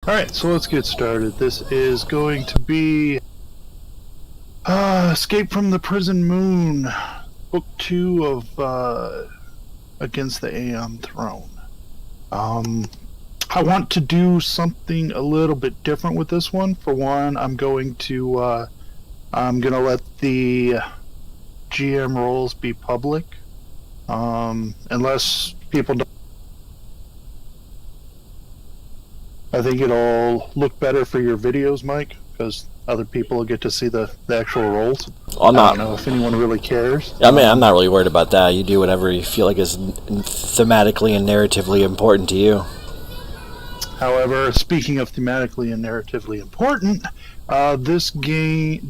Alright, so let's get started. This is going to be Escape from the Prison Moon, Book 2 of Against the Aeon Throne. I want to do something a little bit different with this one. For one, I'm going to let the GM roles be public, unless people don't. I think it'll look better for your videos, Mike, because other people will get to see the actual roles. I'm not. I don't know if anyone really cares. I mean, I'm not really worried about that. You do whatever you feel like is thematically and narratively important to you. However, speaking of thematically and narratively important,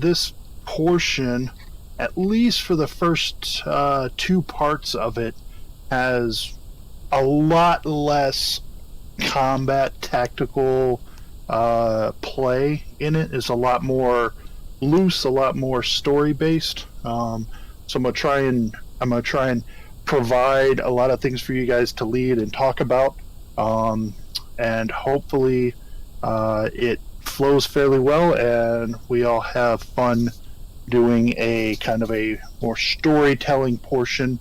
this portion, at least for the first 2 parts of it, has a lot less combat tactical play in it. Is a lot more loose, a lot more story based. So I'm gonna try and provide a lot of things for you guys to lead and talk about, and hopefully it flows fairly well and we all have fun doing a kind of a more storytelling portion.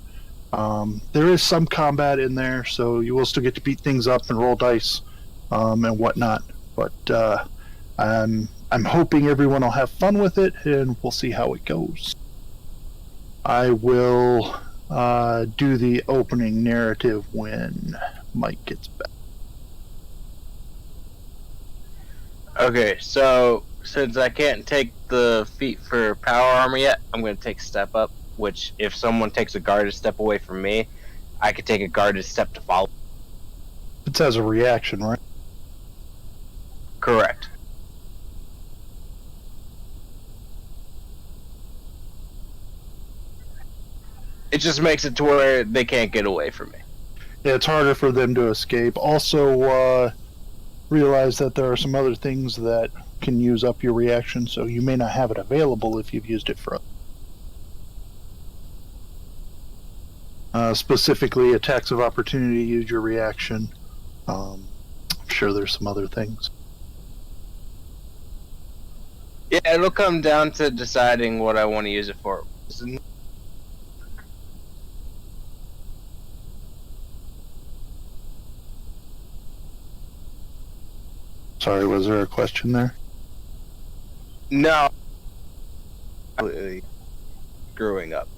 There is some combat in there, so you will still get to beat things up and roll dice and whatnot. But I'm hoping everyone will have fun with it, and we'll see how it goes. I will do the opening narrative when Mike gets back. Okay, so since I can't take the feat for power armor yet, I'm going to take step up, which if someone takes a guarded step away from me, I could take a guarded step to follow. It has a reaction, right? Correct. It just makes it to where they can't get away from me. Yeah, it's harder for them to escape. Also, realize that there are some other things that can use up your reaction, so you may not have it available if you've used it for specifically attacks of opportunity. Use your reaction. I'm sure there's some other things. Yeah, it'll come down to deciding what I want to use it for. Sorry, was there a question there? No. Completely screwing up.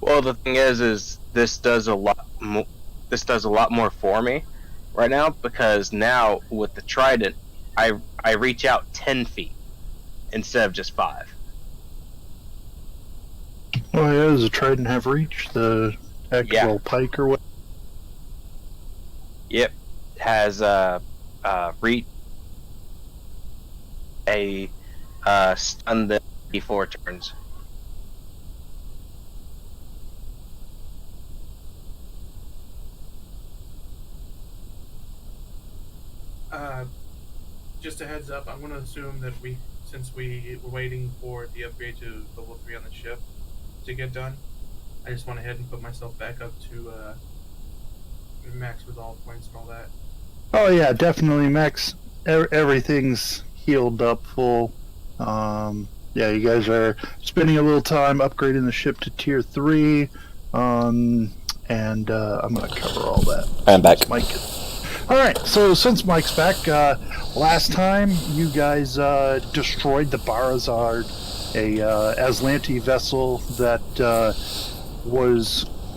Well, the thing is this does a lot. This does a lot more for me right now, because now with the trident, I reach out 10 feet instead of just 5. Oh yeah, does the trident have reach? The actual pike or what? Yep, has reach a stun that before turns. Uh, just a heads up. I'm going to assume that since we were waiting for the upgrade to level 3 on the ship to get done, I just went ahead and put myself back up to max resolve points and all that. Oh yeah, definitely, Max. Everything's healed up full. Yeah, you guys are spending a little time upgrading the ship to tier 3. And I'm gonna cover all that. I'm back. Mike. All right. So since Mike's back, last time you guys destroyed the Barazard, a Aslanti vessel that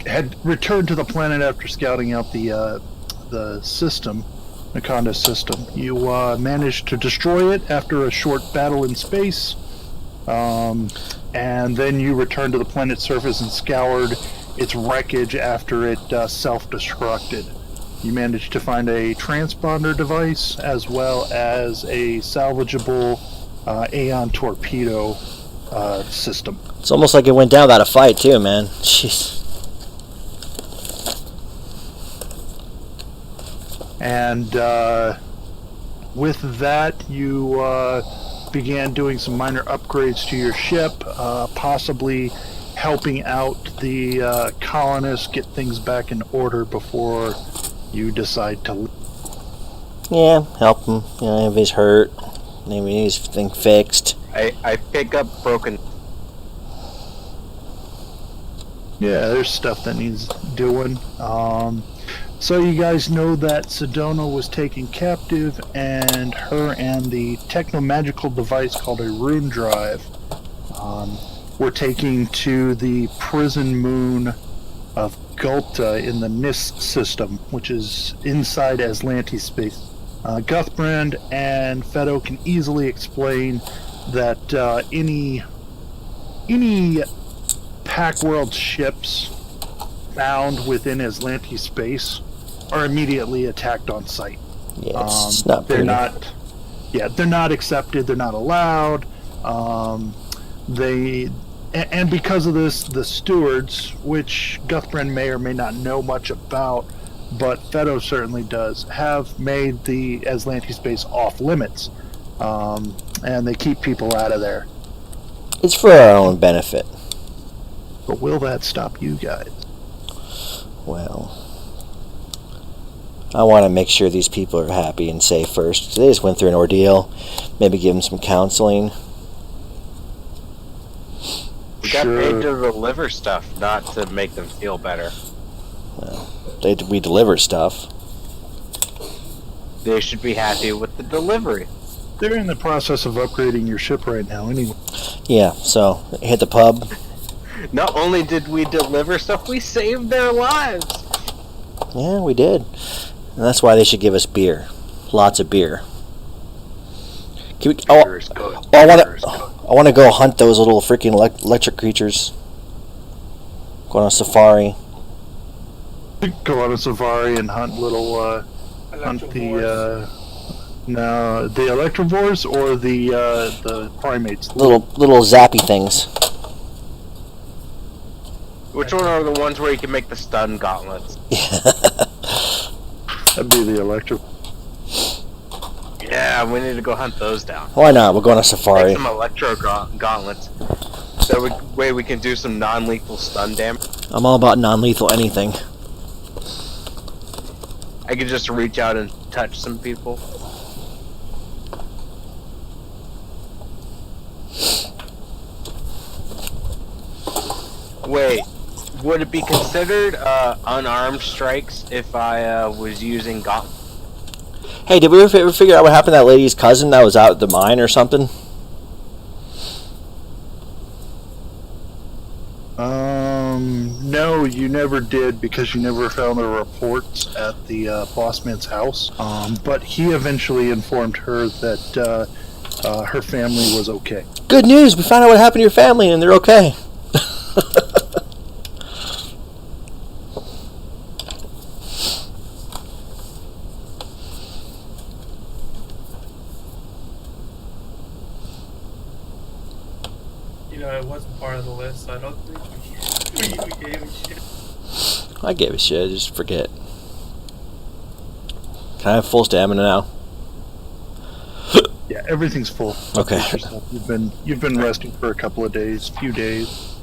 had returned to the planet after scouting out the system, Nakonda system. You managed to destroy it after a short battle in space, and then you returned to the planet's surface and scoured its wreckage after it self-destructed. You managed to find a transponder device as well as a salvageable Aeon torpedo system. It's almost like it went down without a fight, too, man. Jeez. And with that, you began doing some minor upgrades to your ship, possibly helping out the colonists get things back in order before you decide to leave. Yeah, help him. You know, if he's hurt, maybe he needs thing fixed. I pick up broken. Yeah, there's stuff that needs doing. So you guys know that Sedona was taken captive, and her and the techno-magical device called a rune drive were taken to the prison moon of Gulta in the NIS system, which is inside Aslanti space. Guthbrand and Fedo can easily explain that any Packworld ships found within Aslanti space are immediately attacked on sight. Yeah, it's not they're pretty. not. Yeah, they're not accepted. They're not allowed. And because of this, the stewards, which Guthbrand may or may not know much about, but Fedo certainly does, have made the Aslanti space off limits, and they keep people out of there. It's for our own benefit. But will that stop you guys? Well, I want to make sure these people are happy and safe first. They just went through an ordeal. Maybe give them some counseling. We got paid to deliver stuff, not to make them feel better. Well, we deliver stuff. They should be happy with the delivery. They're in the process of upgrading your ship right now, anyway. Yeah, so hit the pub. Not only did we deliver stuff, we saved their lives. Yeah, we did. And that's why they should give us beer. Lots of beer. Can we, I want to go hunt those little freaking electric creatures. Go on a safari. Go on a safari and hunt little, hunt the, no, the electrovores or the primates? Little zappy things. Which one are the ones where you can make the stun gauntlets? That'd be the electro. Yeah, we need to go hunt those down. Why not? We'll go on a safari. Make some electro gauntlets. That way we can do some non-lethal stun damage. I'm all about non-lethal anything. I could just reach out and touch some people. Wait, would it be considered unarmed strikes if I was using gauntlets? Hey, did we ever figure out what happened to that lady's cousin that was out at the mine or something? No, you never did because you never found the reports at the bossman's house. But he eventually informed her that her family was okay. Good news! We found out what happened to your family and they're okay. You know, it wasn't part of the list, so I don't think we gave a shit. I gave a shit, just forget. Can I have full stamina now? Yeah, everything's full. Okay. You've been resting for a couple of days, few days.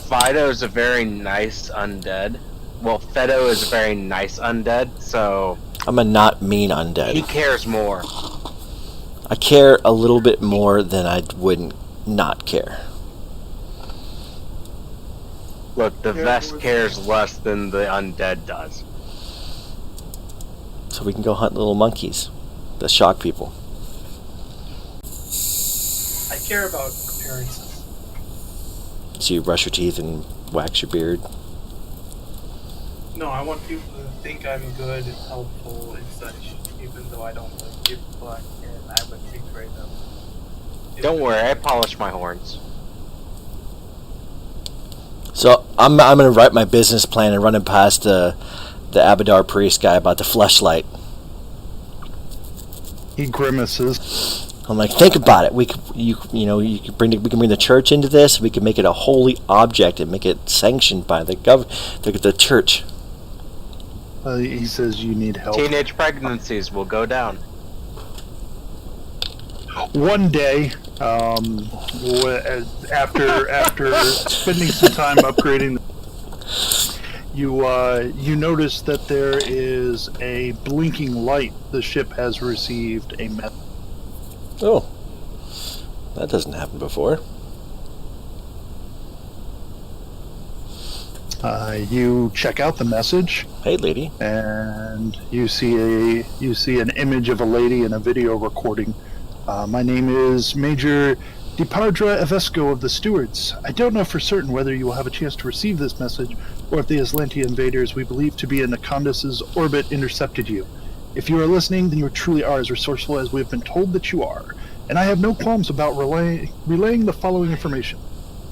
Fido is a very nice undead. Well, Fedo is a very nice undead, so I'm a not mean undead. he cares more. I care a little bit more than I wouldn't not care. Look, the vest cares less than the undead does. So we can go hunt little monkeys that shock people. I care about appearances. So you brush your teeth and wax your beard. No, I want people to think I'm good and helpful and such, even though I don't like people and I would betray them. Don't worry, I polish my horns. So I'm gonna write my business plan and run it past the Abadar priest guy about the fleshlight. He grimaces. I'm like, think about it. We can bring the church into this. We can make it a holy object and make it sanctioned by the church. He says you need help. Teenage pregnancies will go down. One day, after spending some time upgrading, you notice that there is a blinking light. The ship has received a message. Oh, that doesn't happen before. You check out the message. Hey, lady. And you see an image of a lady in a video recording. My name is Major DiPadra Evesco of the Stewards. I don't know for certain whether you will have a chance to receive this message, or if the Aslanti invaders we believe to be in Nakandas's orbit intercepted you. If you are listening, then you truly are as resourceful as we have been told that you are, and I have no qualms about relaying the following information.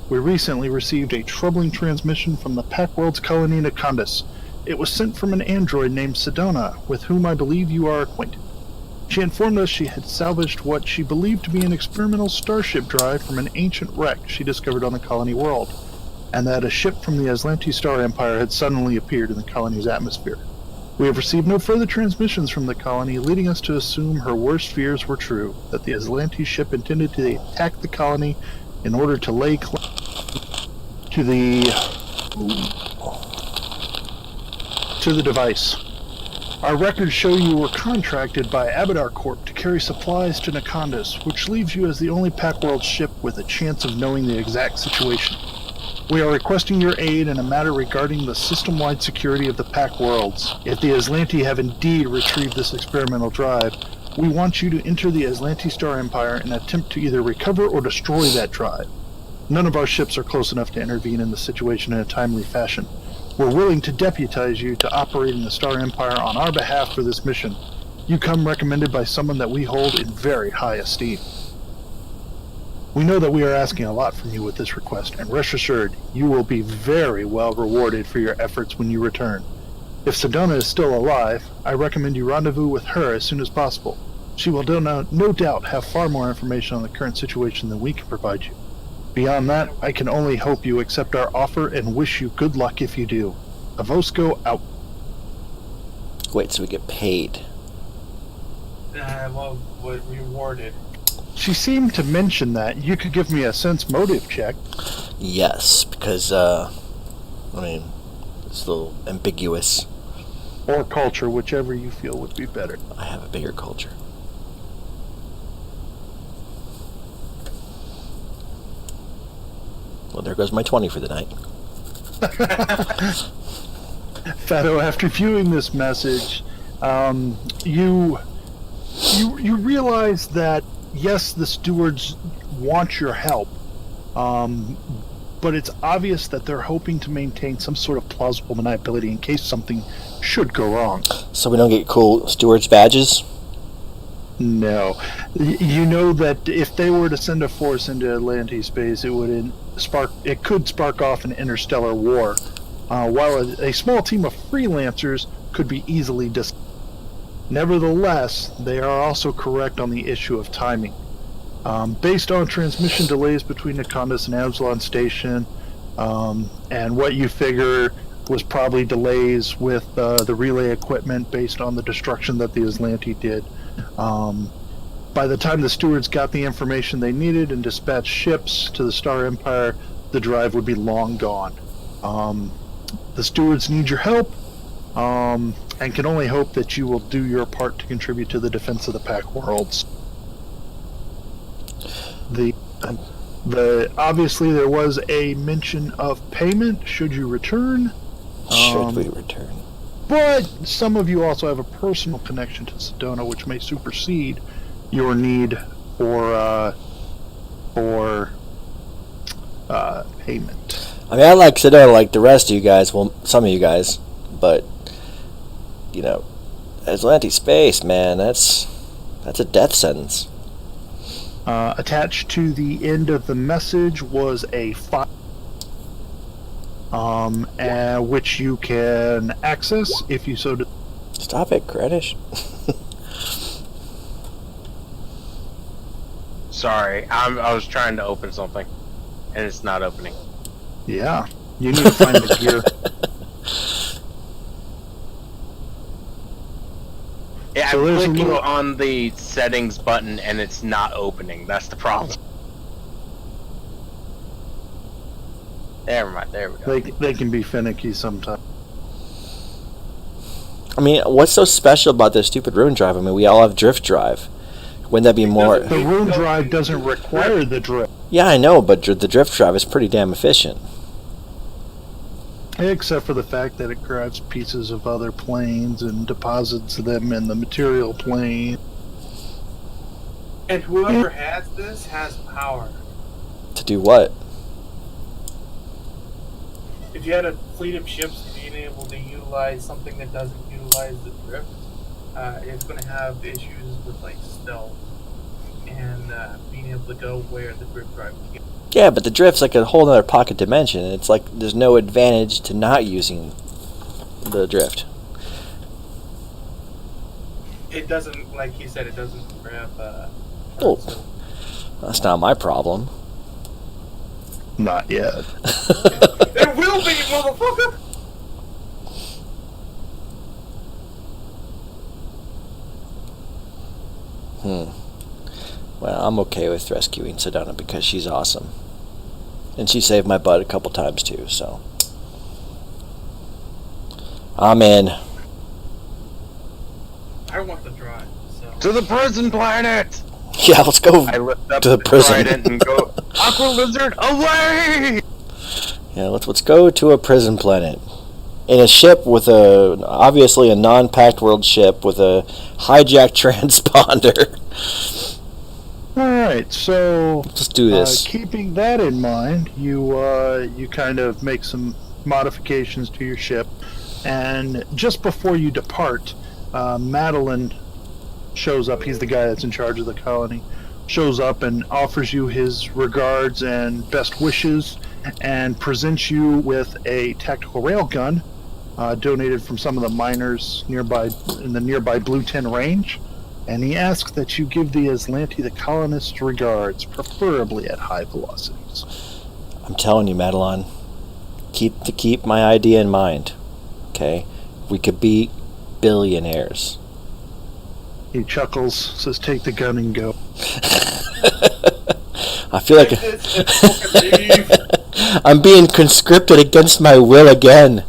We recently received a troubling transmission from the Packworld's colony Nakandas. It was sent from an android named Sedona, with whom I believe you are acquainted. She informed us she had salvaged what she believed to be an experimental starship drive from an ancient wreck she discovered on the colony world, and that a ship from the Aslanti Star Empire had suddenly appeared in the colony's atmosphere. We have received no further transmissions from the colony, leading us to assume her worst fears were true, that the Aslanti ship intended to attack the colony in order to lay claim to the device. Our records show you were contracted by Abadar Corp to carry supplies to Nakandas, which leaves you as the only Packworld ship with a chance of knowing the exact situation. We are requesting your aid in a matter regarding the system-wide security of the Packworlds. If the Aslanti have indeed retrieved this experimental drive, we want you to enter the Aslanti Star Empire and attempt to either recover or destroy that drive. None of our ships are close enough to intervene in the situation in a timely fashion. We're willing to deputize you to operate in the Star Empire on our behalf for this mission. You come recommended by someone that we hold in very high esteem. We know that we are asking a lot from you with this request, and rest assured, you will be very well rewarded for your efforts when you return. If Sedona is still alive, I recommend you rendezvous with her as soon as possible. She will no doubt have far more information on the current situation than we can provide you. Beyond that, I can only hope you accept our offer and wish you good luck if you do. Avosco out. Wait, so we get paid? Well, what rewarded? She seemed to mention that. You could give me a sense motive check. Yes, because, it's a little ambiguous. Or culture, whichever you feel would be better. I have a bigger culture. Well, there goes my 20 for the night. Fado, after viewing this message, you realize that, yes, the stewards want your help, but it's obvious that they're hoping to maintain some sort of plausible deniability in case something should go wrong. So we don't get cool stewards badges? No. You know that if they were to send a force into Atlantis space, it could spark off an interstellar war, while a small team of freelancers could be easily Nevertheless, they are also correct on the issue of timing. Based on transmission delays between Nakandas and Absalon Station, and what you figure was probably delays with the relay equipment based on the destruction that the Aslanti did, By the time the stewards got the information they needed and dispatched ships to the Star Empire, the drive would be long gone. The stewards need your help, and can only hope that you will do your part to contribute to the defense of the Pack Worlds. Obviously there was a mention of payment should you return. Should we return? But some of you also have a personal connection to Sedona, which may supersede your need for payment. I mean, I like Sedona like the rest of you guys. Well, some of you guys, but you know, Atlantic space, man, that's a death sentence. Attached to the end of the message was a file, which you can access if you so desire. Stop it, Greenwich. Sorry, I was trying to open something, and it's not opening. Yeah, you need to find the gear. Yeah, So I'm there's a clicking little- on the settings button, and it's not opening. That's the problem. Never mind. There we go. They can be finicky sometimes. I mean, what's so special about this stupid rune drive? I mean, we all have drift drive. Wouldn't that be more? The room drive doesn't require the drift, Yeah, I know, but the drift drive is pretty damn efficient. except for the fact that it grabs pieces of other planes and deposits them in the material plane. And whoever has this has power. To do what? If you had a fleet of ships being able to utilize something that doesn't utilize the drift, it's going to have issues with like stealth and being able to go where the drift drive can. Yeah, but the drift's like a whole other pocket dimension. It's like there's no advantage to not using the drift. It doesn't, like he said, it doesn't grab. Oh. That's not my problem. Not yet. It will be, motherfucker. Well, I'm okay with rescuing Sedona because she's awesome. And she saved my butt a couple times too, so. I'm in. I want the drive. So. To the prison planet! Yeah, let's go I lift up to the prison. trident and go, Aqua Lizard, away! Yeah, let's go to a prison planet. In a ship with obviously a non-packed world ship with a hijacked transponder. Alright, so Let's do this. keeping that in mind, you kind of make some modifications to your ship, and just before you depart, Madeline shows up. He's the guy that's in charge of the colony. Shows up and offers you his regards and best wishes, and presents you with a tactical railgun donated from some of the miners nearby in the nearby Blue 10 range. And he asks that you give the Aslanti the colonists' regards, preferably at high velocities. I'm telling you, Madeline, keep my idea in mind. Okay? We could be billionaires. He chuckles, says, "Take the gun and go." I feel like I'm being conscripted against my will again.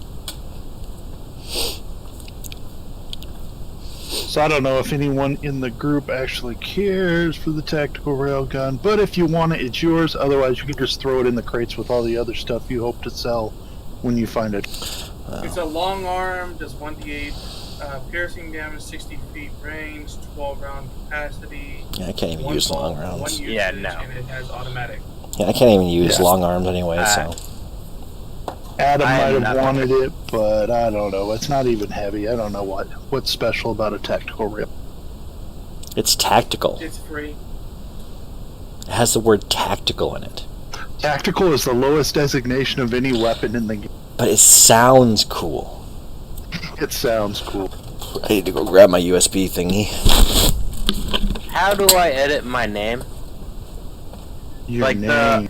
So I don't know if anyone in the group actually cares for the tactical railgun, but if you want it, it's yours. Otherwise, you can just throw it in the crates with all the other stuff you hope to sell when you find it. It's a long arm, does 1d8 piercing damage, 60 feet range, 12 round capacity. Yeah, I can't even use long rounds. Yeah, no. And it has automatic. Yeah, I can't even use Yeah. long arms anyway, so. Adam I might am have not- wanted it, but I don't know. It's not even heavy. I don't know what's special about a tactical rail. It's tactical. It's free. It has the word tactical in it. Tactical is the lowest designation of any weapon in the game. But it sounds cool. It sounds cool. I need to go grab my USB thingy. How do I edit my name? Your Like name.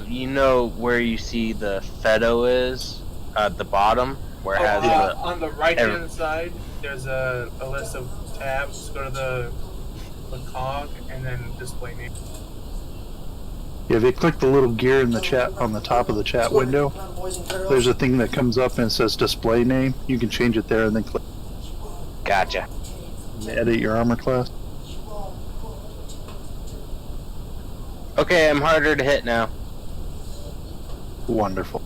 you know where you see the Fedo is? At the bottom? Where it has On the right hand side, there's a list of tabs. Go to the the cog and then display name. Yeah, if you click the little gear in the chat on the top of the chat window, there's a thing that comes up and it says display name. You can change it there and then click Gotcha. edit your armor class. Okay, I'm harder to hit now. Wonderful.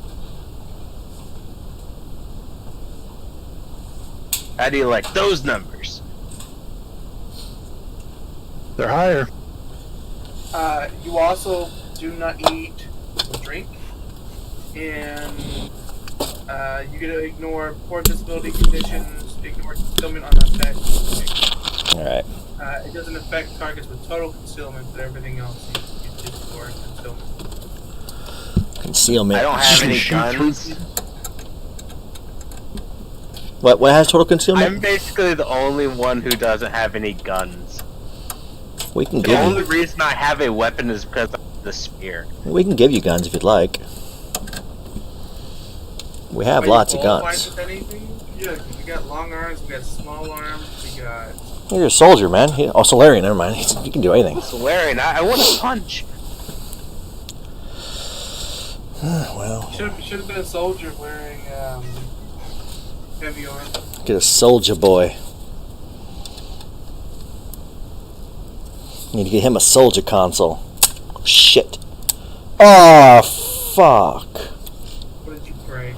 How do you like those numbers? They're higher. You also do not eat or drink, and you get to ignore poor disability conditions, ignore concealment on effect. Alright. It doesn't affect targets with total concealment, but everything else you ignore concealment. Concealment. I don't have any Shoot guns. What has total concealment? I'm basically the only one who doesn't have any guns. We can The give only you. reason I have a weapon is because of the spear. We can give you guns if you'd like. We have Are you lots of qualified guns. with anything? Yeah, 'cause we got long arms, we got small arms, we got. You're a soldier, man. Oh, Solarian. Never mind. You can do anything. Solarian, I want to punch. Well, Should have been a soldier wearing heavy armor. get a soldier boy. Need to get him a soldier console. Shit. Oh, fuck. What did you break?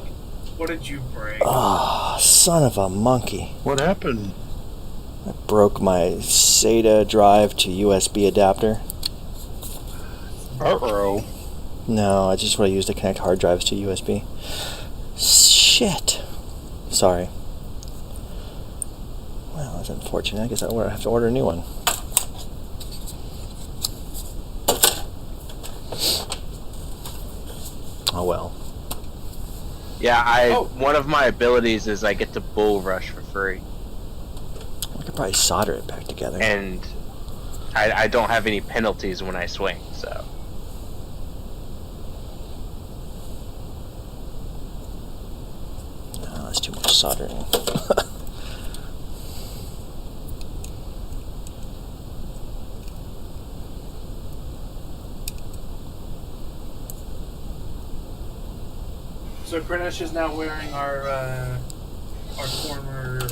What did you break? Oh, son of a monkey. What happened? I broke my SATA drive to USB adapter. Uh-oh. No, I just want to use to connect hard drives to USB. Shit. Sorry. Well, that's unfortunate. I guess I have to order a new one. Oh well. Yeah, one of my abilities is I get to bull rush for free. I could probably solder it back together. And I don't have any penalties when I swing, so. No, that's too much soldering. So Grenache is now wearing our former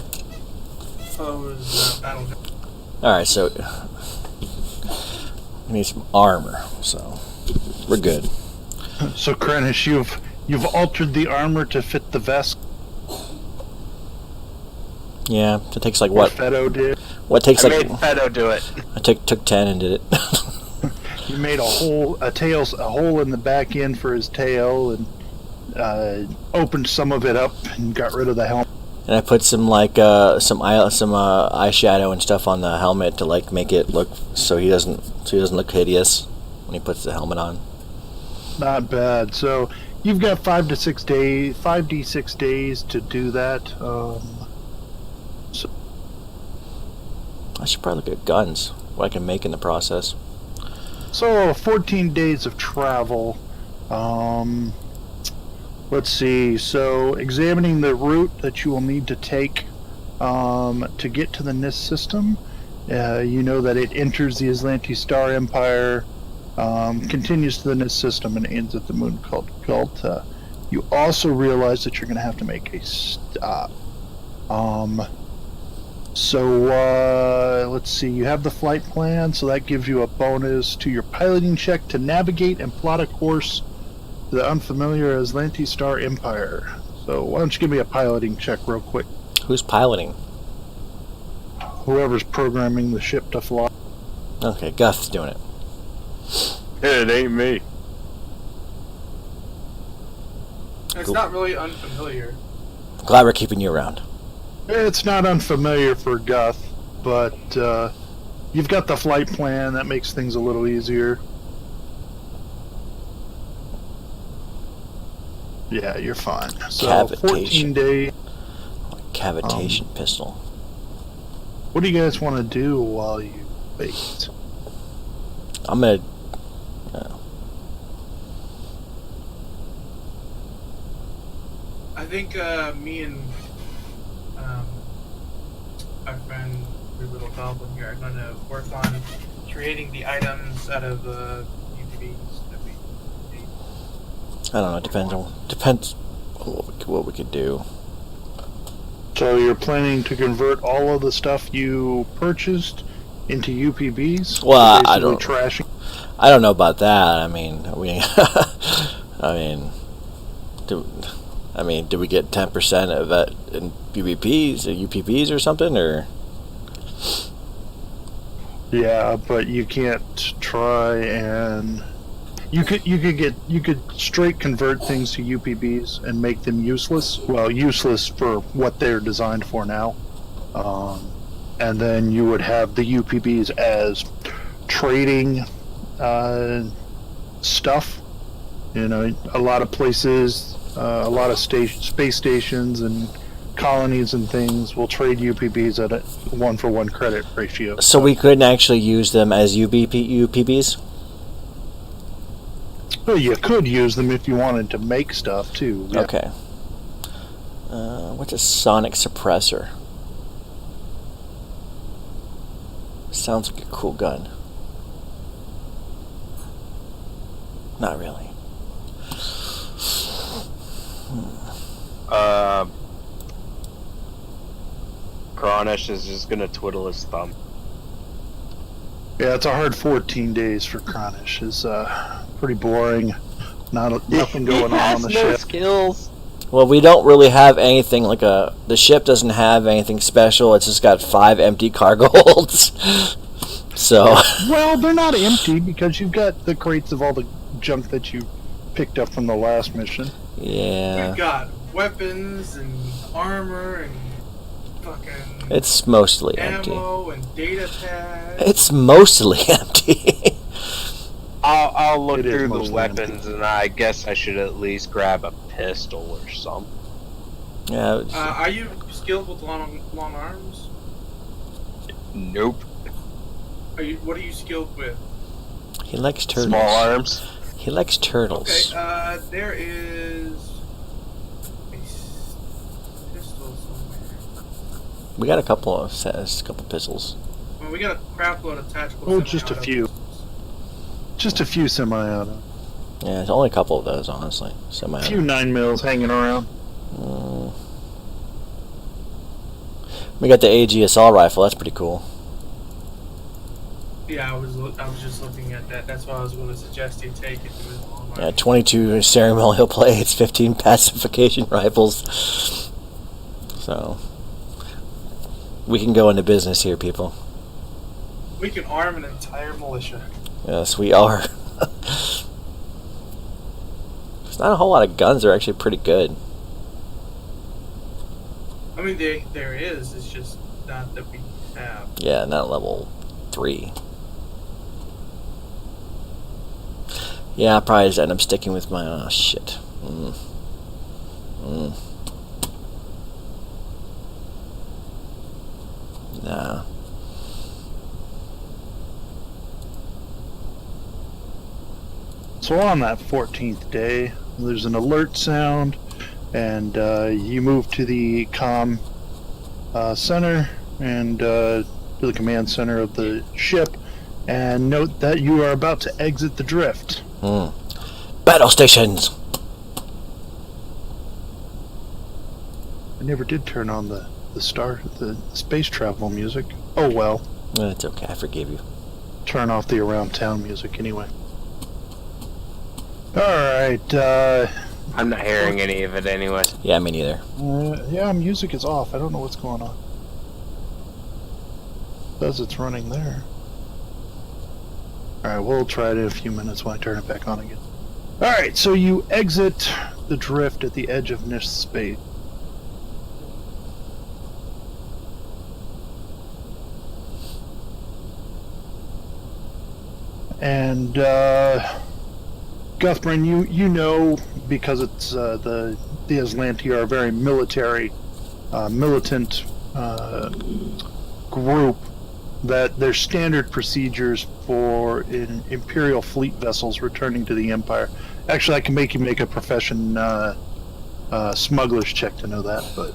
foe's battle. Alright, so we need some armor, so we're good. So Krennish, you've altered the armor to fit the vest. Yeah, it takes like What what? Feddo did. What takes I like? made Feddo do it. I took 10 and did it. You made a hole in the back end for his tail, and opened some of it up and got rid of the helmet. And I put some eyeshadow and stuff on the helmet to like make it look so he doesn't look hideous when he puts the helmet on. Not bad. So you've got 5d6 days to do that. I should probably look at guns, what I can make in the process. So 14 days of travel. Let's see. So examining the route that you will need to take to get to the NIST system. You know that it enters the Aslanti Star Empire, continues to the NIST system, and ends at the moon called Gulta. You also realize that you're going to have to make a stop. So let's see. You have the flight plan, so that gives you a bonus to your piloting check to navigate and plot a course to the unfamiliar Aslanti Star Empire. So why don't you give me a piloting check real quick? Who's piloting? Whoever's programming the ship to fly. Okay, Guth's doing it. It ain't me. It's Cool. not really unfamiliar. Glad we're keeping you around. It's not unfamiliar for Guth, but you've got the flight plan. That makes things a little easier. Yeah, you're fine. So Cavitation. 14 days. Cavitation pistol. What do you guys want to do while you wait? I'm gonna. I think me and our friend your little goblin here are going to work on creating the items out of UPVs that we need. I don't know. Depends what we could do. So you're planning to convert all of the stuff you purchased into UPBs? Well, Basically I don't. Trashing. I don't know about that. I mean, did we get 10% of that in PvPs or UPVs or something, or? Yeah, but you can't try and you could straight convert things to UPBs and make them useless. Well, useless for what they're designed for now. And then you would have the UPBs as trading stuff. You know, a lot of places, a lot of space stations and colonies and things will trade UPBs at a 1-for-1 credit ratio. So we couldn't actually use them as UPBs? Well, you could use them if you wanted to make stuff too. Yeah. Okay. What's a sonic suppressor? Sounds like a cool gun. Not really. Kronish is just gonna twiddle his thumb. Yeah, it's a hard 14 days for Kronish. It's pretty boring. Nothing going on the ship. Skills. Well, we don't really have anything like the ship doesn't have anything special. It's just got 5 empty cargo holds. So. Well, they're not empty because you've got the crates of all the junk that you picked up from the last mission. Yeah. We've got weapons and armor and fucking It's mostly empty. ammo and data pads. It's mostly empty. I'll look It is through the mostly weapons, and I guess I should at least grab a pistol or something. Yeah. Are you skilled with long arms? Nope. What are you skilled with? He likes turtles. Small arms. He likes turtles. Okay, there is a pistol somewhere. We got a couple pistols. Well, we got a crap load of tactical. Oh, just a semi-auto few. pistols. Just a few semi-auto. Yeah, there's only a couple of those, honestly. A few 9mm hanging around. We got the AG assault rifle. That's pretty cool. Yeah, I was just looking at that. That's why I was going to suggest you take it. Yeah, 22 ceremonial plates, 15 pacification rifles. So we can go into business here, people. We can arm an entire militia. Yes, we are. There's not a whole lot of guns that are actually pretty good. I mean, there is. It's just not that we have. Yeah, not level 3. Yeah, I'll probably just end up sticking with my... Oh, shit. Nah. So on that 14th day, there's an alert sound, and you move to the comm center and to the command center of the ship, and note that you are about to exit the drift. Battle stations! I never did turn on the space travel music. Oh well. It's okay, I forgive you. Turn off the around town music anyway. Alright, I'm not hearing any of it anyway. Yeah, me neither. yeah, music is off. I don't know what's going on. It says it's running there. Alright, we'll try it in a few minutes when I turn it back on again. Alright, so you exit the drift at the edge of NIST space. And, Guthbrin, you know, because it's, the Aslanti are a very military, militant, group, that there's standard procedures for Imperial fleet vessels returning to the Empire. Actually, I can make you make a profession smuggler's check to know that, but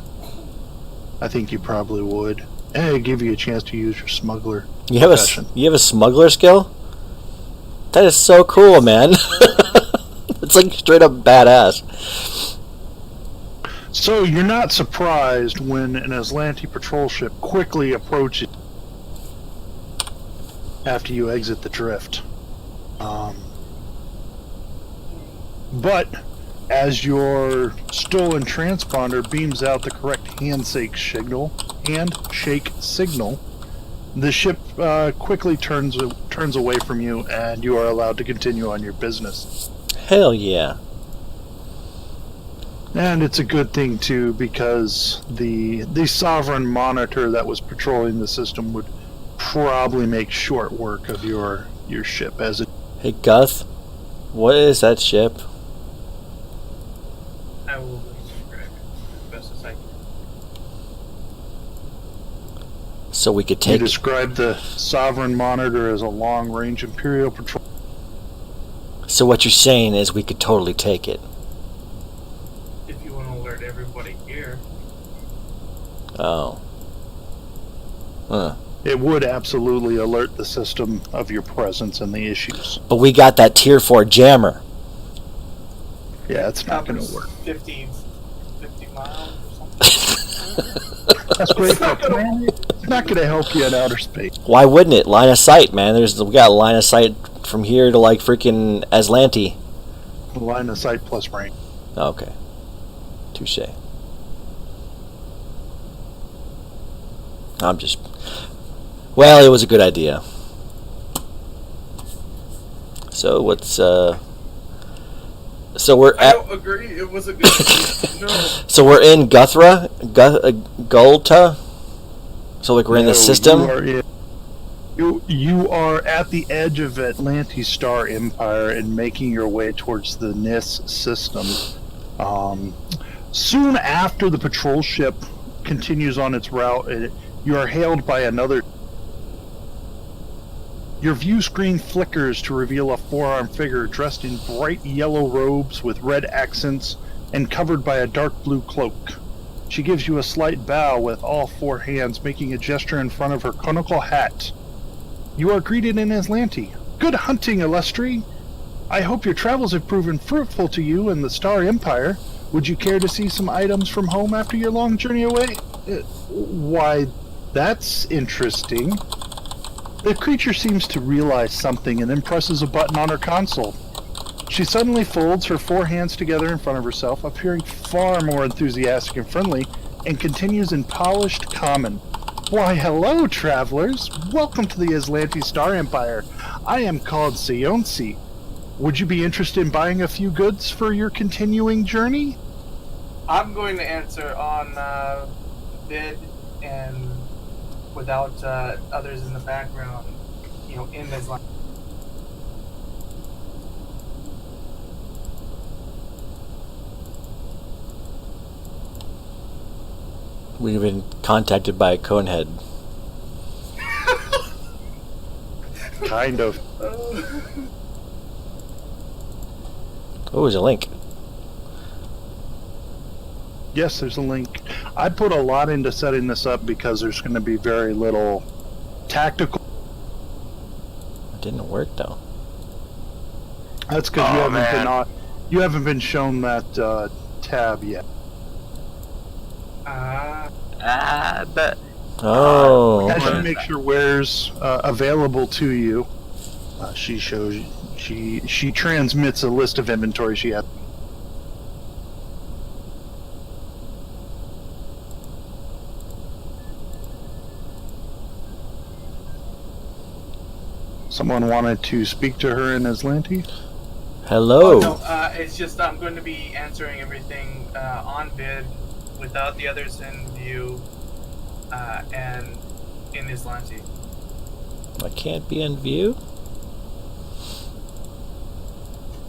I think you probably would. And it give you a chance to use your smuggler You have profession. you have a smuggler skill? That is so cool, man. It's like straight up badass. So you're not surprised when an Aslanti patrol ship quickly approaches after you exit the drift. But as your stolen transponder beams out the correct handshake signal, the ship quickly turns away from you, and you are allowed to continue on your business. Hell yeah. And it's a good thing too, because the sovereign monitor that was patrolling the system would probably make short work of your ship as it. Hey, Guth, what is that ship? I will describe it as best as I can. So we could You take. describe the sovereign monitor as a long-range Imperial patrol. So what you're saying is we could totally take it. If you want to alert everybody here, Oh. Huh. It would absolutely alert the system of your presence and the issues. But we got that tier 4 jammer. Yeah, it's not going to covers work. 50 miles or something. That's great for a planet. It's not going to help you in outer space. Why wouldn't it? Line of sight, man. We got line of sight from here to like freaking Aslanti. Line of sight plus range. Okay. Touche. I'm just. Well, it was a good idea. So what's So we're I at. don't agree. It was a good idea. No. So we're in Guthra, Gulta. So like we're in the No, system. You are at the edge of Atlantis Star Empire and making your way towards the NIS system. Soon after the patrol ship continues on its route, you are hailed by another. Your view screen flickers to reveal a four-armed figure dressed in bright yellow robes with red accents and covered by a dark blue cloak. She gives you a slight bow with all four hands, making a gesture in front of her conical hat. You are greeted in Aslanti. Good hunting, Illustri. I hope your travels have proven fruitful to you in the Star Empire. Would you care to see some items from home after your long journey away? Why, that's interesting. The creature seems to realize something and then presses a button on her console. She suddenly folds her four hands together in front of herself, appearing far more enthusiastic and friendly, and continues in polished common. Why, hello, travelers. Welcome to the Aslanti Star Empire. I am called Seonsi. Would you be interested in buying a few goods for your continuing journey? I'm going to answer on bid and without others in the background, in this line. We've been contacted by a Conehead. Kind of. Oh, there's a link. Yes, there's a link. I put a lot into setting this up because there's going to be very little tactical. It didn't work though. That's because you haven't been shown that tab yet. But Oh. As Okay. she makes your wares available to you, she shows you. She transmits a list of inventory she has. Someone wanted to speak to her in Aslanti? Hello. Oh, no, it's just I'm going to be answering everything on bid without the others in view and in Islanti. I can't be in view.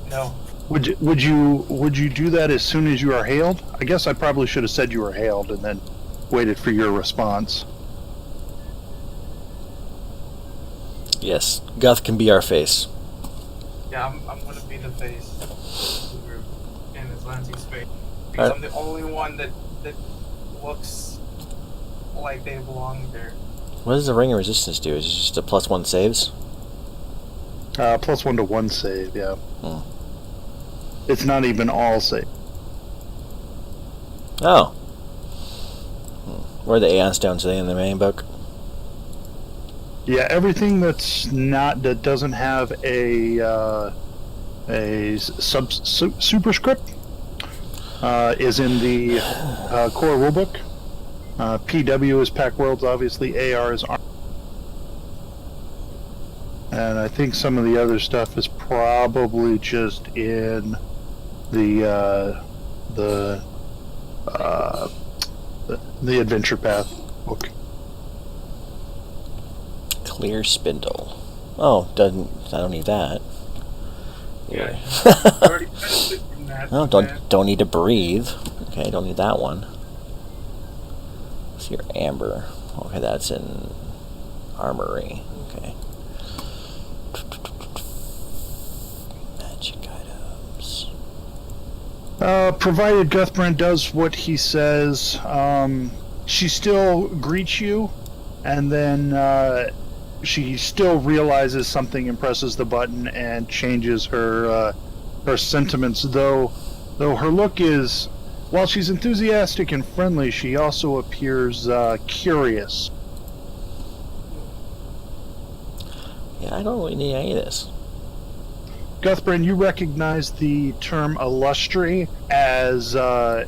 No. Would you do that as soon as you are hailed? I guess I probably should have said you were hailed and then waited for your response. Yes, Guth can be our face. Yeah, I'm going to be the face of the group in Islanti space. Because I'm the only one that looks like they belong there. What does the ring of resistance do? Is it just a +1 saves? +1 to 1 save, yeah. It's not even all save. Oh. Where are the Aeon stones? Are they in the main book? Yeah, everything that doesn't have a superscript is in the core rulebook. PW is Pack Worlds, obviously. AR is Arm. And I think some of the other stuff is probably just in the Adventure Path book. Clear spindle. Oh, I don't need that. Yeah. Yeah. Already benefited from that. No, don't need to breathe. Okay, don't need that one. What's your amber? Okay, that's in armory. Okay. Magic items. Provided Guthbrand does what he says, she still greets you, and then she still realizes something and presses the button and changes her sentiments. Though her look is, while she's enthusiastic and friendly, she also appears curious. Yeah, I don't really need any of this. Guthbrand, you recognize the term illustri as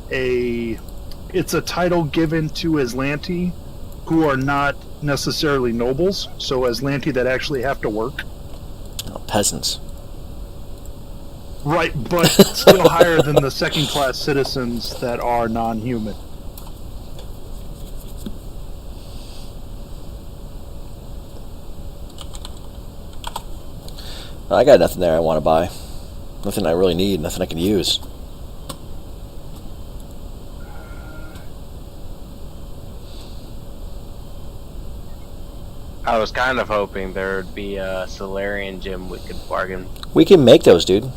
it's a title given to Aslanti who are not necessarily nobles, so Aslanti that actually have to work. Oh, peasants. Right, but still higher than the second-class citizens that are non-human. I got nothing there I want to buy. Nothing I really need, nothing I can use. I was kind of hoping there would be a Solarian gem we could bargain. We can make those, dude.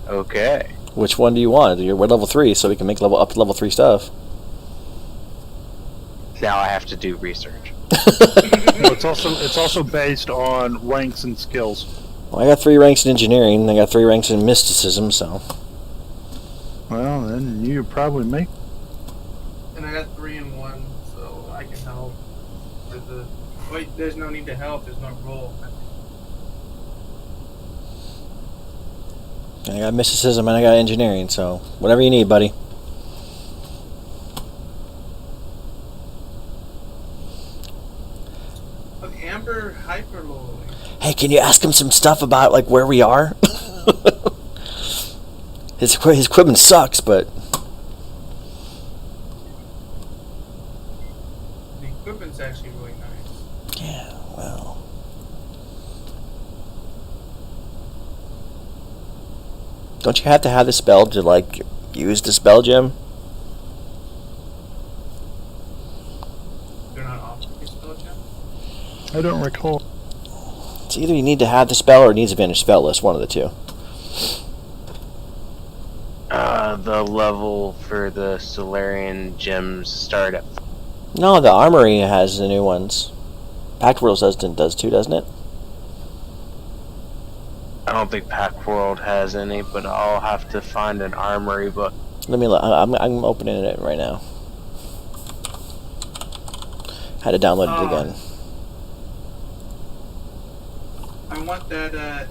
Okay. Which one do you want? We're level 3, so we can make up to level 3 stuff. Now I have to do research. No, it's also based on ranks and skills. Well, I got 3 ranks in engineering, I got 3 ranks in mysticism, so... Well, then you probably make... And I got 3 in 1, so I can help with the... Wait, there's no need to help, there's no roll. I got mysticism and I got engineering, so whatever you need, buddy. Look, Amber Hyperloy. Hey, can you ask him some stuff about, like, where we are? His equipment sucks, but... The equipment's actually really nice. Yeah, well... Don't you have to have the spell to, like, use the spell gem? They're not offering a spell gem? I don't recall. It's either you need to have the spell or it needs to be on your spell list, one of the two. The level for the Solarian gems start at... No, the armory has the new ones. Pact World does too, doesn't it? I don't think Pack World has any, but I'll have to find an armory book. Let me look. I'm opening it right now. Had to download it again. I want that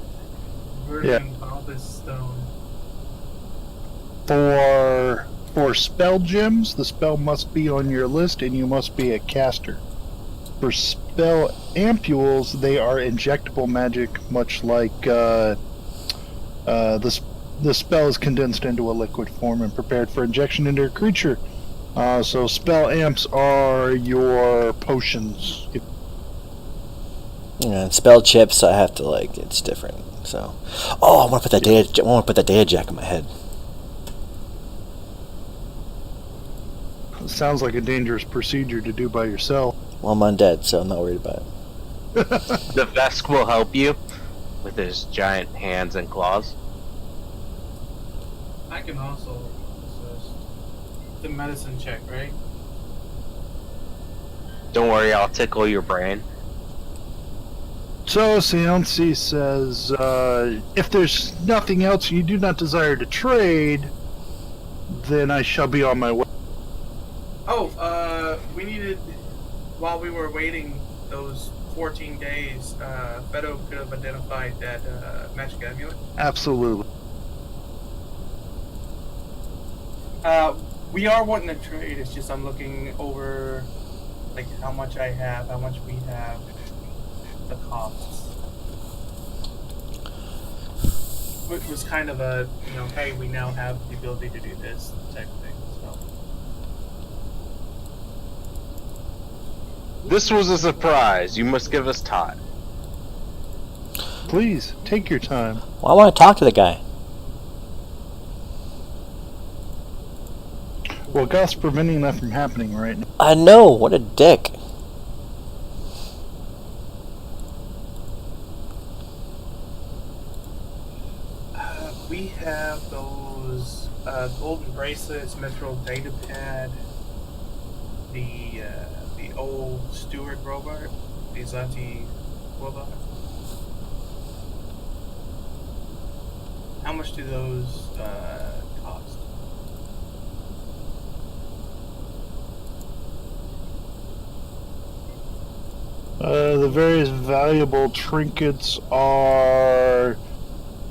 Verdant Bulbous Stone. For spell gems, the spell must be on your list and you must be a caster. For spell ampules, they are injectable magic, much like the spell is condensed into a liquid form and prepared for injection into a creature. So spell amps are your potions. Yeah, and spell chips, I have to, like, it's different. So, I want to put that data jack in my head. It sounds like a dangerous procedure to do by yourself. Well, I'm undead, so I'm not worried about it. The Vesk will help you with his giant hands and claws. I can also assist. the medicine check, right? Don't worry, I'll tickle your brain. So Seonsi says, if there's nothing else you do not desire to trade, then I shall be on my way. Oh, we needed, while we were waiting those 14 days, Beto could have identified that magic amulet. Absolutely. We are wanting to trade. It's just I'm looking over, like, how much I have, how much we have, the costs. Which was kind of a, hey, we now have the ability to do this type of thing. So. This was a surprise. You must give us time. Please, take your time. Well, I want to talk to the guy. Well, God's preventing that from happening right now. I know. What a dick. We have those golden bracelets, mithril data pad, the old steward robot, the Zati robot. How much do those cost? The various valuable trinkets are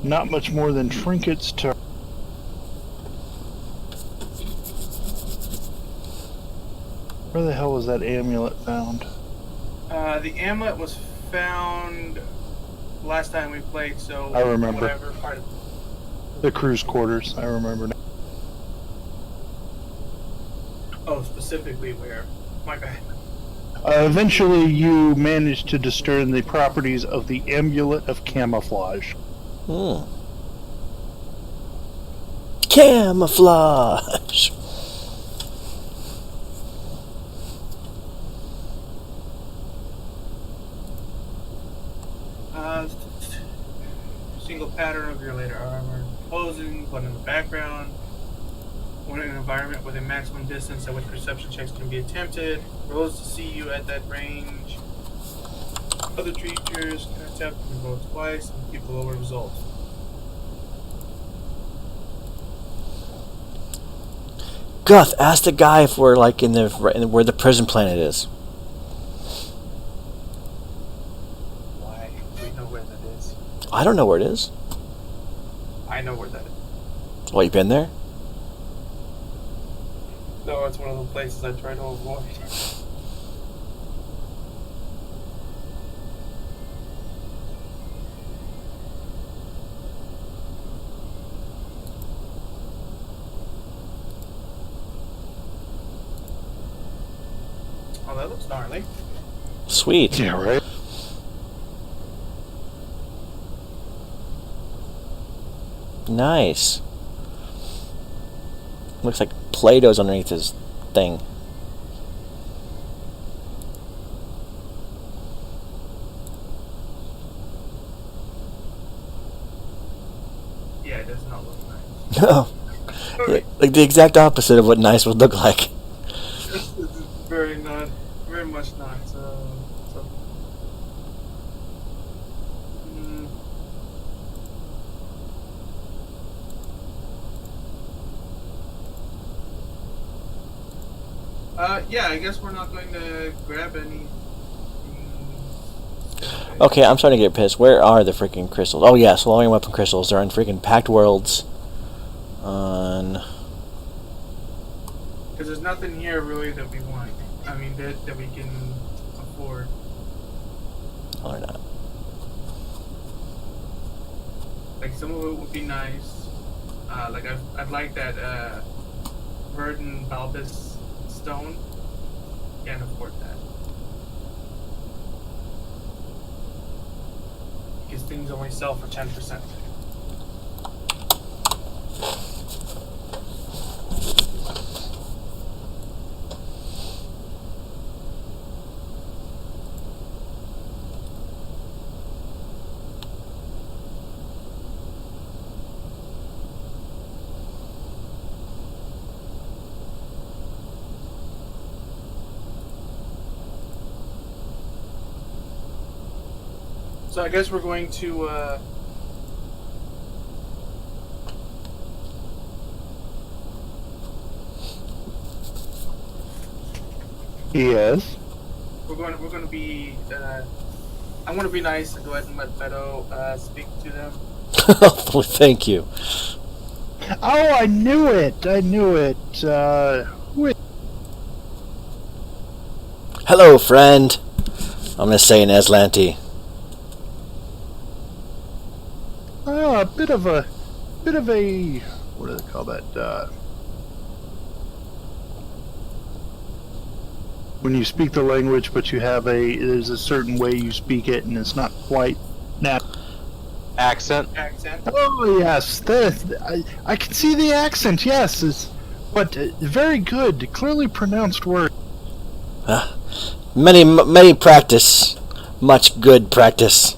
not much more than trinkets to... Where the hell was that amulet found? The amulet was found last time we played, so I remember. whatever part of The crew's quarters, I remember now. Oh, specifically where? My bad. Eventually, you managed to discern the properties of the amulet of camouflage. Camouflage. Single pattern of your later armor. Posing, one in the background. One in an environment within maximum distance at which perception checks can be attempted. Rolls to see you at that range. Other creatures can attempt and roll twice and keep the lower result. Guth, ask the guy if we're like in where the prison planet is. Why? We know where that is. I don't know where it is. I know where that is. Well, you been there? No, it's one of the places I try to avoid. Oh, that looks gnarly. Sweet. Yeah, right? Nice. Looks like Play-Doh's underneath his thing. Yeah, it does not look nice. No. Like the exact opposite of what nice would look like. It's very much not. Yeah, I guess we're not going to grab any. Okay, I'm starting to get pissed. Where are the freaking crystals? Oh yeah, slowing weapon crystals. They're on freaking Packed Worlds. On. Because there's nothing here really that we want. I mean, that we can afford. Or not. Like some of it would be nice. Like I'd like that verdant bulbous stone. Can't afford that. Because things only sell for 10%. So I guess we're going to. Yes. We're going to be. I'm going to be nice and go ahead and let Beto speak to them. Well, thank you. Oh, I knew it. I knew it. Wait. Hello, friend. I'm gonna say in Aslanti. A bit of a, what do they call that? When you speak the language, but you have there's a certain way you speak it, and it's not quite natural. Accent. Oh yes, I can see the accent. Yes, but very good, clearly pronounced word. Many practice, much good practice.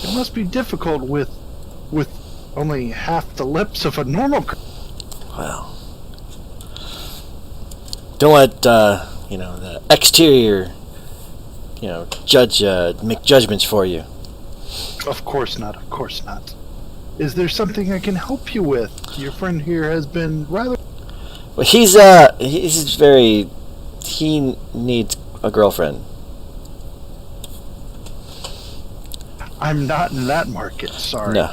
It must be difficult with only half the lips of a normal. Well, don't let the exterior, judge make judgments for you. Of course not. Of course not. Is there something I can help you with? Your friend here has been rather. Well, he's very. He needs a girlfriend. I'm not in that market. Sorry. No.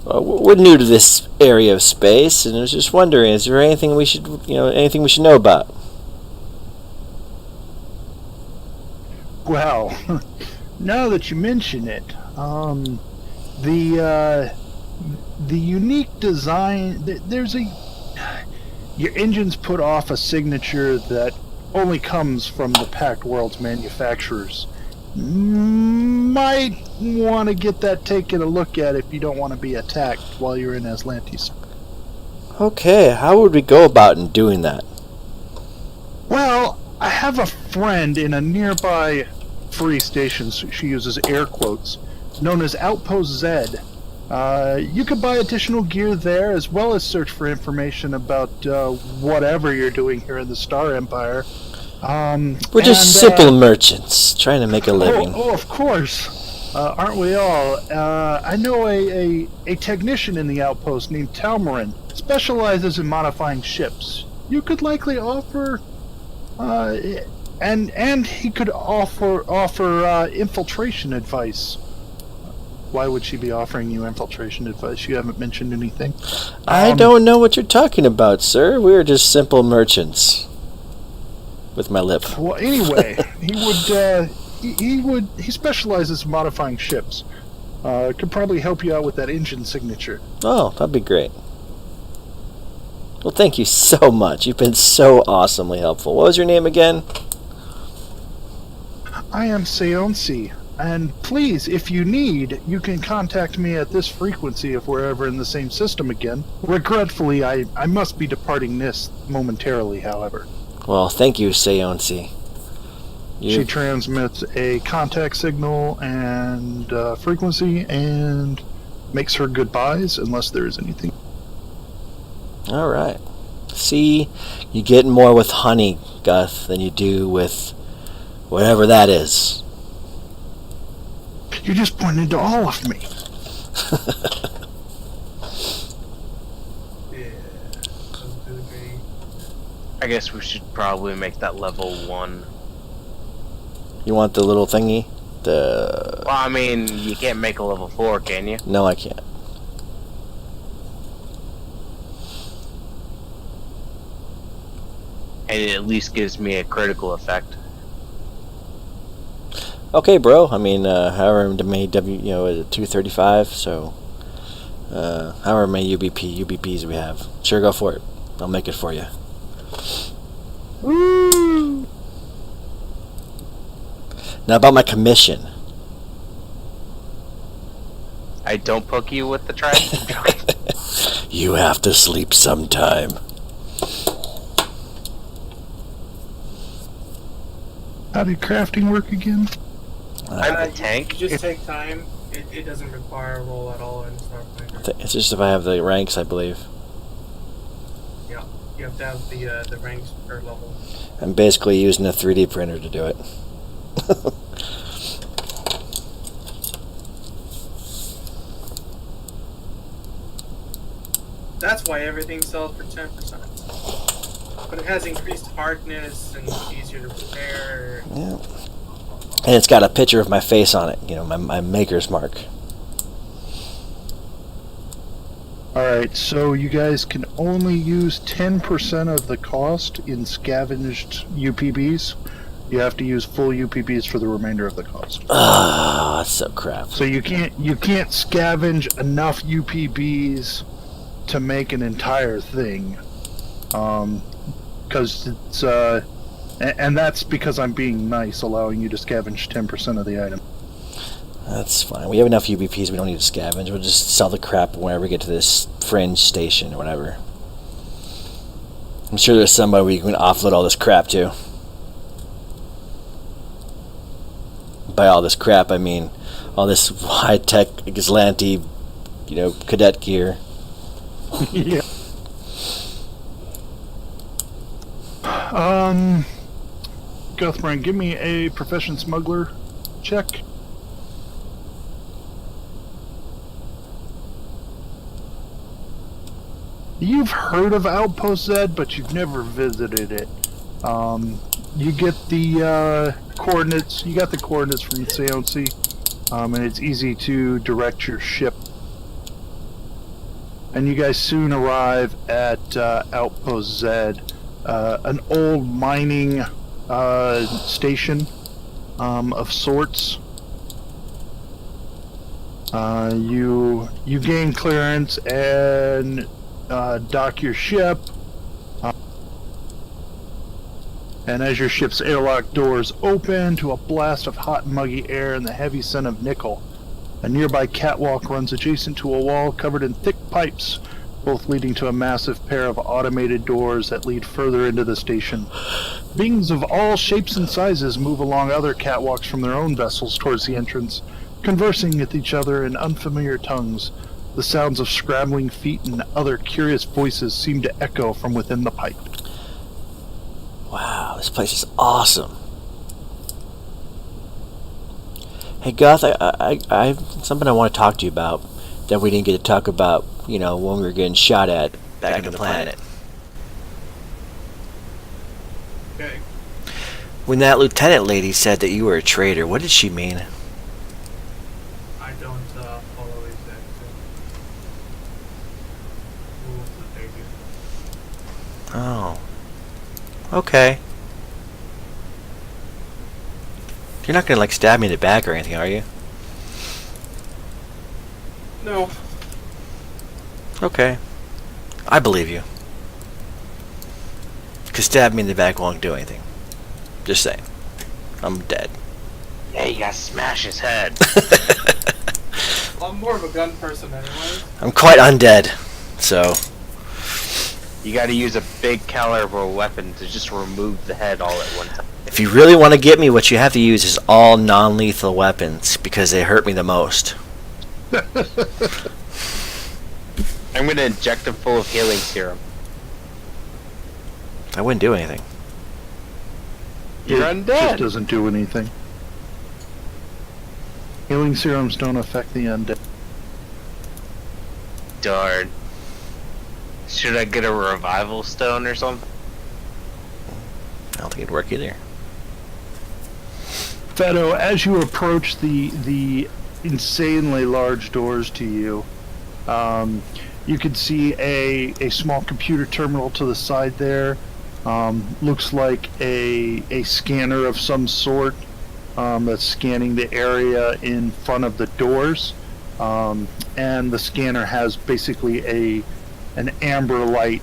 We're new to this area of space, and I was just wondering: is there anything we should know about? Well, now that you mention it, the unique design. Your engines put off a signature that only comes from the Pact World's manufacturers. Might want to get that taken a look at if you don't want to be attacked while you're in Aslantis. Okay, how would we go about in doing that? Well, I have a friend in a nearby free station, she uses air quotes, known as Outpost Z. You could buy additional gear there, as well as search for information about whatever you're doing here in the Star Empire. We're just simple merchants trying to make a living. Oh, of course. Aren't we all? I know a technician in the outpost named Talmarin. Specializes in modifying ships. You could likely offer, and he could offer infiltration advice. Why would she be offering you infiltration advice? You haven't mentioned anything. I don't know what you're talking about, sir. We're just simple merchants. With my lip. Well, anyway, he specializes in modifying ships. Could probably help you out with that engine signature. Oh, that'd be great. Well, thank you so much. You've been so awesomely helpful. What was your name again? I am Seonsi. And please, if you need, you can contact me at this frequency if we're ever in the same system again. Regretfully, I must be departing this momentarily, however. Well, thank you, Seonsi. She transmits a contact signal and frequency and makes her goodbyes unless there is anything. All right. See, you get more with honey, Guth, than you do with whatever that is. You just pointed to all of me. I guess we should probably make that level 1. You want the little thingy? Well, I mean, you can't make a level 4, can you? No, I can't. And it at least gives me a critical effect. Okay, bro. I mean, however many 235, so however many UBPs we have. Sure, go for it. I'll make it for you. Woo! Now about my commission. I don't poke you with the trident. You have to sleep sometime. How did crafting work again? I'm a tank. You just take time. It doesn't require a roll at all in Starfighter. It's just if I have the ranks, I believe. Yeah, you have to have the ranks per level. I'm basically using a 3D printer to do it. That's why everything sells for 10%. But it has increased hardness and easier to repair. Yeah. And it's got a picture of my face on it, you know, my maker's mark. Alright, so you guys can only use 10% of the cost in scavenged UPBs. You have to use full UPBs for the remainder of the cost. Ah, that's so crap. So you can't scavenge enough UPBs to make an entire thing. Because it's and that's because I'm being nice, allowing you to scavenge 10% of the item. That's fine. We have enough UBPs. We don't need to scavenge. We'll just sell the crap whenever we get to this fringe station or whatever. I'm sure there's somebody we can offload all this crap to. By all this crap, I mean all this high-tech Gizlanti, you know, cadet gear. Yeah. Guthbrand, give me a profession smuggler check. You've heard of Outpost Z, but you've never visited it. You get the coordinates. You got the coordinates from Seonsi, and it's easy to direct your ship. And you guys soon arrive at Outpost Z, an old mining station of sorts. You gain clearance and dock your ship. And as your ship's airlock doors open to a blast of hot and muggy air and the heavy scent of nickel, a nearby catwalk runs adjacent to a wall covered in thick pipes, both leading to a massive pair of automated doors that lead further into the station. Beings of all shapes and sizes move along other catwalks from their own vessels towards the entrance, conversing with each other in unfamiliar tongues. The sounds of scrambling feet and other curious voices seem to echo from within the pipe. Wow, this place is awesome. Hey, Goth, I have something I want to talk to you about that we didn't get to talk about, you know, when we were getting shot at back on the planet. Okay. When that lieutenant lady said that you were a traitor, what did she mean? I don't follow exact rules that they do. Oh. Okay. You're not gonna, like, stab me in the back or anything, are you? No. Okay. I believe you. 'Cause stab me in the back won't do anything. Just saying. I'm dead. Yeah, you gotta smash his head. Well, I'm more of a gun person anyway. I'm quite undead, so... You gotta use a big caliber weapon to just remove the head all at one time. If you really want to get me, what you have to use is all non-lethal weapons, because they hurt me the most. I'm gonna inject him full of healing serum. I wouldn't do anything. You're It undead. just doesn't do anything. Healing serums don't affect the undead. Darn. Should I get a revival stone or something? I don't think it'd work either. Fedo, as you approach the insanely large doors to you, you can see a small computer terminal to the side there. Looks like a scanner of some sort that's scanning the area in front of the doors. And the scanner has basically an amber light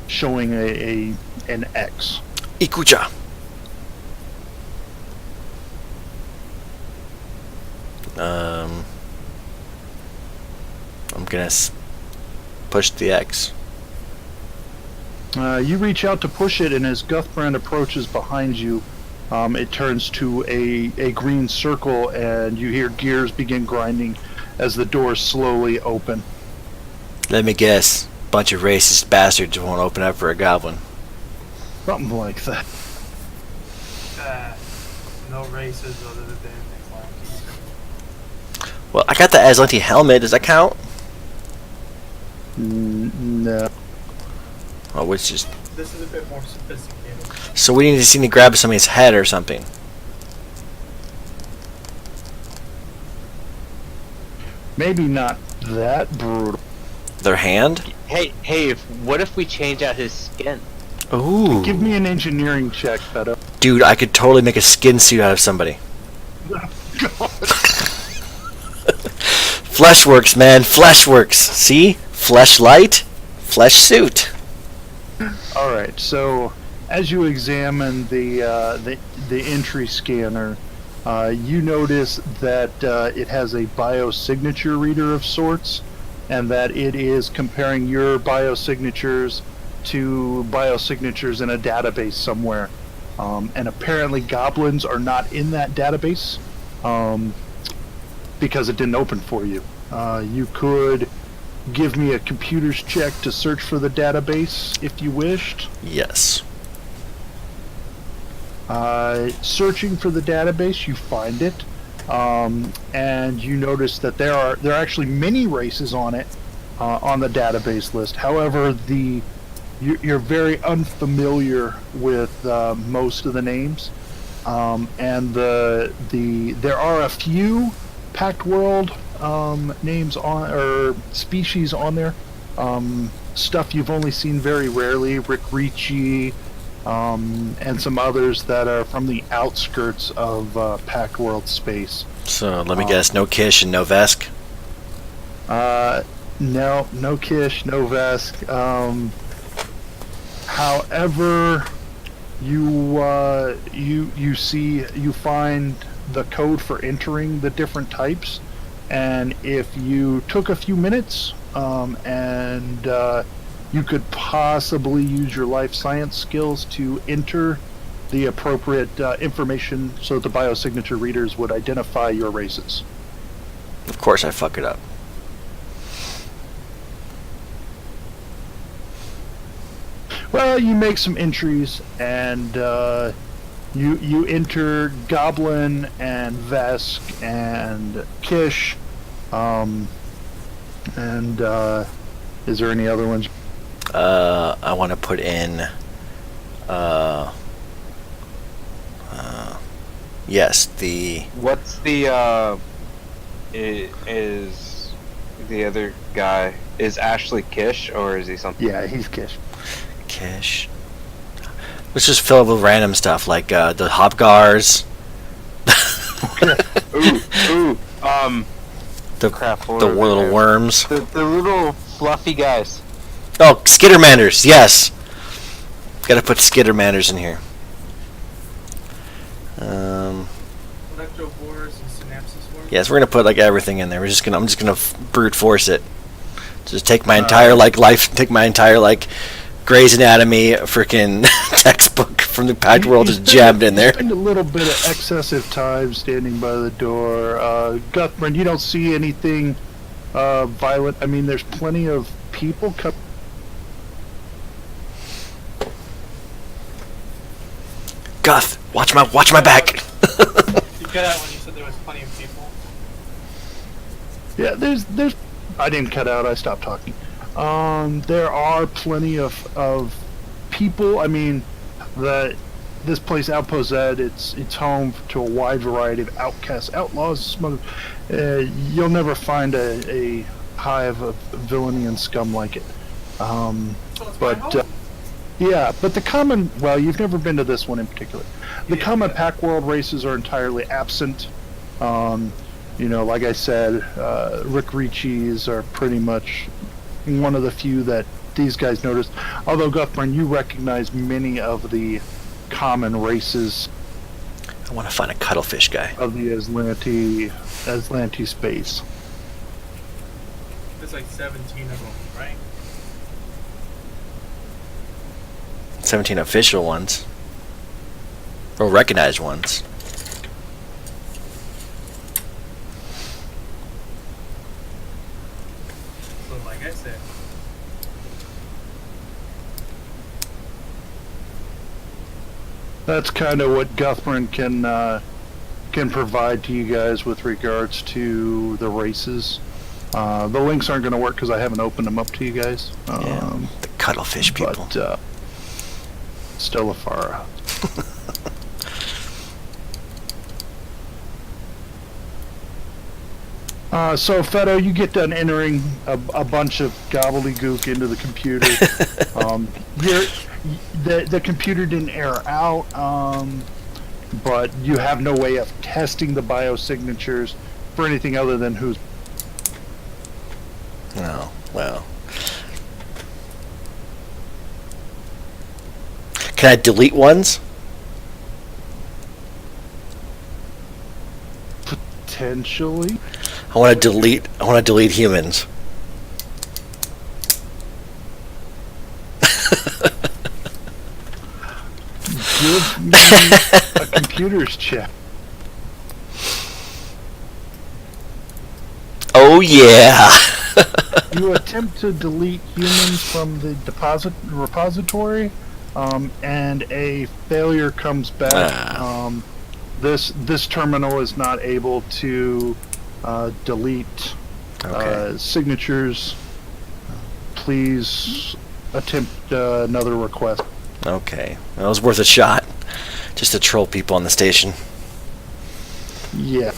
showing an X. Ikucha. I'm gonna push the X. You reach out to push it, and as Guthbrand approaches behind you, it turns to a green circle, and you hear gears begin grinding as the doors slowly open. Let me guess. Bunch of racist bastards won't open up for a goblin. Something like that. No races other than Atlanteans. Well, I got the Aslanti helmet. Does that count? No. Oh, which is This is a bit more sophisticated. so we need to see to grab somebody's head or something. Maybe not that brutal. Their hand? Hey, what if we change out his skin? Ooh. Give me an engineering check, Beto. Dude, I could totally make a skin suit out of somebody. Fleshworks, man. Fleshworks. See? Flesh light, flesh suit. All right. So, as you examine the entry scanner, you notice that it has a biosignature reader of sorts, and that it is comparing your biosignatures to biosignatures in a database somewhere. And apparently, goblins are not in that database because it didn't open for you. You could give me a computer's check to search for the database if you wished. Yes. Searching for the database, you find it, and you notice that there are actually many races on it on the database list. However, you're very unfamiliar with most of the names, and there are a few Pact World names on or species on there. Stuff you've only seen very rarely, Rick Ricci, and some others that are from the outskirts of Pact World space. So let me guess, no Kish and no Vesk? No Kish, no Vesk. However, you find the code for entering the different types, and if you took a few minutes, and you could possibly use your life science skills to enter the appropriate information so that the biosignature readers would identify your races. Of course I fuck it up. Well, you make some entries, and you enter Goblin and Vesk and Kish, and is there any other ones? I want to put in, yes, What's the is the other guy, is Ashley Kish or is he something? Yeah, he's Kish. Kish. Let's just fill it with random stuff like the Hobgars. The Crap, the little worms. The little fluffy guys. Oh, Skittermanders, yes. Gotta put Skittermanders in here. Electrovores and synapses worms? Yes, we're gonna put like everything in there. I'm just gonna brute force it. Just take my entire take my entire Grey's Anatomy freaking textbook from the Pact World just jammed in there. Spend a little bit of excessive time standing by the door. Guthman, you don't see anything violent. I mean, there's plenty of people coming. Guth, watch my back. You cut out when you said there was plenty of people. Yeah, there's. I didn't cut out. I stopped talking. There are plenty of people. I mean, this place, Outpost Z, it's home to a wide variety of outcasts, outlaws, smugglers. You'll never find a hive of villainy and scum like it. But the common. Well, you've never been to this one in particular. The common Pack World races are entirely absent. Like I said, Rick Ricci's are pretty much one of the few that these guys noticed. Although, Guthburn, you recognize many of the common races. I want to find a cuttlefish guy. Of the Aslanti space. There's like 17 of them, right? 17 official ones. Or recognized ones. So, like I said, That's kind of what Guthburn can provide to you guys with regards to the races. The links aren't going to work because I haven't opened them up to you guys. Yeah, the cuttlefish people. But still a far out. So, Fedo, you get done entering a bunch of gobbledygook into the computer. The computer didn't error out, but you have no way of testing the biosignatures for anything other than who's. Oh, well. Can I delete ones? Potentially. I want to delete humans. Give me a computer's check. Oh yeah. You attempt to delete humans from the repository, and a failure comes back. This terminal is not able to delete signatures. Please attempt another request. Okay, that was worth a shot, just to troll people on the station. Yeah.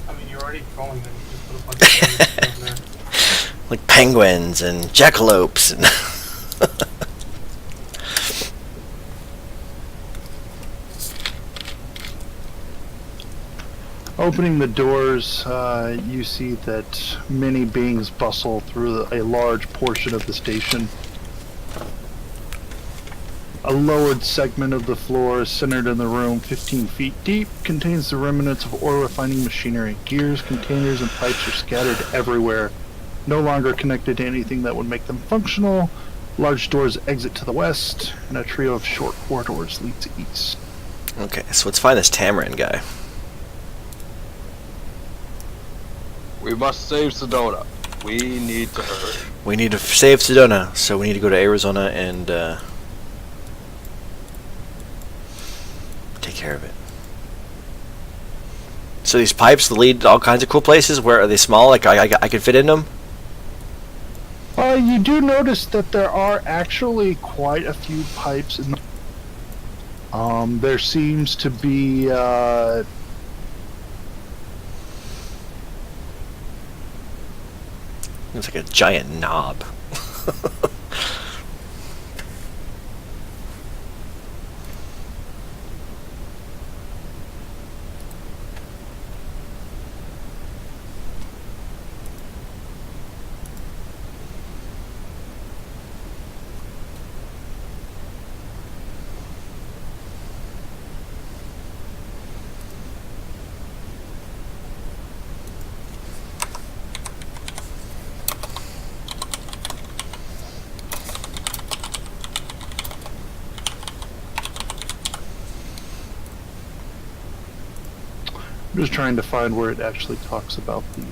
I mean, you're already trolling them. You just put a bunch of things on there. Like penguins and jackalopes and Opening the doors, you see that many beings bustle through a large portion of the station. A lowered segment of the floor, centered in the room 15 feet deep, contains the remnants of ore refining machinery. Gears, containers, and pipes are scattered everywhere, no longer connected to anything that would make them functional. Large doors exit to the west, and a trio of short corridors lead to east. Okay, so let's find this Tamarin guy. We must save Sedona. We need to hurry. We need to save Sedona, so we need to go to Arizona and take care of it. So these pipes lead to all kinds of cool places. Where are they small? Like I could fit in them? You do notice that there are actually quite a few pipes in the... there seems to be It's like a giant knob. I'm just trying to find where it actually talks about the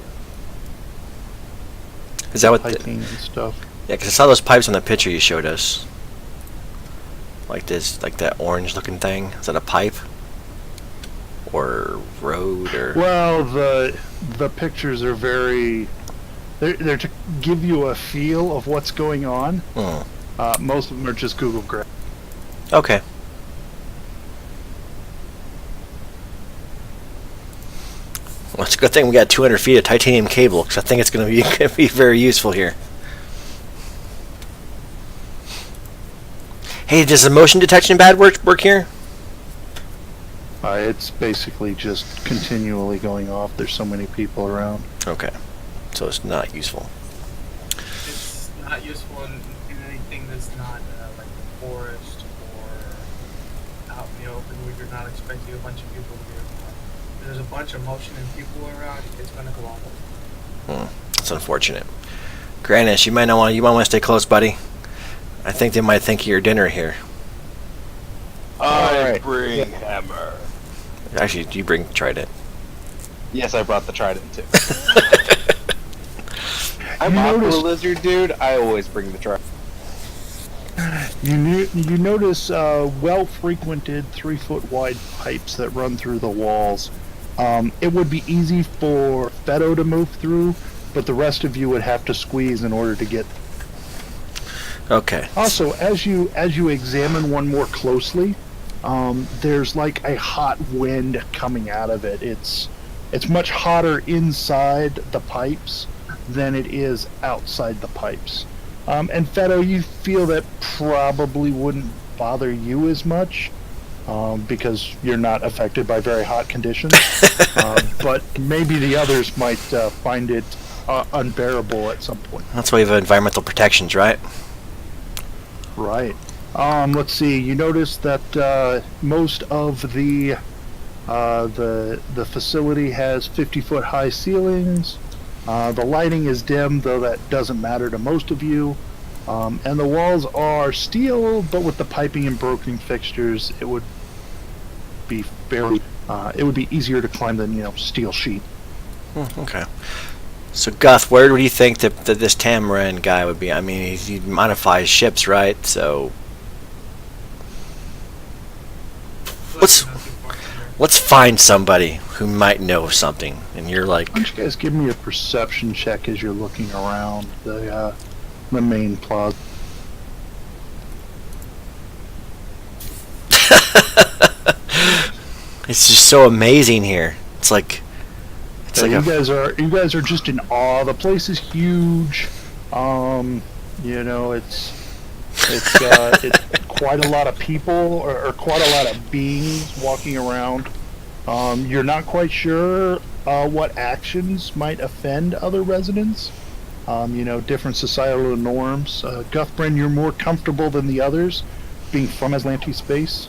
Is that what? piping and stuff. Yeah, because I saw those pipes on the picture you showed us. Like this, like that orange-looking thing. Is that a pipe? Or road? Or Well, the pictures are very... They're to give you a feel of what's going on. Most of them are just Google Graph. Okay. Well, it's a good thing we got 200 feet of titanium cable, because I think it's going to be very useful here. Hey, does the motion detection pad work here? It's basically just continually going off. There's so many people around. Okay. So it's not useful. It's not useful in anything that's not like the forest or out in the open where you're not expecting a bunch of people to be around. If there's a bunch of motion and people around, it's going to go off. That's unfortunate. Granis, you might want to stay close, buddy. I think they might think of your dinner here. I bring hammer. Actually, you bring trident. Yes, I brought the trident too. I'm You Aqua noticed- Lizard, dude. I always bring the trident. You notice well-frequented 3-foot wide pipes that run through the walls. It would be easy for Feto to move through, but the rest of you would have to squeeze in order to get. Okay. Also, as you examine one more closely, there's like a hot wind coming out of it. It's much hotter inside the pipes than it is outside the pipes. And Feto, you feel that probably wouldn't bother you as much because you're not affected by very hot conditions. But maybe the others might find it unbearable at some point. That's why you have environmental protections, right? Right. Let's see. You notice that most of the facility has 50-foot high ceilings. The lighting is dim, though that doesn't matter to most of you. And the walls are steel, but with the piping and broken fixtures, it would be it would be easier to climb than steel sheet. Okay. So, Guth, where do you think that this Tamarin guy would be? I mean, he modifies ships, right? So, let's find somebody who might know something. And you're like, why don't you guys give me a perception check as you're looking around the main plaza? it's just so amazing here. It's like. You guys are just in awe. The place is huge. It's quite a lot of people or quite a lot of beings walking around. You're not quite sure what actions might offend other residents. Different societal norms. Guthbrin, you're more comfortable than the others, being from Atlantis space.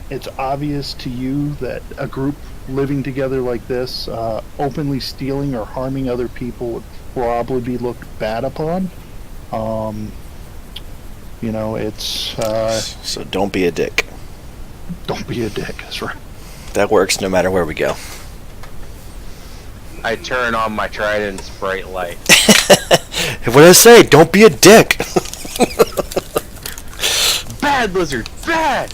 It's obvious to you that a group living together like this, openly stealing or harming other people would probably be looked bad upon. So don't be a dick. Don't be a dick, that's right. That works no matter where we go. I turn on my trident's bright light. What did I say? Don't be a dick. Bad lizard, bad!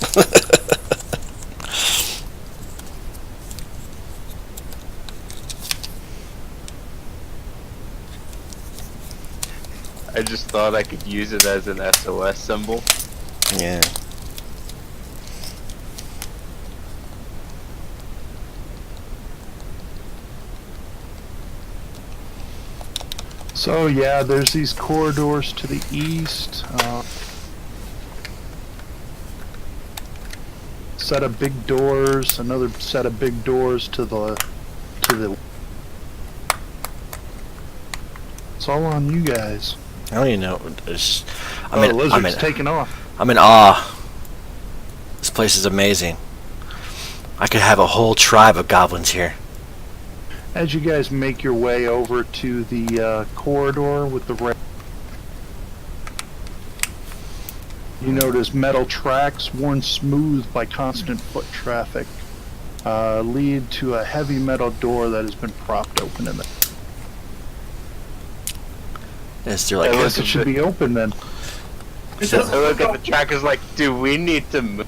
I just thought I could use it as an SOS symbol. Yeah. So yeah, there's these corridors to the east. Set of big doors, another set of big doors to the. It's all on you guys. I don't even know. The lizard's taking off. I'm in awe. This place is amazing. I could have a whole tribe of goblins here. As you guys make your way over to the corridor with the rail, you notice metal tracks worn smooth by constant foot traffic lead to a heavy metal door that has been propped open in the. Is there like I guess it should be open then. I look at the trackers like, do we need to move?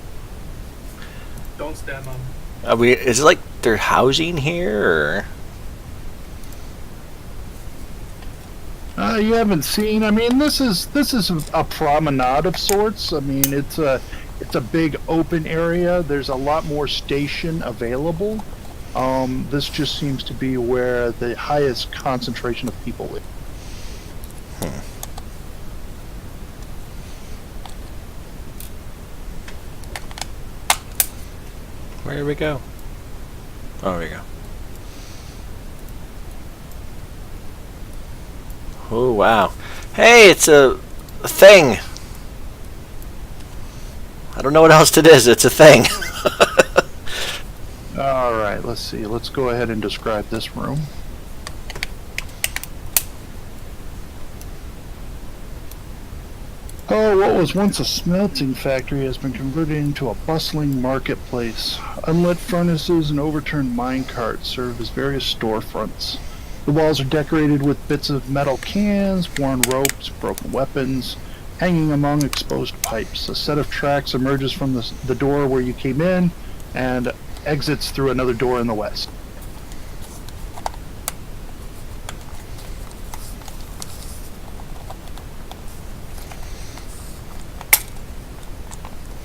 Don't stand on. Is it like they're housing here, or? You haven't seen. I mean, this is a promenade of sorts. I mean, it's a big open area. There's a lot more station available. This just seems to be where the highest concentration of people live. Where do we go? Oh, there we go. Oh, wow. Hey, it's a thing. I don't know what else it is. It's a thing. Alright, let's see. Let's go ahead and describe this room. Oh, what was once a smelting factory has been converted into a bustling marketplace. Unlit furnaces and overturned mine carts serve as various storefronts. The walls are decorated with bits of metal cans, worn ropes, broken weapons, hanging among exposed pipes. A set of tracks emerges from the door where you came in and exits through another door in the west.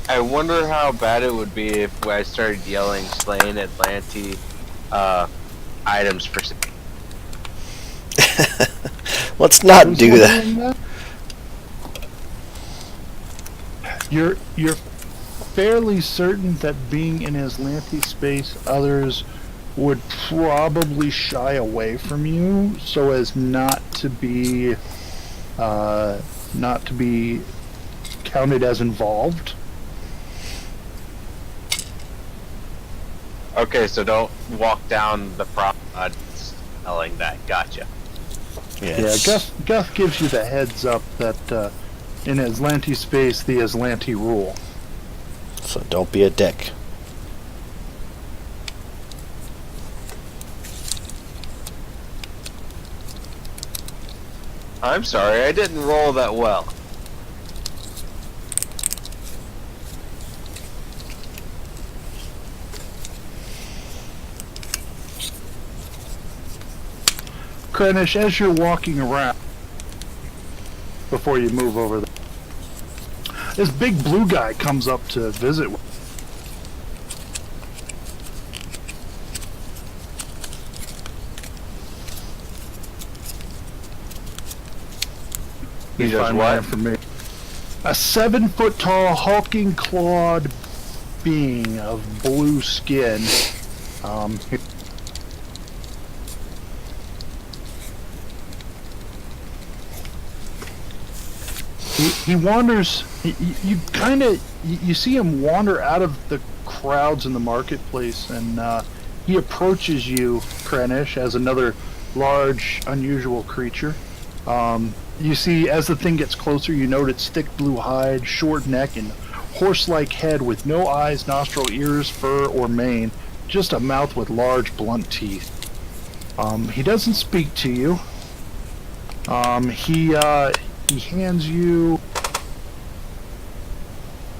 I wonder how bad it would be if I started yelling "Slain Atlanti" items for. Let's not Who's do that. wondering that? You're fairly certain that being in Aslanti space, others would probably shy away from you so as not to be counted as involved. Okay, so don't walk down the promenade yelling that. Gotcha. Yes. Yeah, Guth gives you the heads up that in Aslanti space, the Aslanti rule. So don't be a dick. I'm sorry, I didn't roll that well. Krennish, as you're walking around, before you move over there, this big blue guy comes up to visit. He does Find what? my information. A 7-foot tall, hulking clawed being of blue skin. He wanders. You see him wander out of the crowds in the marketplace, and he approaches you, Krennish, as another large, unusual creature. You see, as the thing gets closer, you note its thick blue hide, short neck, and horse-like head with no eyes, nostril, ears, fur, or mane, just a mouth with large, blunt teeth. He doesn't speak to you. He hands you...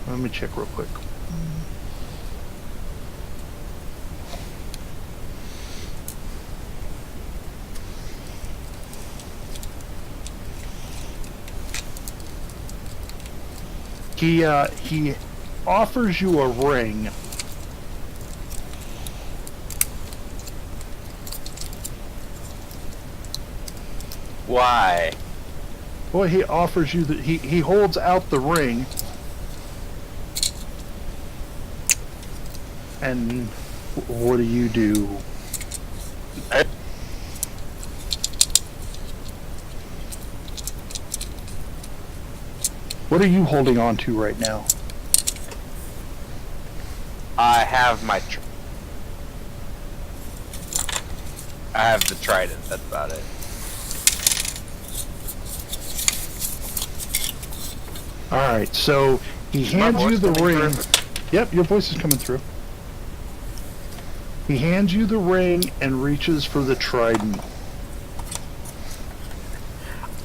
Let me check real quick. He offers you a ring. Why? Well, he offers you he holds out the ring. And what do you do? What are you holding on to right now? I have my. I have the trident. That's about it. Alright, so he hands you the ring. Yep, your voice is coming through. He hands you the ring and reaches for the trident.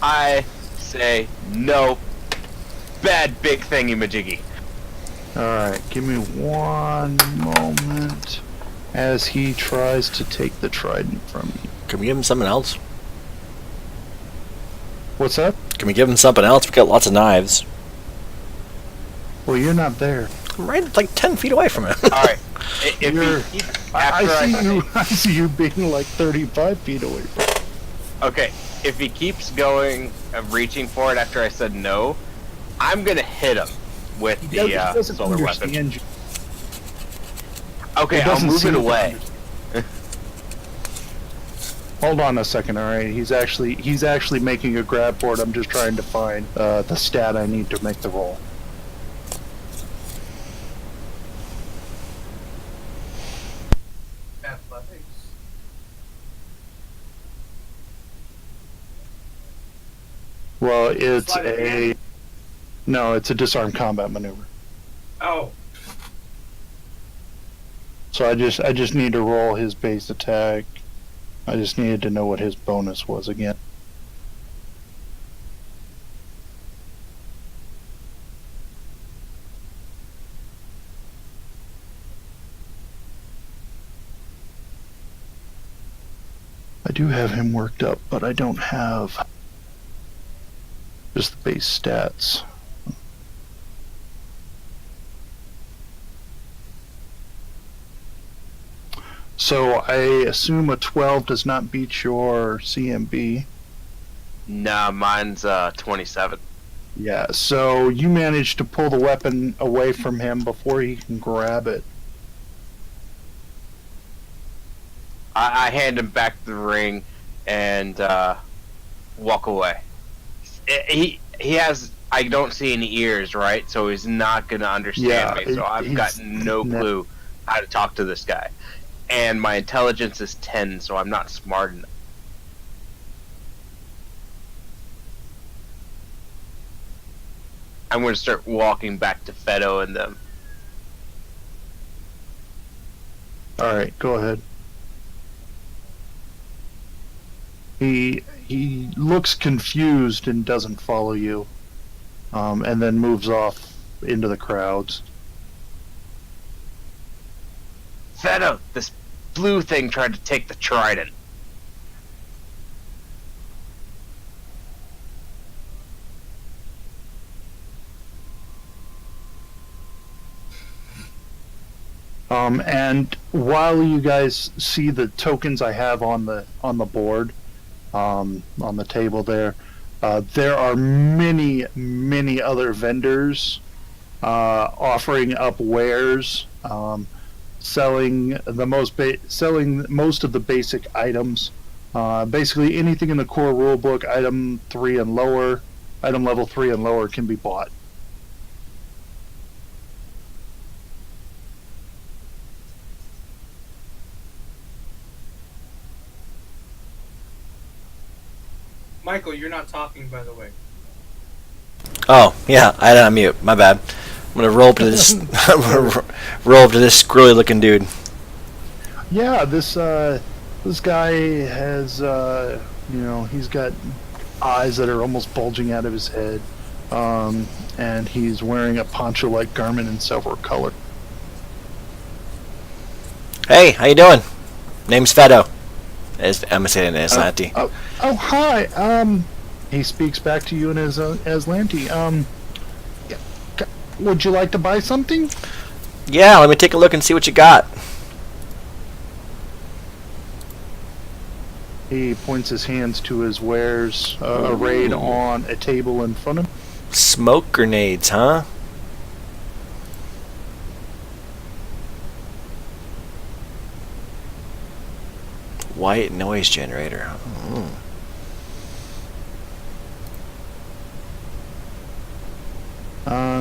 I say no. Bad big thingy majiggy. Alright, give me one moment as he tries to take the trident from you. Can we give him something else? What's that? Can we give him something else? We've got lots of knives. Well, you're not there. I'm right like 10 feet away from him. Alright. I see you being like 35 feet away from it. Okay, if he keeps going, reaching for it after I said no, I'm gonna hit him with He doesn't solar weapon. understand you. Okay, He I'll doesn't move seem it to away. Hold on a second, alright? He's actually making a grab for it. I'm just trying to find the stat I need to make the roll. Athletics. Well, it's Slide it again. it's a disarmed combat maneuver. Oh, So I just need to roll his base attack. I just needed to know what his bonus was again. do have him worked up, but I don't have just the base stats. So I assume a 12 does not beat your CMB. Nah, mine's 27. Yeah, so you managed to pull the weapon away from him before he can grab it. I hand him back the ring and walk away. He has. I don't see any ears, right? So he's not gonna understand me. So I've got no clue how to talk to this guy. And my intelligence is 10, so I'm not smart enough. I'm going to start walking back to Fedo and them. Alright, go ahead. He looks confused and doesn't follow you. And then moves off into the crowds. Fedo, this blue thing tried to take the trident. And while you guys see the tokens I have on the board, on the table there are many other vendors offering up wares, selling most of the basic items. Basically, anything in the core rulebook, item level 3 and lower, can be bought. Michael, you're not talking, by the way. Oh, yeah, I had it on mute. My bad. I'm gonna roll up to this. I'm gonna roll up to this squirrely looking dude. Yeah, this guy has he's got eyes that are almost bulging out of his head, and he's wearing a poncho-like garment in silver color. Hey, how you doing? Name's Fedo. I'm gonna say it in Aslanti. Oh, hi. He speaks back to you in his Aslanti. Would you like to buy something? Yeah, let me take a look and see what you got. He points his hands to his wares arrayed on a table in front of him. Smoke grenades, huh? White noise generator.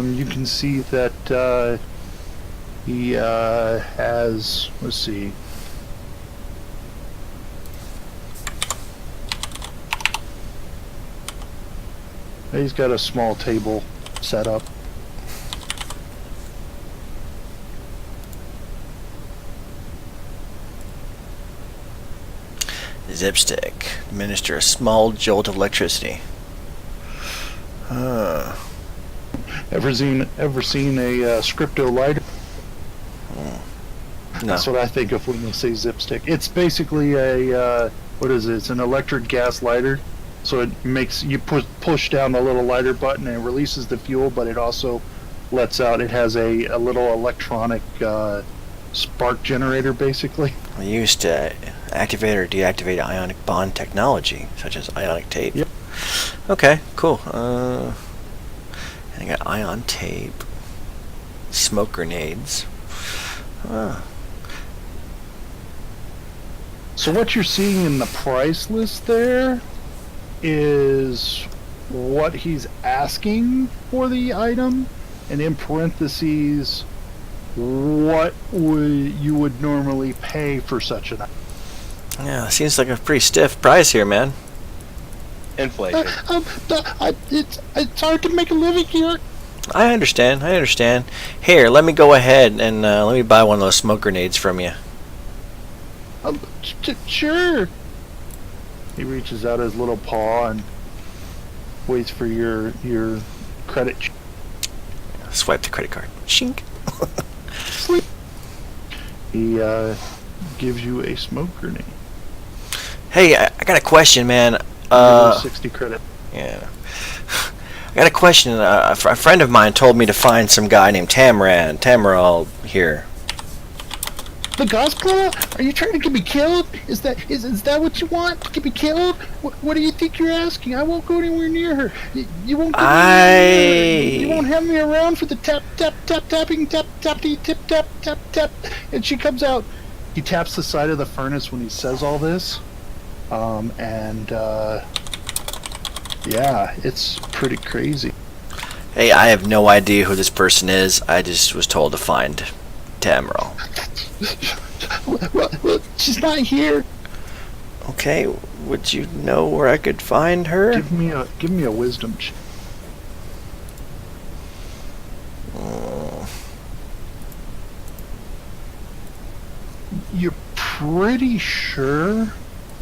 You can see that he has, let's see, he's got a small table set up. Zipstick. Administer a small jolt of electricity. Ever seen a Scripto lighter? No. That's what I think of when they say Zipstick. It's basically a what is it? It's an electric gas lighter. So it makes you push down the little lighter button and it releases the fuel, but it also lets out. It has a little electronic spark generator, basically. We used to activate or deactivate ionic bond technology, such as ionic tape. Yep. Okay, cool. I got ion tape, smoke grenades. So what you're seeing in the price list there is what he's asking for the item, and in parentheses, what you would normally pay for such an item. Yeah, seems like a pretty stiff price here, man. Inflation. It's hard to make a living here. I understand. Here, let me go ahead and let me buy one of those smoke grenades from you. Sure. He reaches out his little paw and waits for your credit. Swipe the credit card. Shink. He gives you a smoke grenade. Hey, I got a question, man. 60 credit. Yeah. I got a question. A friend of mine told me to find some guy named Tamaral here. The Gospel? Are you trying to get me killed? Is that what you want? Get me killed? What do you think you're asking? I won't go anywhere near her. You won't. You won't have me around for the tapping tap tap. And she comes out. He taps the side of the furnace when he says all this, yeah, it's pretty crazy. Hey, I have no idea who this person is. I just was told to find Tamaral. Well, she's not here. Okay, would you know where I could find her? Give me a wisdom check. You're pretty sure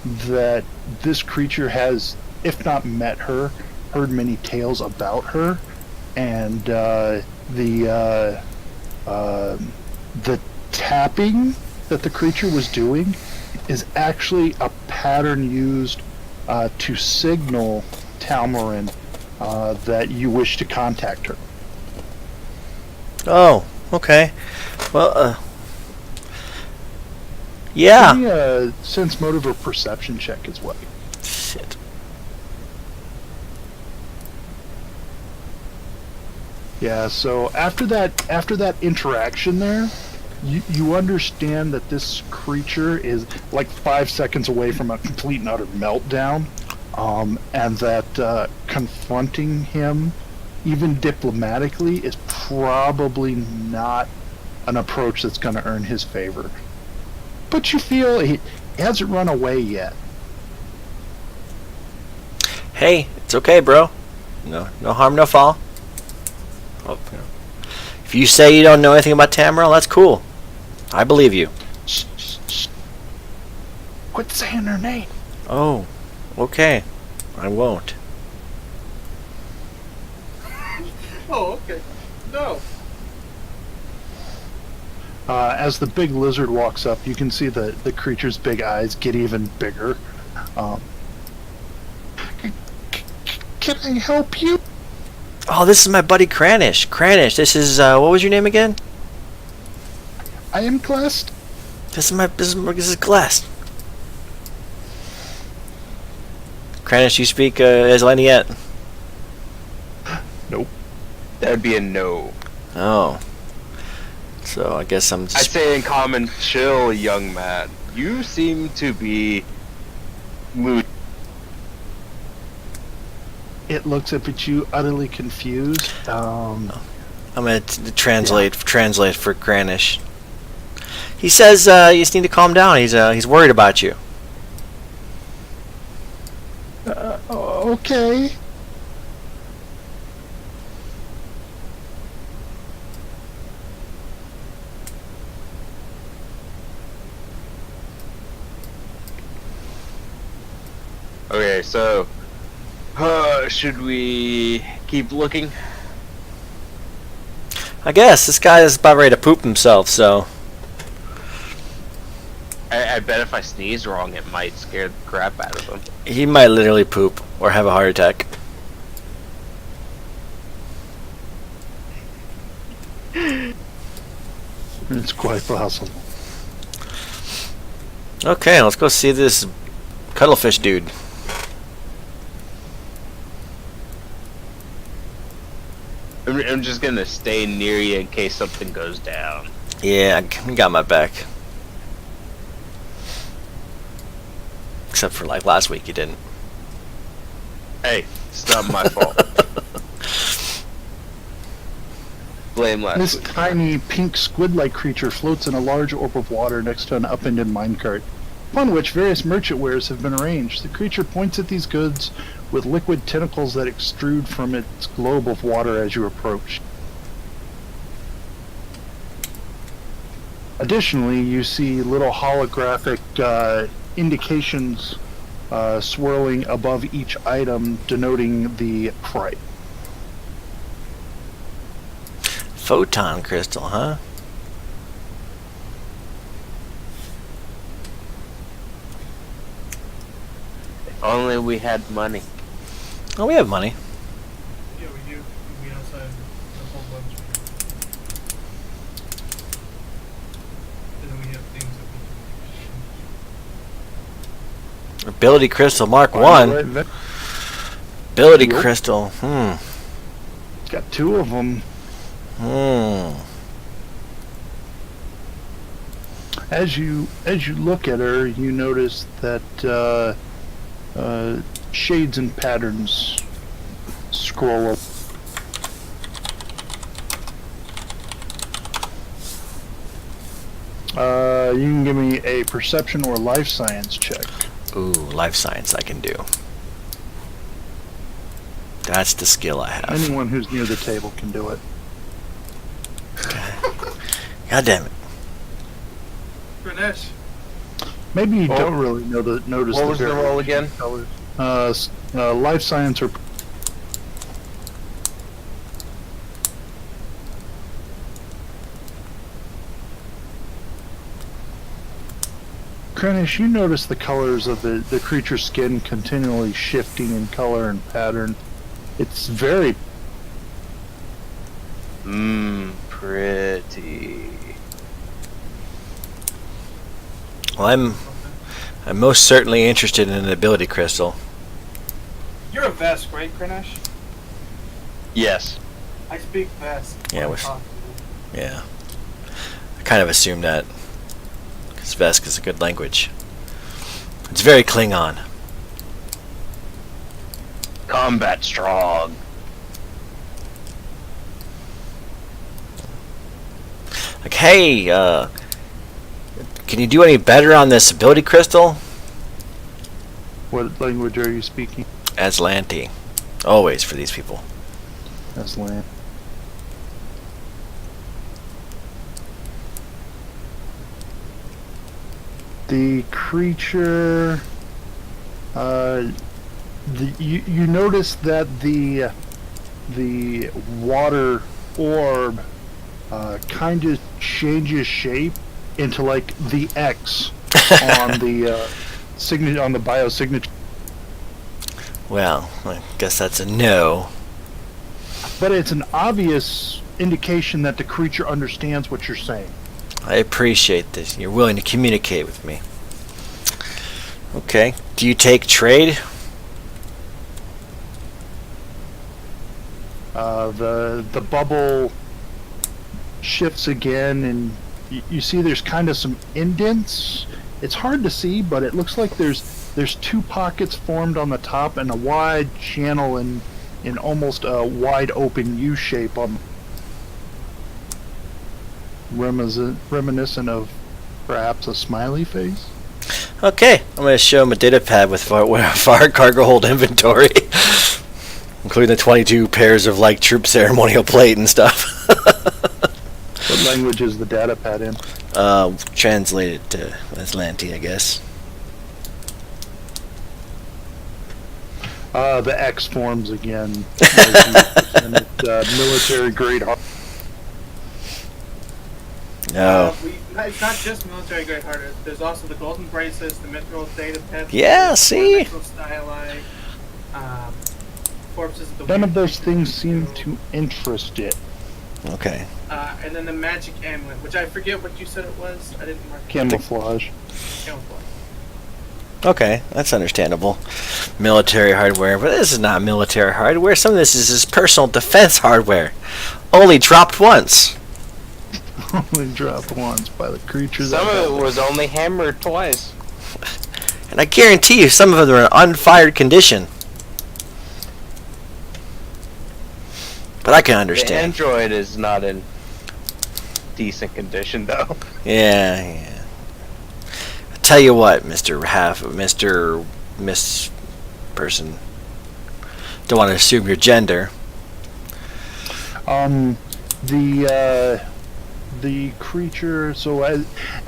that this creature has, if not met her, heard many tales about her, and the tapping that the creature was doing is actually a pattern used to signal Talmarin that you wish to contact her. Oh, okay. Well, yeah. Give me a sense motive or perception check as well. Shit. Yeah, so after that interaction there, you understand that this creature is like 5 seconds away from a complete and utter meltdown, and that confronting him, even diplomatically, is probably not an approach that's going to earn his favor. But you feel he hasn't run away yet. Hey, it's okay, bro. No harm, no foul. Oh, yeah. If you say you don't know anything about Tamaral, that's cool. I believe you. Shh. Quit saying her name. Oh, okay. I won't. Oh, okay. No. As the big lizard walks up, you can see the creature's big eyes get even bigger. Can I help you? Oh, this is my buddy Cranish. Cranish, this is what was your name again? I am Glest. This is Glest. Cranish, you speak Islandi yet? Nope. That'd be a no. Oh. So I guess I'm just... I'd say in common, chill, young man. You seem to be moody. It looks up at you, utterly confused. I'm gonna translate for Cranish. He says you just need to calm down. He's worried about you. Okay. Okay, so should we keep looking? I guess this guy is about ready to poop himself. So I bet if I sneeze wrong, it might scare the crap out of him. he might literally poop or have a heart attack. It's quite possible. Okay, let's go see this cuttlefish dude. I'm just gonna stay near you in case something goes down. Yeah, I got my back. Except for like last week, you didn't. Hey, it's not my fault. Blame last This week. tiny pink squid-like creature floats in a large orb of water next to an upended minecart, upon which various merchant wares have been arranged. The creature points at these goods with liquid tentacles that extrude from its globe of water as you approach. Additionally, you see little holographic indications swirling above each item, denoting the price. Photon crystal, huh? Only we had money. Oh, we have money. Yeah, we do. We also have a whole bunch. And then we have things that we Ability crystal Mark Right, 1. Vic? Ability Yep. crystal. Got 2 of them. As you look at her, you notice that shades and patterns scroll up. You can give me a perception or life science check. Ooh, life science I can do. That's the skill I have. Anyone who's near the table can do it. God damn it. Ganesh. Maybe you Oh. don't really notice. What was the roll again? Colors. Life science or Krennish, you notice the colors of the creature's skin continually shifting in color and pattern. It's very Pretty. Well, I'm most certainly interested in an ability crystal. You're a Vesk, right, Ganesh? Yes. I speak Vesk. Yeah, when I we're- talk to you. Yeah. I kind of assumed that. Because Vesk is a good language. It's very Klingon. Combat strong. Like, hey, can you do any better on this ability crystal? What language are you speaking? Aslanti. Always for these people. Aslan. The creature. You notice that the water orb kind of changes shape into like the X on the on the biosignature. Well, I guess that's a no. But it's an obvious indication that the creature understands what you're saying. I appreciate this. You're willing to communicate with me. Okay. Do you take trade? The bubble shifts again, and you see there's kind of some indents. It's hard to see, but it looks like there's 2 pockets formed on the top and a wide channel in almost a wide open U shape on reminiscent of perhaps a smiley face. Okay. I'm going to show him a data pad with fire cargo hold inventory. Including the 22 pairs of, like, troop ceremonial plate and stuff. What language is the data pad in? Translated to Aslanti, I guess. The X forms again. And it's military grade. No. It's not just military grade harder. There's also the golden bracelets, the mithril data pad. Yeah, see? Styli, corpses of the None of weird those things creatures seem too. to interest it. Okay. And then the magic amulet, which I forget what you said it was. I didn't mark it. Camouflage. Camouflage. Okay, that's understandable. Military hardware, but this is not military hardware. Some of this is his personal defense hardware. Only dropped once. Only dropped once by the creatures. Some that of it was only hammered twice. And I guarantee you some of them are in unfired condition. But I can The understand. android is not in decent condition, though. Yeah. I tell you what, Miss person. Don't want to assume your gender. The creature. So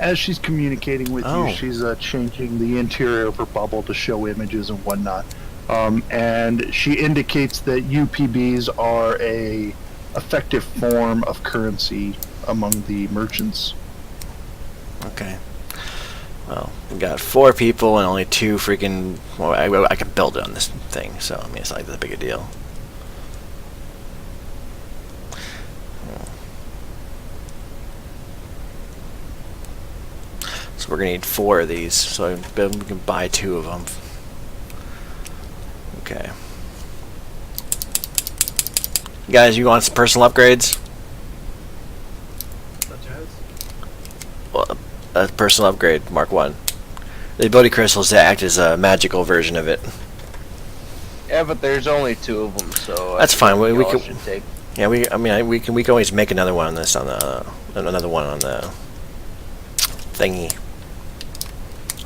as she's communicating with Oh. you, she's changing the interior of her bubble to show images and whatnot. And she indicates that UPBs are a effective form of currency among the merchants. Okay. Well, We got 4 people and only 2 freaking. Well, I can build it on this thing, so I mean it's not like that big a deal. So we're gonna need 4 of these, so we can buy 2 of them. Okay. Guys, you want some personal upgrades? Such as? Well, a personal upgrade, Mark 1. The ability crystals act as a magical version of it. Yeah, but there's only 2 of them, so That's fine. We y'all can. should take. Yeah, we can always make another one on this another one on the thingy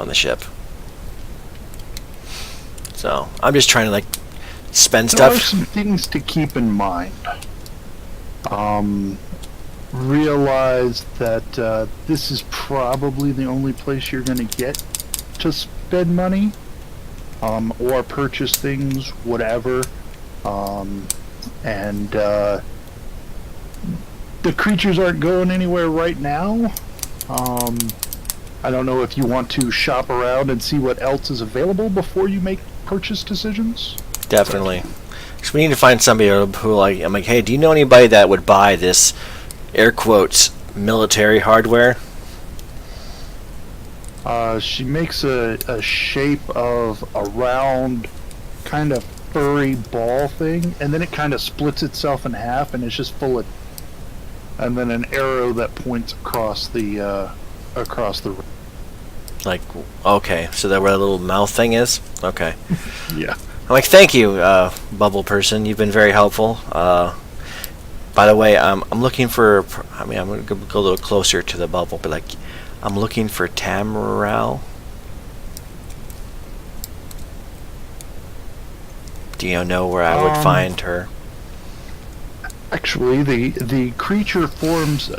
on the ship. So I'm just trying to like spend There are stuff. some things to keep in mind. Realize that this is probably the only place you're going to get to spend money, or purchase things, whatever. And the creatures aren't going anywhere right now. I don't know if you want to shop around and see what else is available before you make purchase decisions. Definitely. So we need to find somebody who like I'm like, hey, do you know anybody that would buy this air quotes military hardware? She makes a shape of a round, kind of furry ball thing, and then it kind of splits itself in half, and it's just full of, and then an arrow that points across the Like, okay, so that where the little mouth thing is? Okay. yeah. I'm like, thank you, bubble person. You've been very helpful. By the way, I'm looking for. I mean, I'm gonna go a little closer to the bubble, but like, I'm looking for Tamaral. Do you know where I would find her? Actually, the creature forms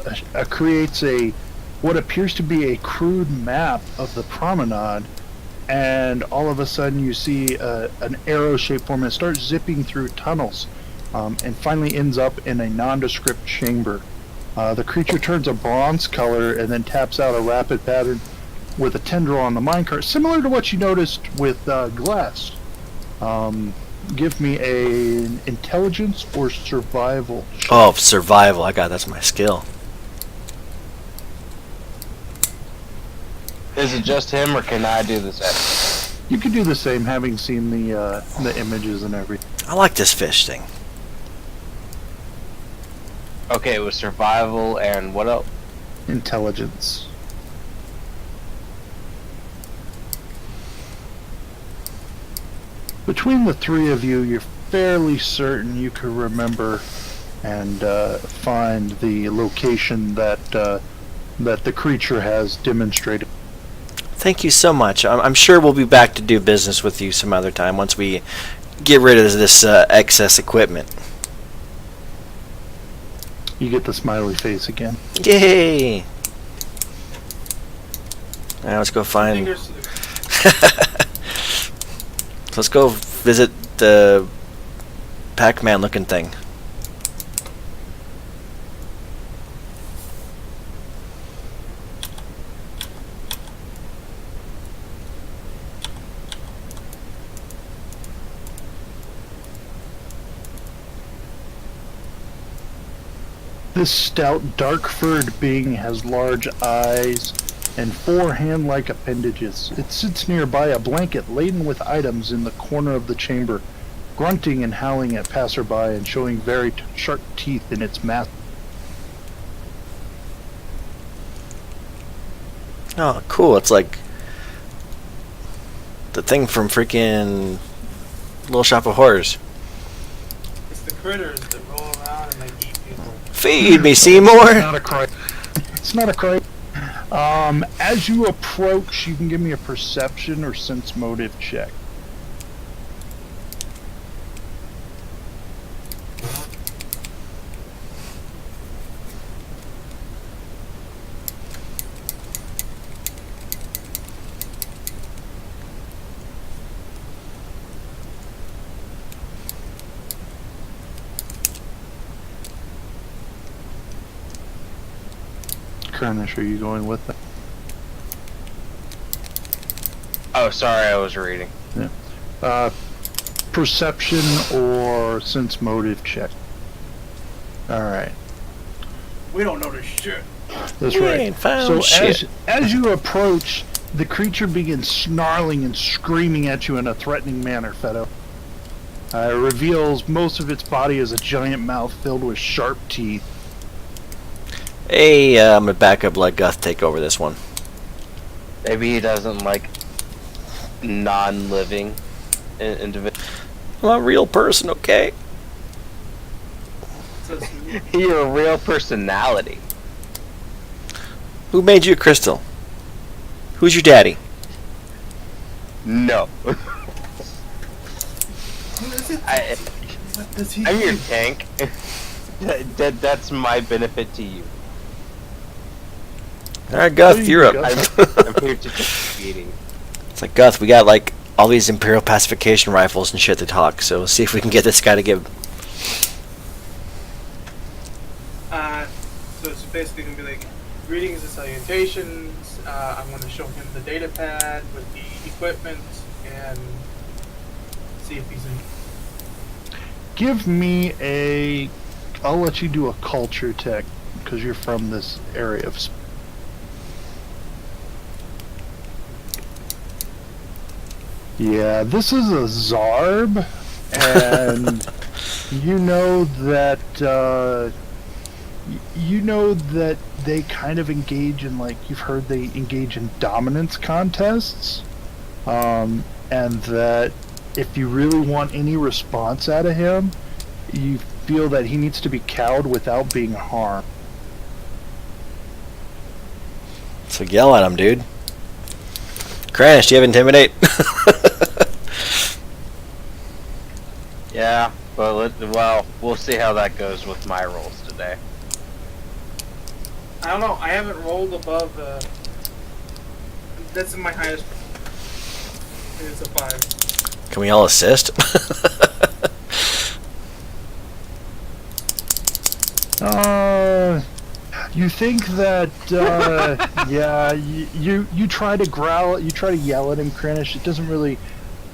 creates a what appears to be a crude map of the promenade, and all of a sudden you see an arrow-shaped form, and it starts zipping through tunnels, and finally ends up in a nondescript chamber. The creature turns a bronze color and then taps out a rapid pattern with a tendril on the minecart, similar to what you noticed with glass. Give me an intelligence or survival check. Oh, survival. That's my skill. Is it just him, or can I do this? You could do the same, having seen the images and everything. I like this fish thing. Okay, it was survival and what else? Intelligence. Between the 3 of you, you're fairly certain you could remember and find the location that the creature has demonstrated. Thank you so much. I'm sure we'll be back to do business with you some other time once we get rid of this excess equipment. You get the smiley face again. Yay! Now let's go find. Fingers to the Let's go visit the Pac-Man looking thing. This stout, dark-furred being has large eyes and 4 hand-like appendages. It sits nearby a blanket laden with items in the corner of the chamber, grunting and howling at passerby and showing very sharp teeth in its mouth. Oh, cool. It's like the thing from freaking Little Shop of Horrors. It's the critters that roll around and like eat people. Feed me, Seymour! Not a crate. It's not a crate. As you approach, you can give me a perception or sense motive check. Kernish, are you going with that? Oh, sorry, I was reading. Perception or sense motive check. All right. We don't know this shit. That's We right. ain't found So shit. as you approach, the creature begins snarling and screaming at you in a threatening manner, Fedo. It reveals most of its body as a giant mouth filled with sharp teeth. Hey, I'm gonna back up, let Guth take over this one. Maybe he doesn't like non-living individuals. I'm a real person, okay? So You're a real personality. Who made you a crystal? Who's your daddy? No. who is it? What does he I'm your do? tank. That's my benefit to you. Alright, Guth, There you're you up. go. I'm here to take the beating. It's like, Guth, we got like all these Imperial pacification rifles and shit to talk, so we'll see if we can get this guy to give. So it's basically gonna be like greetings and salutations. I'm gonna show him the data pad with the equipment and see if he's in. Give me a. I'll let you do a culture check because you're from this area of. Yeah, this is a Zarb, and you know that they kind of engage in, like, you've heard they engage in dominance contests, and that if you really want any response out of him, you feel that he needs to be cowed without being harmed. So yell at him, dude. Crash, do you have Intimidate? Yeah, but we'll see how that goes with my rolls today. I don't know. I haven't rolled above. That's my highest. It's a 5. Can we all assist? You think that, yeah, you try to growl, you try to yell at him, Krennish. It doesn't really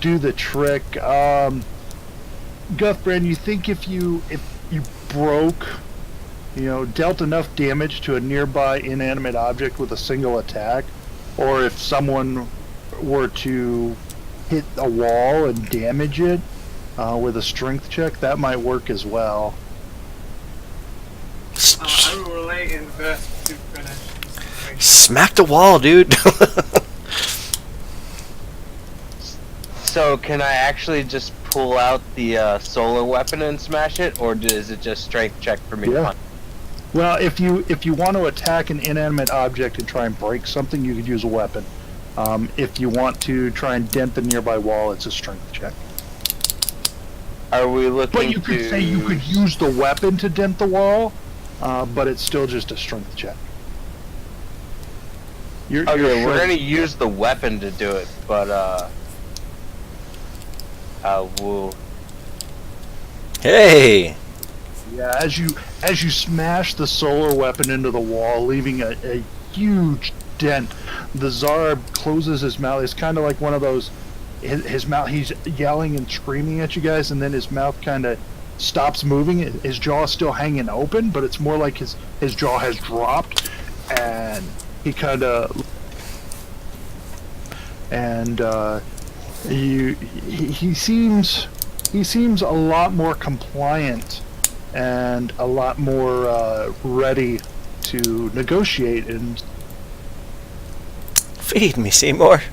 do the trick. Guthbrand, you think if you broke, dealt enough damage to a nearby inanimate object with a single attack, or if someone were to hit a wall and damage it with a strength check, that might work as well. I will relay invest to finish. Smack the wall, dude. So can I actually just pull out the solar weapon and smash it, or is it just strength check for me to Yeah. punch? Well, if you want to attack an inanimate object and try and break something, you could use a weapon. If you want to try and dent the nearby wall, it's a strength check. Are we looking But you could say you could use the weapon to dent the wall, but it's still just a strength check. You're Okay, sure- we're gonna use the weapon to do it, but we'll. Hey! Yeah, as you smash the solar weapon into the wall, leaving a huge dent, the Zarb closes his mouth. It's kind of like one of those. His mouth. He's yelling and screaming at you guys, and then his mouth kind of stops moving. His jaw is still hanging open, but it's more like his jaw has dropped, and he kind of he seems a lot more compliant and a lot more ready to negotiate. And Feed me, Seymour.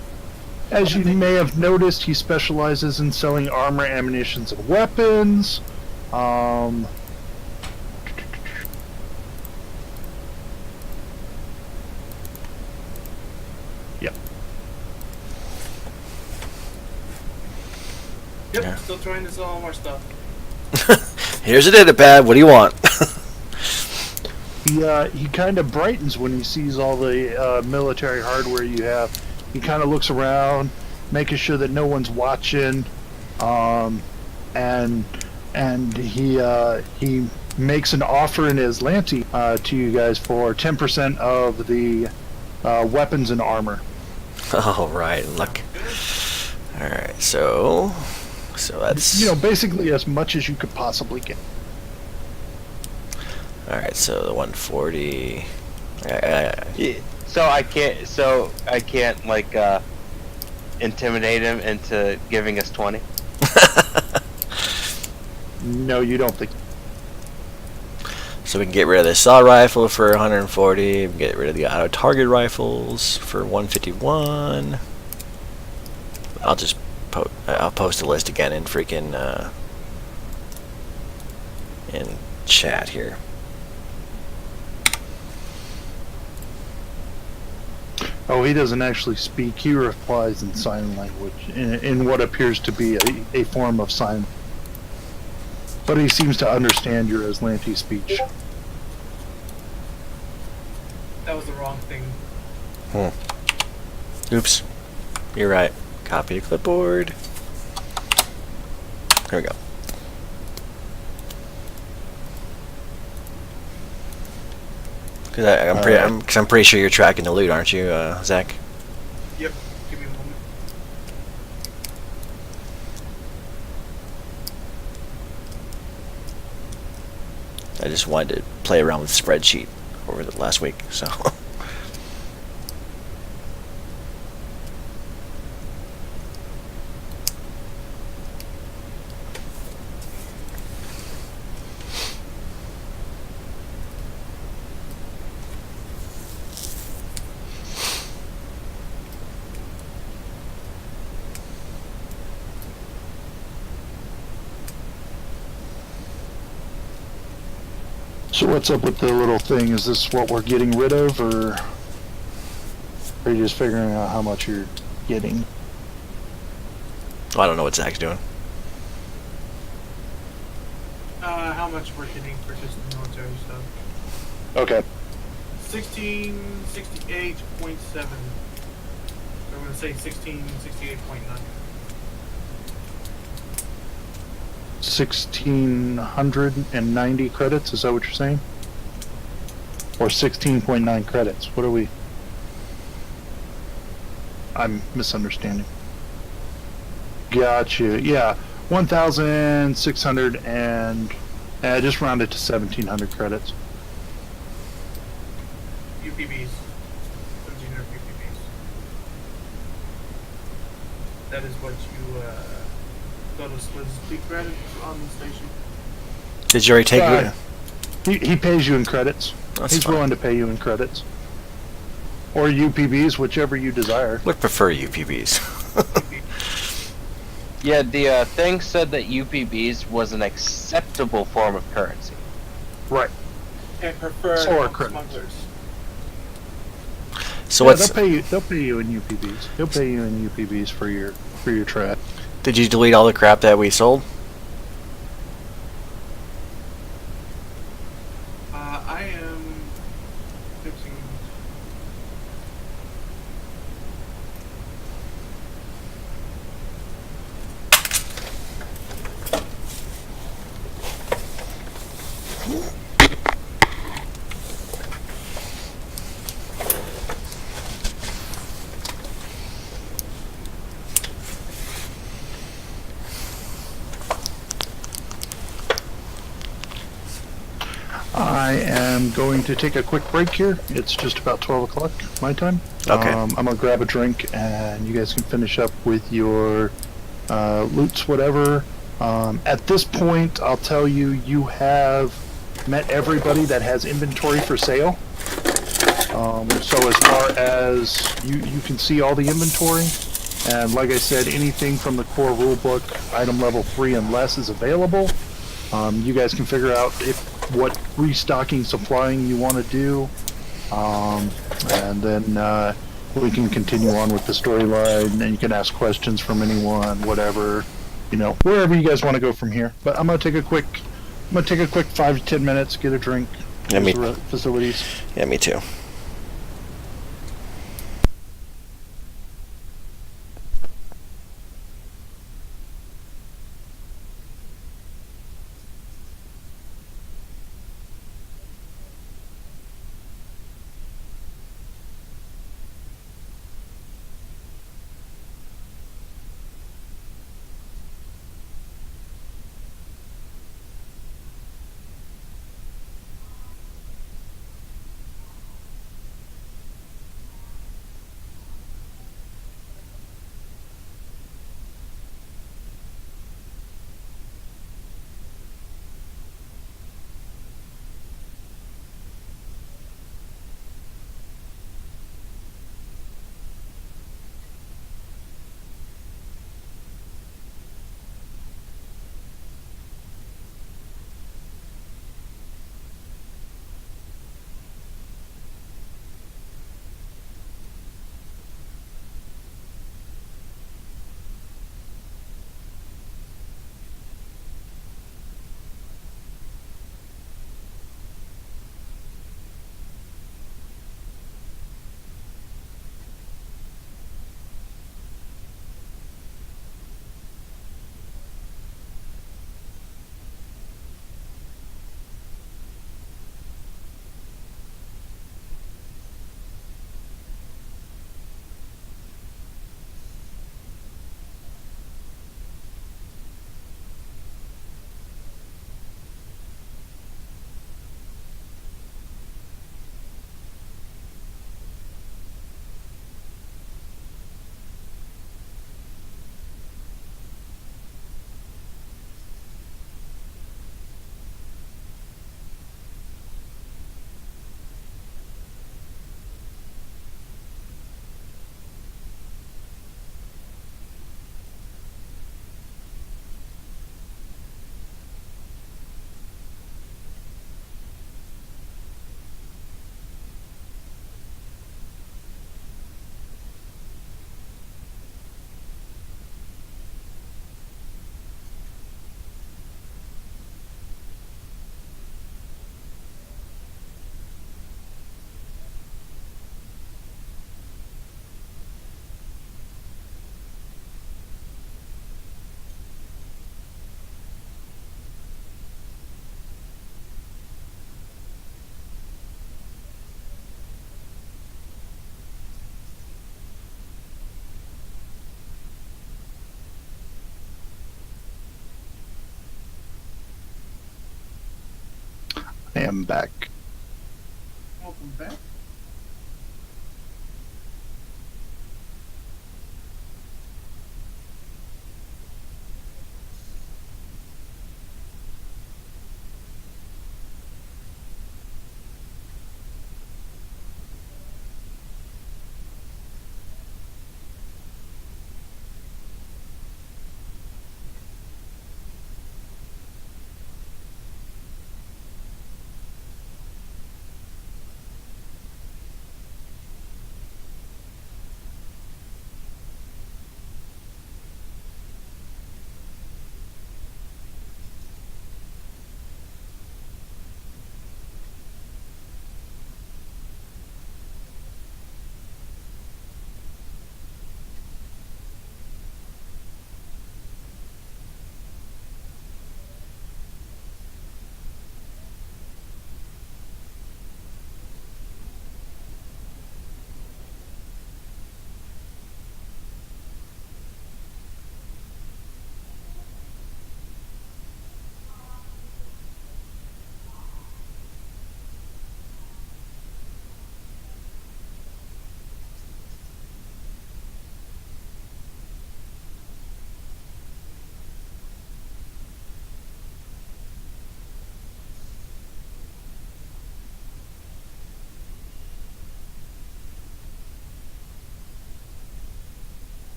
as you may have noticed, he specializes in selling armor, ammunitions, and weapons. Yep. Yep, Yeah. still trying to sell more stuff. Here's a data pad. What do you want? He kind of brightens when he sees all the military hardware you have. He kind of looks around, making sure that no one's watching, and he makes an offer in Aslanti to you guys for 10% of the weapons and armor. Oh, right. Look. All right. So that's basically as much as you could possibly get. all right. So the 140. Yeah, so I can't like intimidate him into giving us 20. No, you don't think. So we can get rid of the assault rifle for 140. We can get rid of the auto target rifles for 151. I'll just I'll post a list again in freaking in chat here. Oh, he doesn't actually speak. He replies in sign language, in what appears to be a form of sign. But he seems to understand your Aslanti speech. That was the wrong thing. Oops. You're right. Copy to clipboard. Here we go. Because I'm pretty sure you're tracking the loot, aren't you, Zach? Yep. Give me a moment. I just wanted to play around with the spreadsheet over the last week, so. So what's up with the little thing? Is this what we're getting rid of, or are you just figuring out how much you're getting? I don't know what Zach's doing. How much we're getting for just the military stuff? Okay. 1668.7. So I'm gonna say 1668.9. 1,690 credits, is that what you're saying? Or 16.9 credits? What are we... I'm misunderstanding. Gotcha, yeah. 1,600 and... just round it to 1,700 credits. UPBs. 1,700 UPBs. That is what you, got us with the credit on the station. Did you already take it? He pays you in credits. That's He's fine. willing to pay you in credits. Or UPBs, whichever you desire. Would prefer UPBs. Yeah, the thing said that UPBs was an acceptable form of currency. Right. And preferred So are among credits. smugglers. So Yeah, what's... they'll pay you in UPBs. They'll pay you in UPBs for your trade. Did you delete all the crap that we sold? I am fixing. I am going to take a quick break here. It's just about 12 o'clock my time. Okay. I'm going to grab a drink and you guys can finish up with your loots, whatever. At this point, I'll tell you, you have met everybody that has inventory for sale. So as far as you can see all the inventory, and like I said, anything from the core rulebook, item level 3 and less is available. You guys can figure out what restocking, supplying you want to do, and then we can continue on with the storyline, and you can ask questions from anyone, whatever, wherever you guys want to go from here. But I'm gonna take a quick 5 to 10 minutes, get a drink, Yeah, use the facilities. Yeah, me too. am back. Welcome back.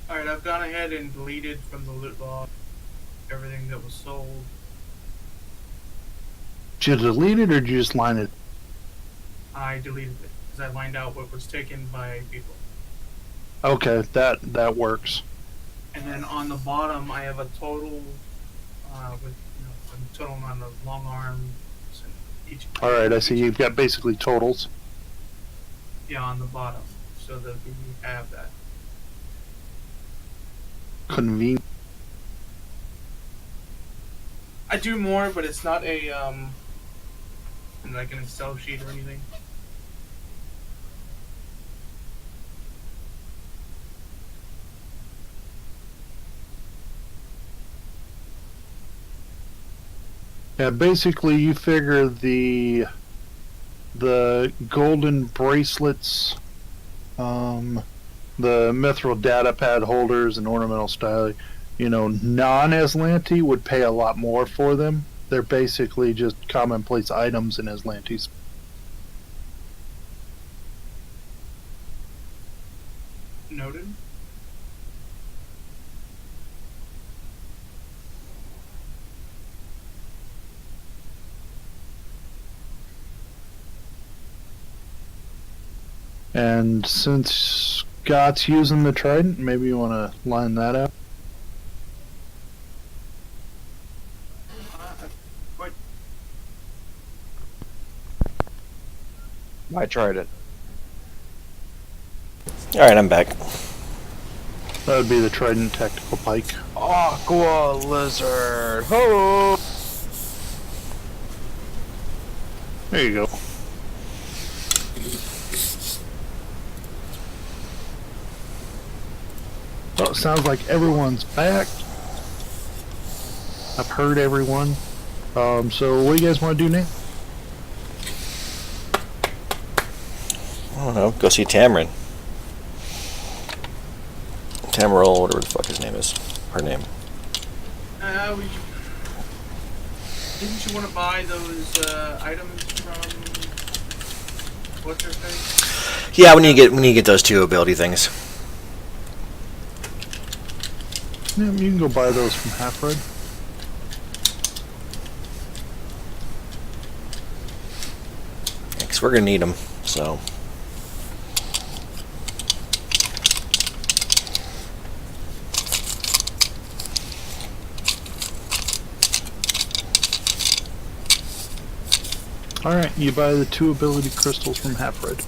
Alright, I've gone ahead and deleted from the loot log everything that was sold. Did you delete it or did you just line it? I deleted it because I lined out what was taken by people. Okay, that works. And then on the bottom, I have a total with a total amount of long arms and each. All right, I see you've got basically totals. Yeah, on the bottom, so that we have that. Convenient. I do more, but it's not a like an Excel sheet or anything. Yeah, basically you figure the golden bracelets, the mithril data pad holders and ornamental style, non-Aslanti would pay a lot more for them. They're basically just commonplace items in Aslantis. Noted. And since Scott's using the trident, maybe you want to line that up. What? I tried it. Alright, I'm back. That would be the trident tactical pike. Aqua lizard. Ho! There you go. Well, it sounds like everyone's back. I've heard everyone. So what do you guys want to do now? I don't know. Go see Tamarin. Tamarol, whatever the fuck his name is. Her name. Didn't you want to buy those items from what's her face? Yeah, when you get those two ability things. Yeah, you can go buy those from Half-Red. Because we're going to need them, so. Alright, you buy the 2 ability crystals from Half-Red.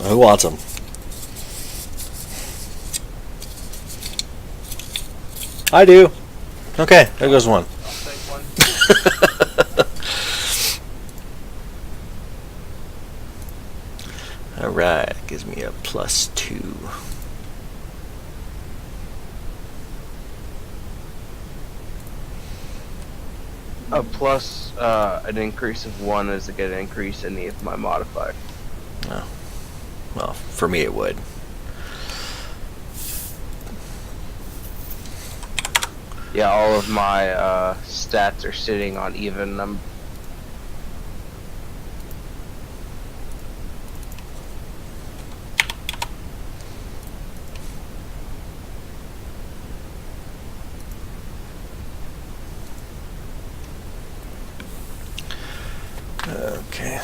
Who wants them? I do. Okay, there goes one. I'll take one. Alright, gives me a +2. A plus an increase of 1 is to get an increase in my modifier. Oh. Well, for me it would. Yeah, all of my stats are sitting on even number. Okay.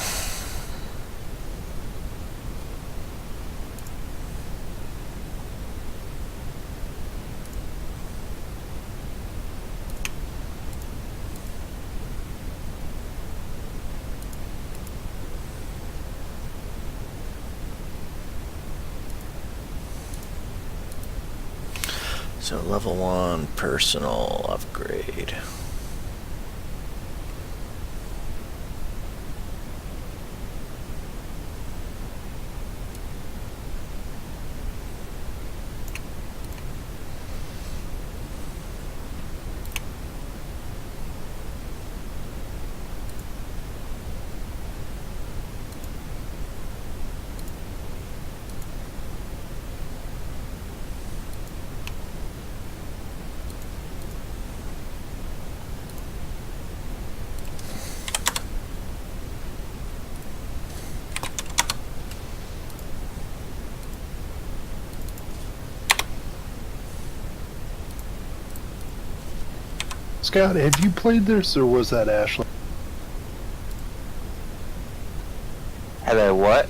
So level 1 personal upgrade. Scott, have you played this, or was that Ashley? Had I what?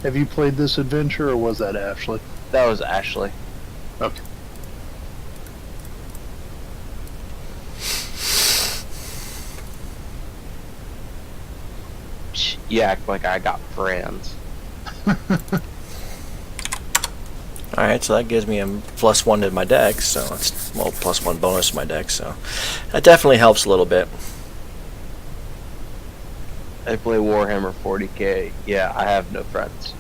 Have you played this adventure, or was that Ashley? That was Ashley. Okay. You act like I got friends. Alright, so that gives me a +1 to my dex, so it's, well, +1 bonus to my dex, so that definitely helps a little bit. I play Warhammer 40k. Yeah, I have no friends.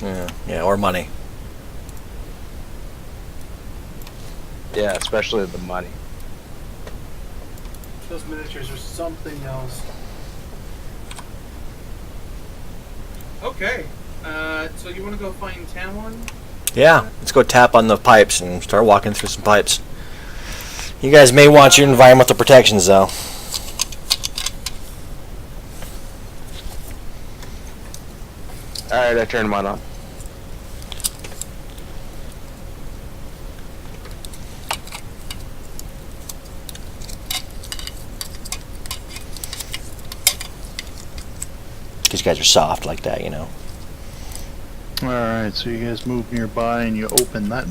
Yeah, or money. Yeah, especially the money. Those miniatures are something else. Okay. So you want to go find Tamlin? Yeah, let's go tap on the pipes and start walking through some pipes. You guys may want your environmental protections, though. Alright, I turned mine on. These guys are soft like that, you know. Alright, so you guys move nearby and you open that.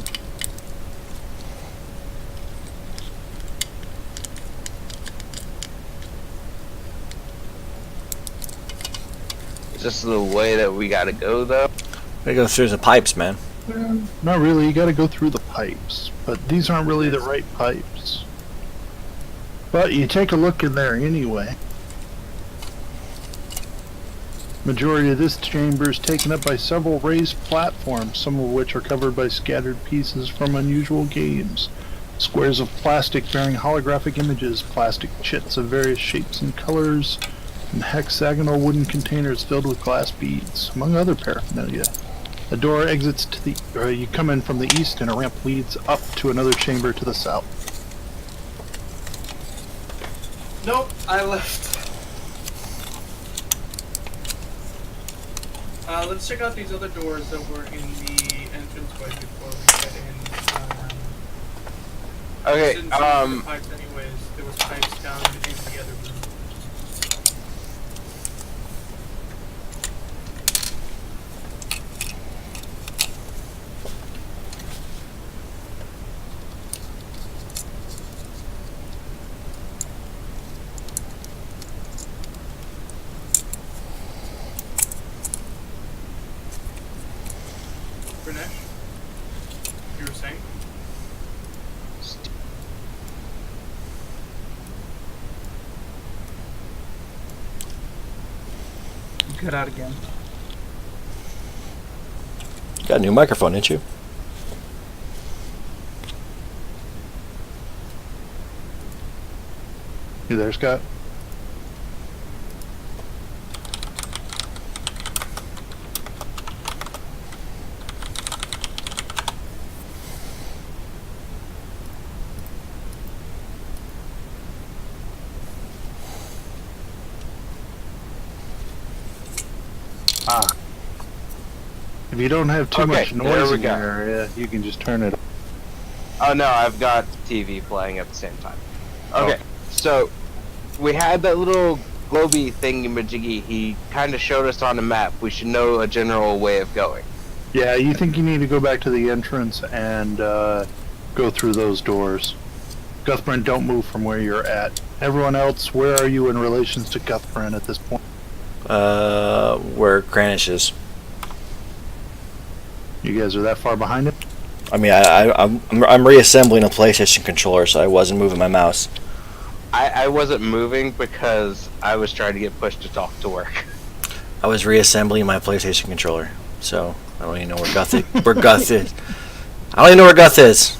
Is this the way that we gotta go, though? We go through the pipes, man. Not really, you gotta go through the pipes. But these aren't really the right pipes. But you take a look in there anyway. Majority of this chamber is taken up by several raised platforms, some of which are covered by scattered pieces from unusual games. Squares of plastic bearing holographic images, plastic chits of various shapes and colors, and hexagonal wooden containers filled with glass beads, among other paraphernalia. A door exits to the... you come in from the east and a ramp leads up to another chamber to the south. Nope, I left. Let's check out these other doors that were in the entranceway before we get in. Okay, Since the pipes anyways, there was pipes down in the other room. Pranesh, you were saying? cut out again. Got a new microphone, didn't you? You there, Scott? Ah. If you don't have too much there noise we in go. your area, you can just turn it off. Oh no, I've got TV playing at the same time. Okay, so we had that little globy thingy-majiggy. He kind of showed us on the map. We should know a general way of going. Yeah, you think you need to go back to the entrance and go through those doors. Guthbrand, don't move from where you're at. Everyone else, where are you in relations to Guthbrand at this point? Where Granish is. You guys are that far behind him? I mean, I'm reassembling a PlayStation controller, so I wasn't moving my mouse. I wasn't moving because I was trying to get pushed to talk to work. I was reassembling my PlayStation controller, so I don't even know where Guth is. Where Guth is. I don't even know where Guth is.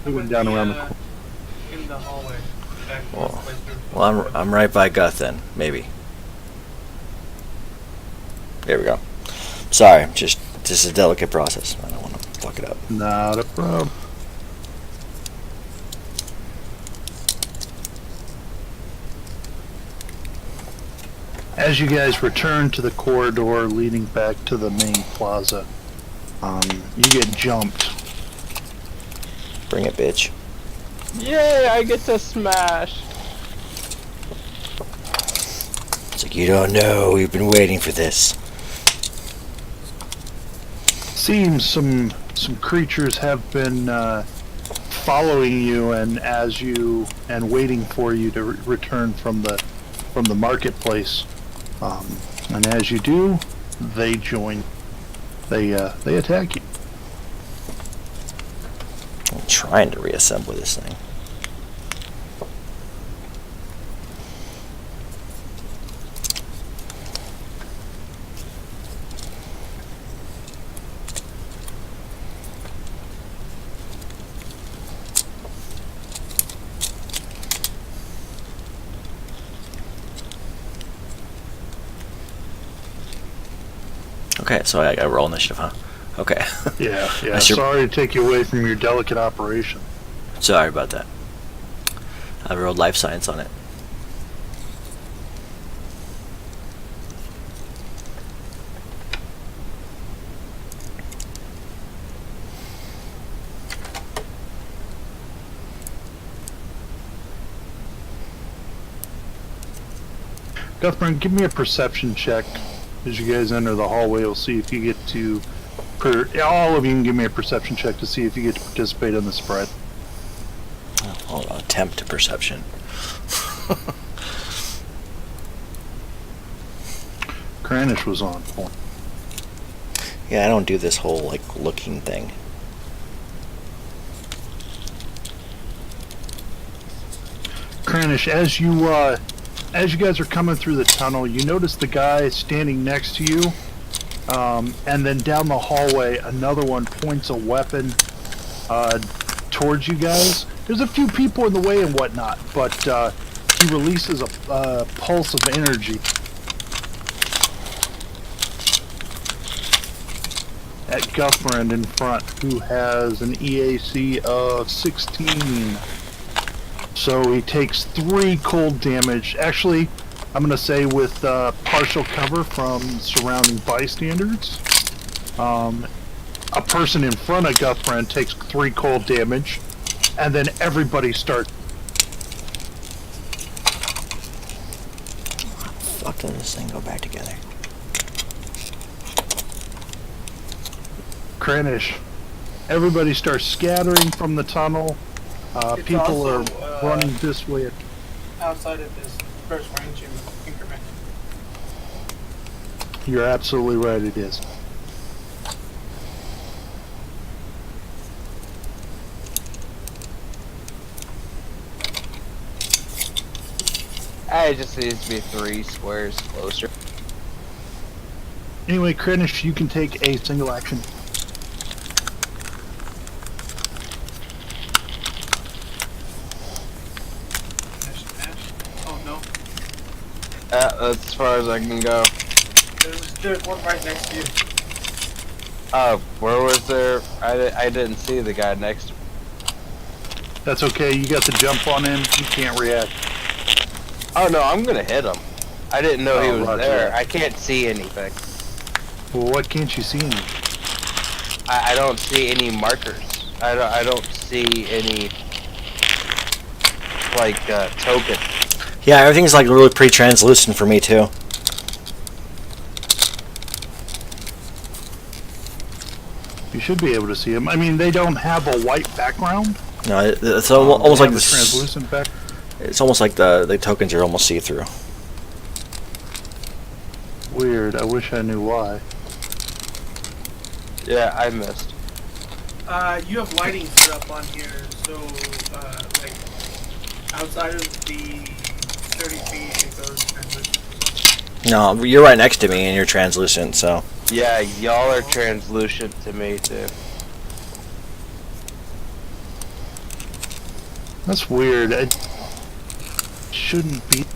We went down around the corner. In the hallway. Back to Well, this place we were Well, supposed to I'm right by Guth then, maybe. There we go. Sorry, just this is a delicate process. I don't want to fuck it up. Not a problem. As you guys return to the corridor leading back to the main plaza, you get jumped. Bring it, bitch. Yay! I get to smash. It's like, you don't know. We've been waiting for this. Seems some creatures have been following you and waiting for you to return from the marketplace. And as you do, they join. They attack you. I'm trying to reassemble this thing. Okay, so I got roll initiative, huh? Okay. Yeah. That's your- Sorry to take you away from your delicate operation. Sorry about that. I rolled life science on it. Guthbrand, give me a perception check as you guys enter the hallway. We'll see if you get to. All of you can give me a perception check to see if you get to participate in the spread. I'll attempt to perception. Granish was on point. Yeah, I don't do this whole like looking thing. Granish, as you guys are coming through the tunnel, you notice the guy standing next to you, and then down the hallway, another one points a weapon towards you guys. There's a few people in the way and whatnot, but he releases a pulse of energy at Guthbrand in front, who has an EAC of 16. So he takes 3 cold damage. Actually, I'm going to say with partial cover from surrounding bystanders. A person in front of Guthbrand takes 3 cold damage, and then everybody starts. Fuck, does this thing go back together? Granish. Everybody starts scattering from the tunnel. It's People also, are running this way. Outside of this first range increment. You're absolutely right, it is. It just needs to be 3 squares closer. Anyway, Kranish, you can take a single action. Oh no. That's as far as I can go. There's one right next to you. Where was there? I didn't see the guy next to me. That's okay, you got the jump on him, he can't react. Oh no, I'm gonna hit him. I didn't know he was Roger there. that. I can't see anything. Well, what can't you see? I don't see any markers. I don't see any like token. Yeah, everything's like really pretty translucent for me too. You should be able to see him. I mean, they don't have a white background. No, it's almost They like have a this. translucent back. It's almost like the tokens are almost see-through. Weird. I wish I knew why. Yeah, I missed. You have lighting set up on here, so like outside of the 30 feet, it goes translucent. No, you're right next to me and you're translucent, so. Yeah, y'all are translucent to me too. That's weird. It shouldn't be.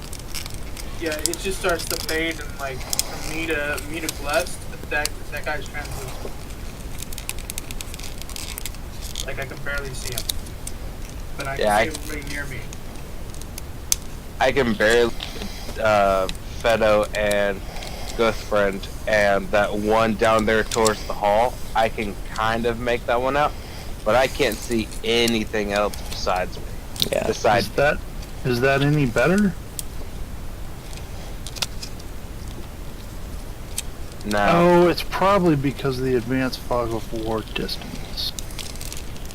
Yeah, it just starts to fade, and like from me to blessed, that guy's translucent. Like I can barely see him, but I can Yeah, see everybody near me. I can barely Fedo and Ghost Friend and that one down there towards the hall. I can kind of make that one out, but I can't see anything else besides me. Yeah. Besides Is that any better? no. Oh, it's probably because of the advanced fog of war distance.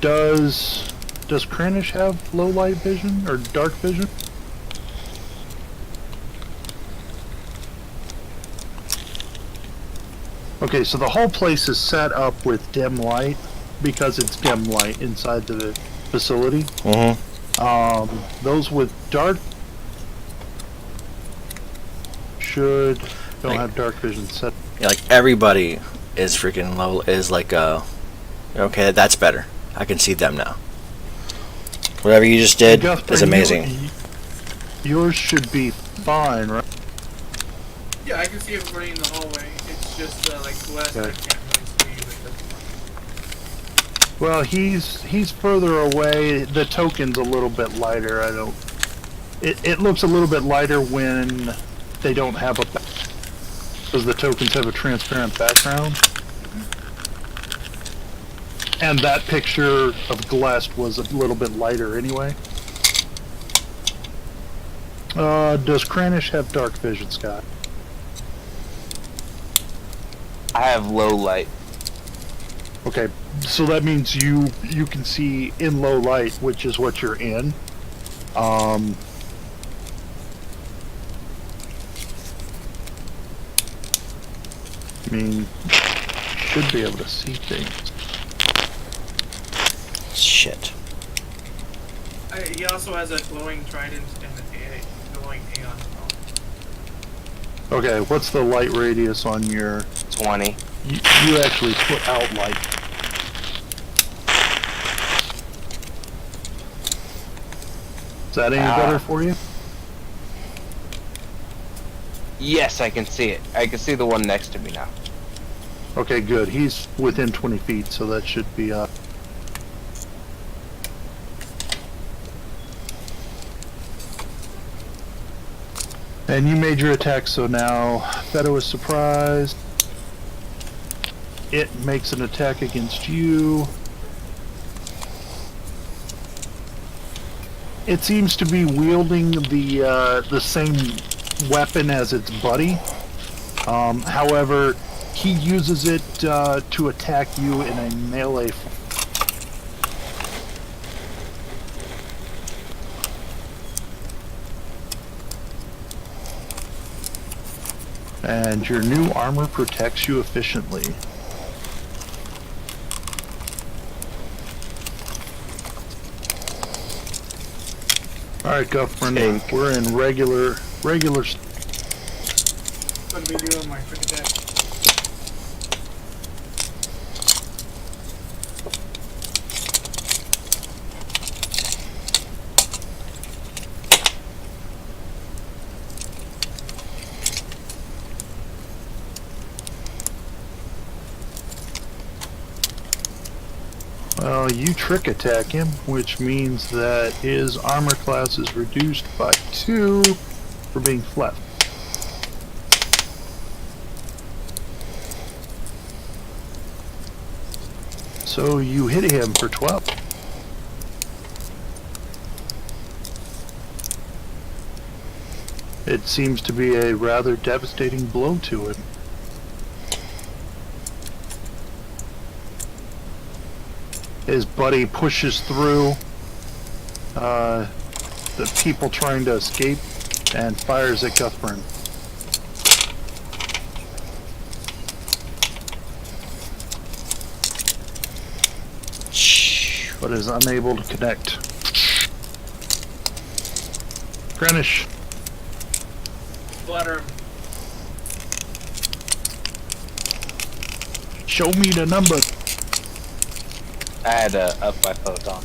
Does Kranish have low light vision or dark vision? Okay, so the whole place is set up with dim light because it's dim light inside the facility. Mm-hmm. Those with dark don't have dark vision set. Yeah, like everybody is freaking low. Is like okay, that's better. I can see them now. Whatever you just did is amazing. Yours should be fine, right? Yeah, I can see everybody in the hallway. It's just like blessed. I Okay. can't really see. Like, that's Well, he's further away. The token's a little bit lighter. It looks a little bit lighter when they don't have because the tokens have a transparent background. And that picture of Glest was a little bit lighter anyway. Does Kranish have dark vision, Scott? I have low light. Okay, so that means you can see in low light, which is what you're in. I mean, should be able to see things. Shit. he also has a glowing trident and a glowing Aeon spell. Okay, what's the light radius on your? 20. You actually put out light. Is that any better for you? Yes, I can see it. I can see the one next to me now. Okay, good. He's within 20 feet, so that should be And you made your attack, so now Fedo is surprised. It makes an attack against you. It seems to be wielding the same weapon as its buddy. However, he uses it to attack you in a melee. And your new armor protects you efficiently. Alright, Guffman, we're in regular. What do we do on my quick attack? Well, you trick attack him, which means that his armor class is reduced by 2 for being flat. So you hit him for 12. It seems to be a rather devastating blow to him. His buddy pushes through the people trying to escape and fires at Cuthburn. But is unable to connect. Greenwich. Flutter him. Show me the number. I had to up my photon.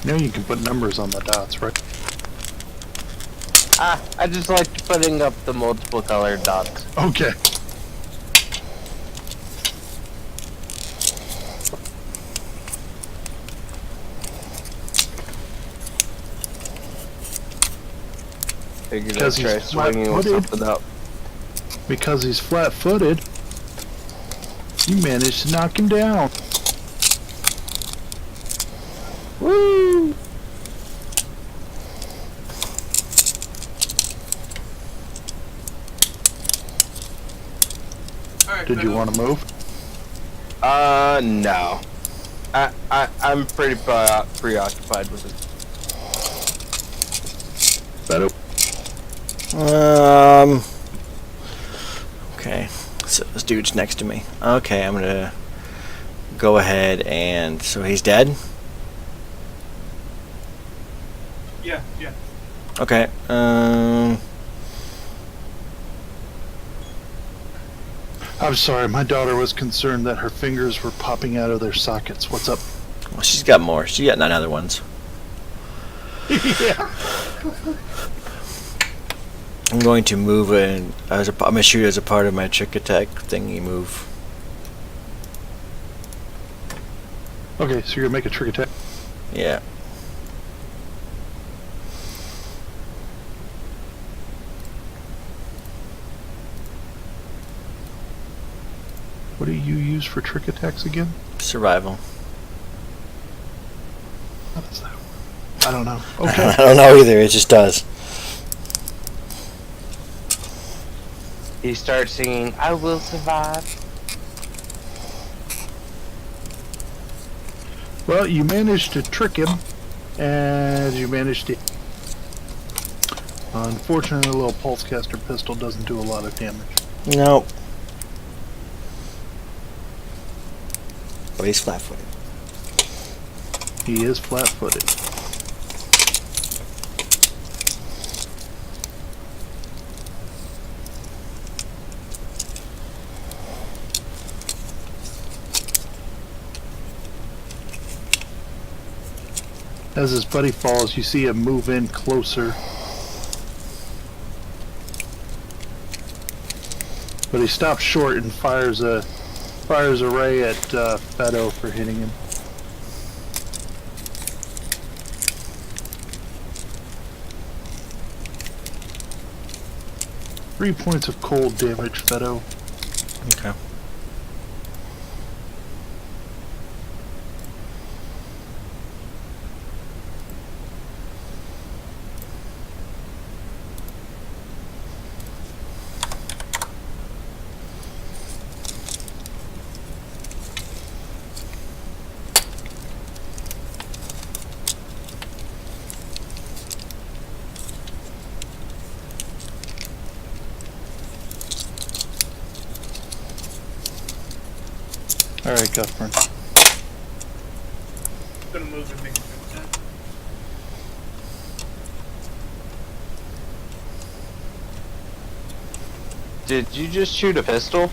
You know you can put numbers on the dots, right? I just like putting up the multiple colored dots. Okay. Figured I'd Because try he's swinging with flat-footed. something up. Because he's flat-footed, you managed to knock him down. Woo! Alright, Did you Beto. want to move? No. I'm pretty preoccupied with it. Beto. Okay. So this dude's next to me. Okay, I'm gonna go ahead and so he's dead. Yeah. Okay. I'm sorry, my daughter was concerned that her fingers were popping out of their sockets. What's up? Well, she's got more. She got 9 other ones. Yeah. I'm going to move in. I'm gonna shoot as a part of my trick attack thingy move. Okay, so you're gonna make a trick attack. Yeah. What do you use for trick attacks again? Survival. What is that? I don't know. I Okay. don't know either. It just does. He starts singing, "I will survive." Well, you managed to trick him, and you managed to. Unfortunately, the little pulsecaster pistol doesn't do a lot of damage. Nope. But he's flat-footed. He is flat-footed. As his buddy falls, you see him move in closer. But he stops short and fires a ray at Beto for hitting him. Three points of cold damage, Beto. Okay. Alright, Cuthburn. Gonna move and make a trick attack. Did you just shoot a pistol?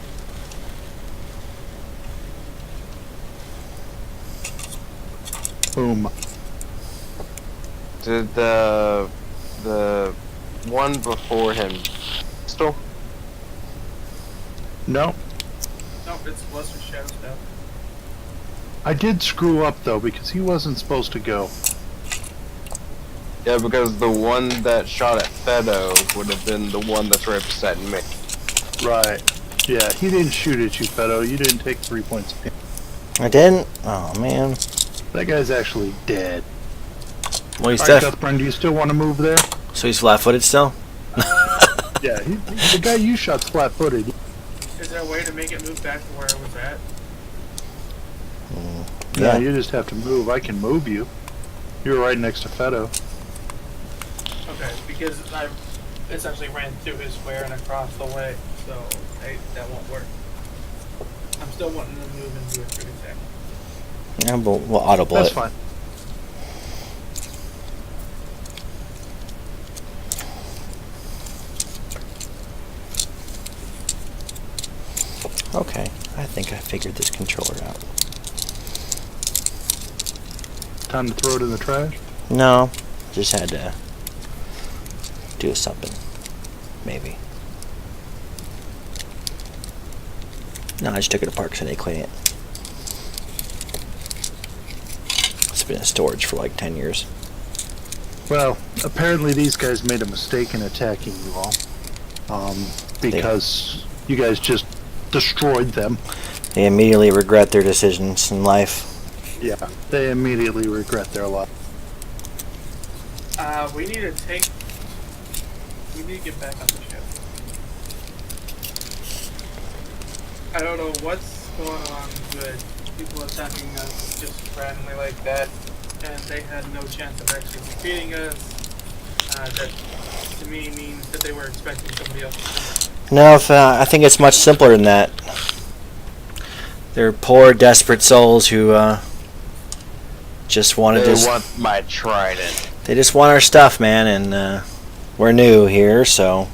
Boom. Did the one before him pistol? No. Nope, it's Lesser Shadow Staff. I did screw up though because he wasn't supposed to go. Yeah, because the one that shot at Fedo would have been the one that's right beside me. Right. Yeah, he didn't shoot at you, Fedo. You didn't take 3 points of damage. I didn't? Oh, man. That guy's actually dead. Well, he's Alright, deaf. Cuthbert, do you still want to move there? So he's flat-footed still? Yeah, the guy you shot's flat-footed. Is there a way to make it move back to where it was at? Yeah, you just have to move. I can move you. You're right next to Fedo. Okay, because I essentially ran through his square and across the way, so that won't work. I'm still wanting to move into a crit attack. Yeah, we'll audible That's it. fine. Okay, I think I figured this controller out. Time to throw it in the trash? No, just had to do something. Maybe. No, I just took it apart because I need to clean it. It's been in storage for like 10 years. Well, apparently these guys made a mistake in attacking you all. Because you guys just destroyed them. They immediately regret their decisions in life. Yeah, they immediately regret their lot. We need to get back on the ship. I don't know what's going on with people attacking us just randomly like that, and they had no chance of actually defeating us. That to me means that they were expecting somebody else to do it. No, I think it's much simpler than that. They're poor, desperate souls who just want to They want my trident. They just want our stuff, man, and we're new here, so.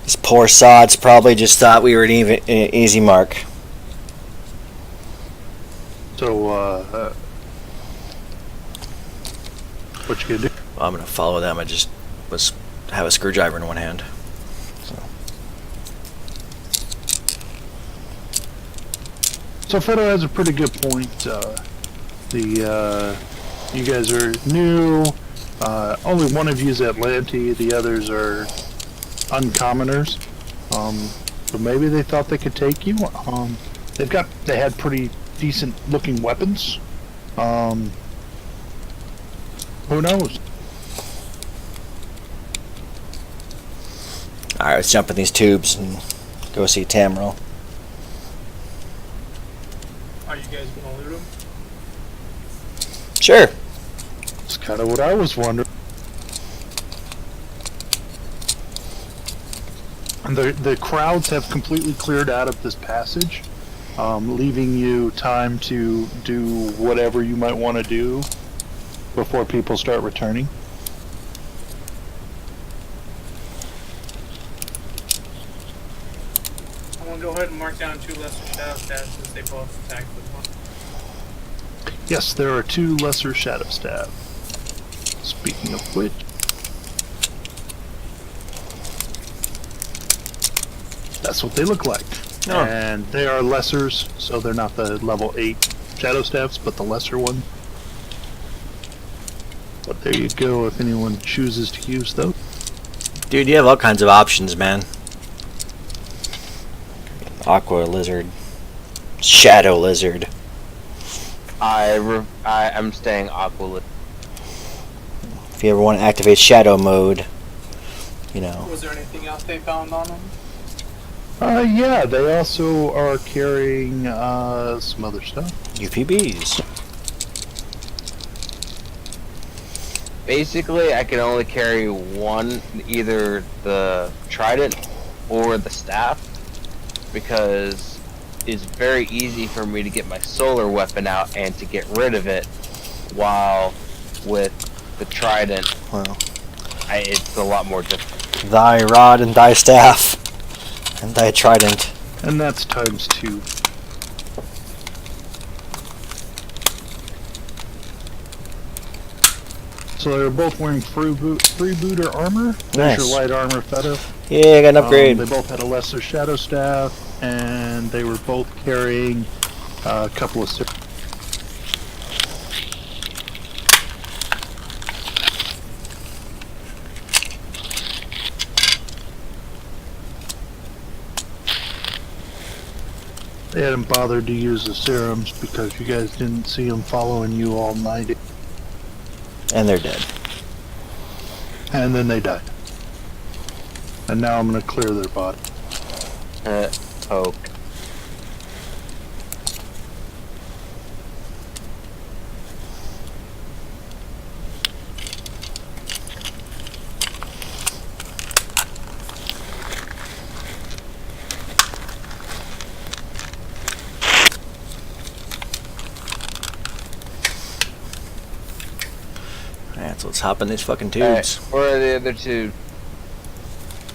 These poor sods probably just thought we were an easy mark. So, what you gonna do? Well, I'm gonna follow them. I just have a screwdriver in one hand. So Fedo has a pretty good point. You guys are new. Only one of you is Atlanti. The others are uncommoners. So maybe they thought they could take you. They had pretty decent looking weapons. Who knows? Alright, let's jump in these tubes and go see Tamriel. Are you guys gonna loot them? Sure. That's kind of what I was wondering. And the crowds have completely cleared out of this passage, leaving you time to do whatever you might want to do before people start returning. I'm gonna go ahead and mark down 2 lesser shadow stabs since they both attacked with one. Yes, there are 2 lesser shadow stab. Speaking of which, that's what they look like. Oh. And they are lessers, so they're not the level 8 shadow stabs, but the lesser one. But there you go, if anyone chooses to use those. Dude, you have all kinds of options, man. Aqua lizard. Shadow lizard. I'm staying aqua. If you ever want to activate shadow mode, you know. Was there anything else they found on them? Yeah, they also are carrying some other stuff. UPBs. Basically, I can only carry one, either the trident or the staff, because it's very easy for me to get my solar weapon out and to get rid of it, while with the trident, Well, it's a lot more difficult. thy rod and thy staff, and thy trident. And that's times 2. So they're both wearing freebooter armor. There's Nice. your light armor, Feto. Yeah, I got an upgrade. They both had a lesser shadow staff, and they were both carrying a couple of. They hadn't bothered to use the serums because you guys didn't see them following you all night, And they're dead. and then they died. And now I'm gonna clear their body. Poke. Alright, so let's hop in these fucking Alright, tubes. where are the other two?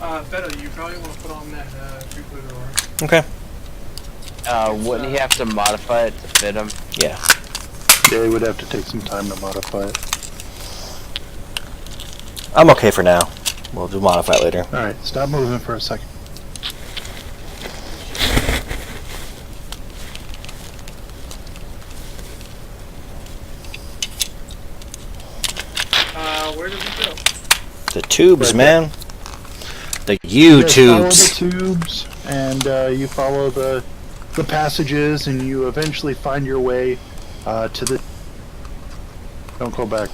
Beto, you probably want to put on that freebooter armor. Okay. Wouldn't he have to modify it to fit him? Yeah. Yeah, he would have to take some time to modify it. I'm okay for now. We'll do modify it later. Alright, stop moving for a second. Where did we go? The tubes, Right man. The You guys follow U-tubes. the tubes, and you follow the passages, and you eventually find your way to the. Don't go back,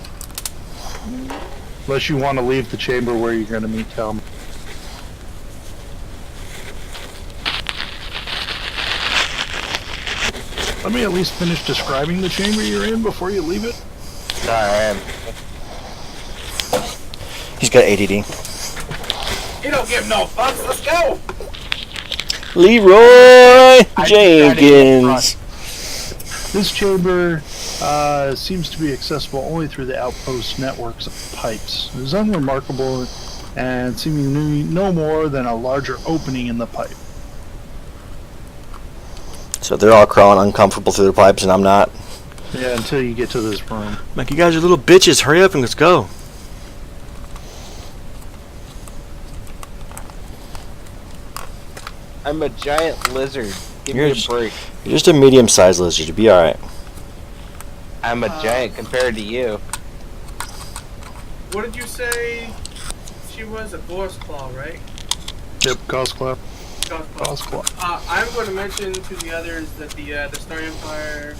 unless you want to leave the chamber where you're going to meet Tom. Let me at least finish describing the chamber you're in before you leave it. Sorry, He's got ADD. You don't give no fucks. Let's go. Leroy I Jenkins. This chamber seems to be accessible only through the outpost networks of pipes. It is unremarkable and seemingly no more than a larger opening in the pipe. So they're all crawling uncomfortable through the pipes, and I'm not. Yeah, until you get to this room. Like, you guys are little bitches. Hurry up and let's go. I'm a giant lizard. Give You're me just- a break. You're just a medium-sized lizard. You'll be alright. I'm a giant compared to you. What did you say? She was a boar's claw, right? Yep, Gauss Claw. Gauss claw. Gauss Claw. I'm going to mention to the others that the Star Empire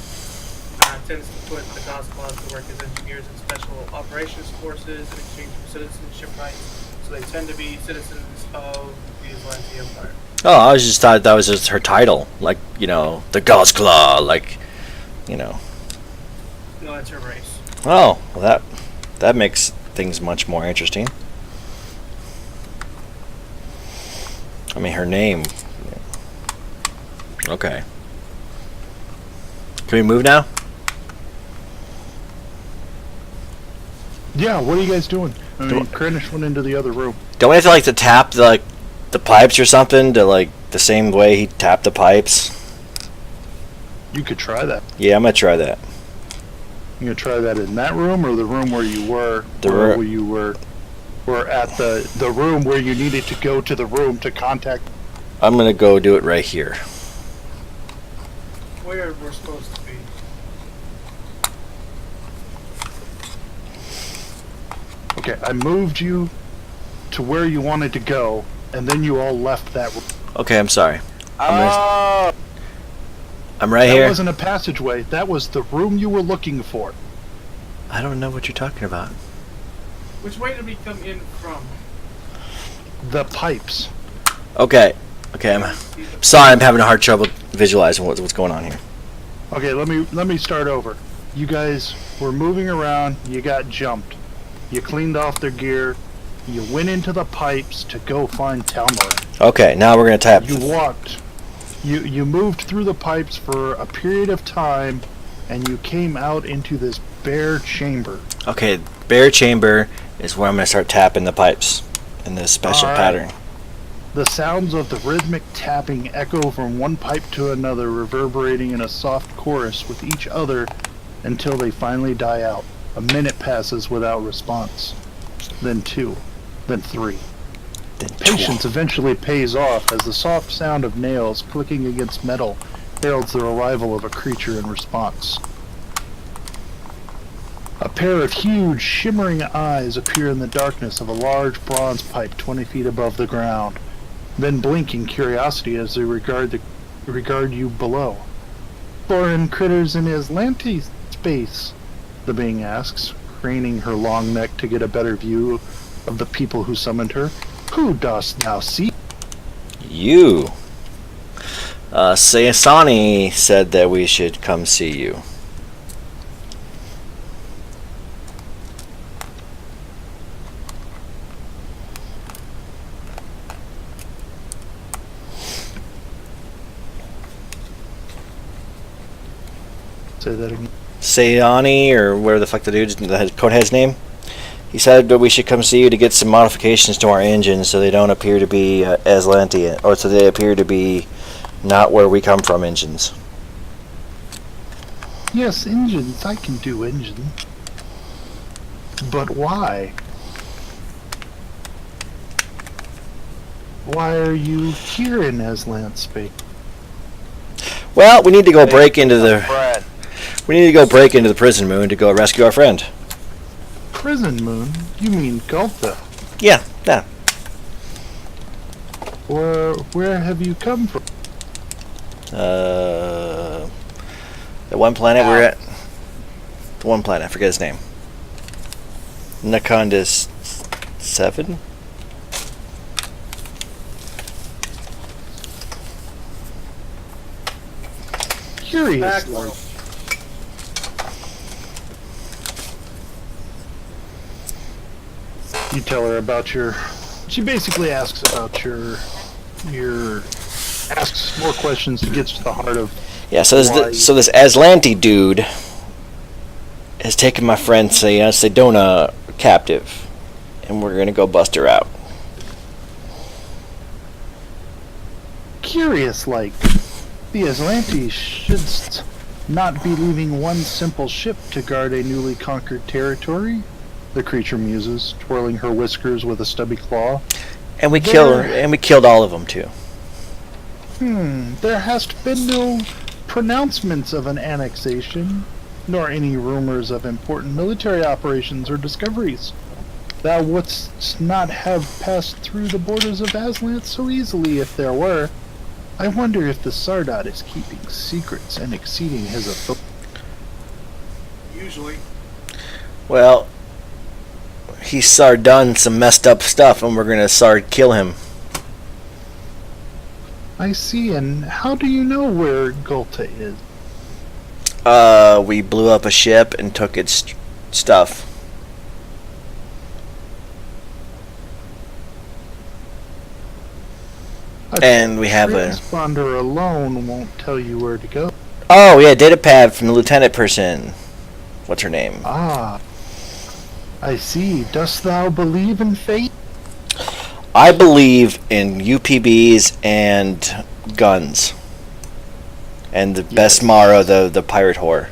tends to put the Gauss claws to work as engineers in special operations forces in exchange for citizenship rights. So they tend to be citizens of the Atlantic Empire. Oh, I was just thought that was just her title. Like, you know, the Gauss Claw. Like, you know. No, that's her race. Oh, well, that makes things much more interesting. I mean, her name. Okay. Can we move now? Yeah, what are you guys doing? I mean, Krennic went into the other room. Don't we have to like to tap the pipes or something to like the same way he tapped the pipes? You could try that. Yeah, I'm gonna try that. You gonna try that in that room or the room where you were? Where you were at the room where you needed to go to the room to contact. I'm gonna go do it right here. Where we're supposed to be. Okay, I moved you to where you wanted to go, and then you all left that room. Okay, I'm sorry. Oh, I'm right That here. wasn't a passageway. That was the room you were looking for. I don't know what you're talking about. Which way did we come in from? The pipes. Okay. Okay, I'm sorry. I'm having a hard trouble visualizing what's going on here. Okay, let me start over. You guys were moving around. You got jumped. You cleaned off their gear. You went into the pipes to go find Talmud. Okay, now we're gonna tap. You walked. You moved through the pipes for a period of time, and you came out into this bare chamber. Okay, bear chamber is where I'm gonna start tapping the pipes in this special Alright. pattern. The sounds of the rhythmic tapping echo from one pipe to another, reverberating in a soft chorus with each other until they finally die out. A minute passes without response. Then 2. Then 3. Patience eventually pays off as the soft sound of nails clicking against metal heralds the arrival of a creature in response. A pair of huge, shimmering eyes appear in the darkness of a large bronze pipe 20 feet above the ground, then blink in curiosity as they regard you below. "Foreign critters in Aslanti space," the being asks, craning her long neck to get a better view of the people who summoned her. "Who dost thou seek?" You. Sayasani said that we should come see you. Say that again. Sayani, or whatever the fuck the dude's the code head's name. He said that we should come see you to get some modifications to our engines so they don't appear to be Aslantean, or so they appear to be not where we come from engines. Yes, engines. I can do engine. But why? Why are you here in Aslan space? Well, we need to go break into the Brad. we need to go break into the prison moon to go rescue our friend. Prison moon? You mean Gulta? Yeah. Where have you come from? The one planet we're at. The one planet, I forget his name. Nakandis 7? Curious. Backworld. You tell her about your. She basically asks about your. Asks more questions to get to the heart of. Yeah, so this Aslanti dude has taken my friend Sedona captive, and we're gonna go bust her out. Curious, like. The Aslanti should not be leaving one simple ship to guard a newly conquered territory, the creature muses, twirling her whiskers with a stubby claw. And we killed all of them too. There has been no pronouncements of an annexation, nor any rumors of important military operations or discoveries. Thou wouldst not have passed through the borders of Aslan so easily if there were. I wonder if the Sardot is keeping secrets and exceeding his authority. Usually. Well, he's done some messed up stuff, and we're gonna kill him. I see, and how do you know where Gulta is? We blew up a ship and took its stuff. And we have a transponder alone won't tell you where to go. Oh yeah, datapad from the lieutenant person. What's her name? Ah, I see. Dost thou believe in fate? I believe in UPBs and guns. And the best Mara, the pirate whore.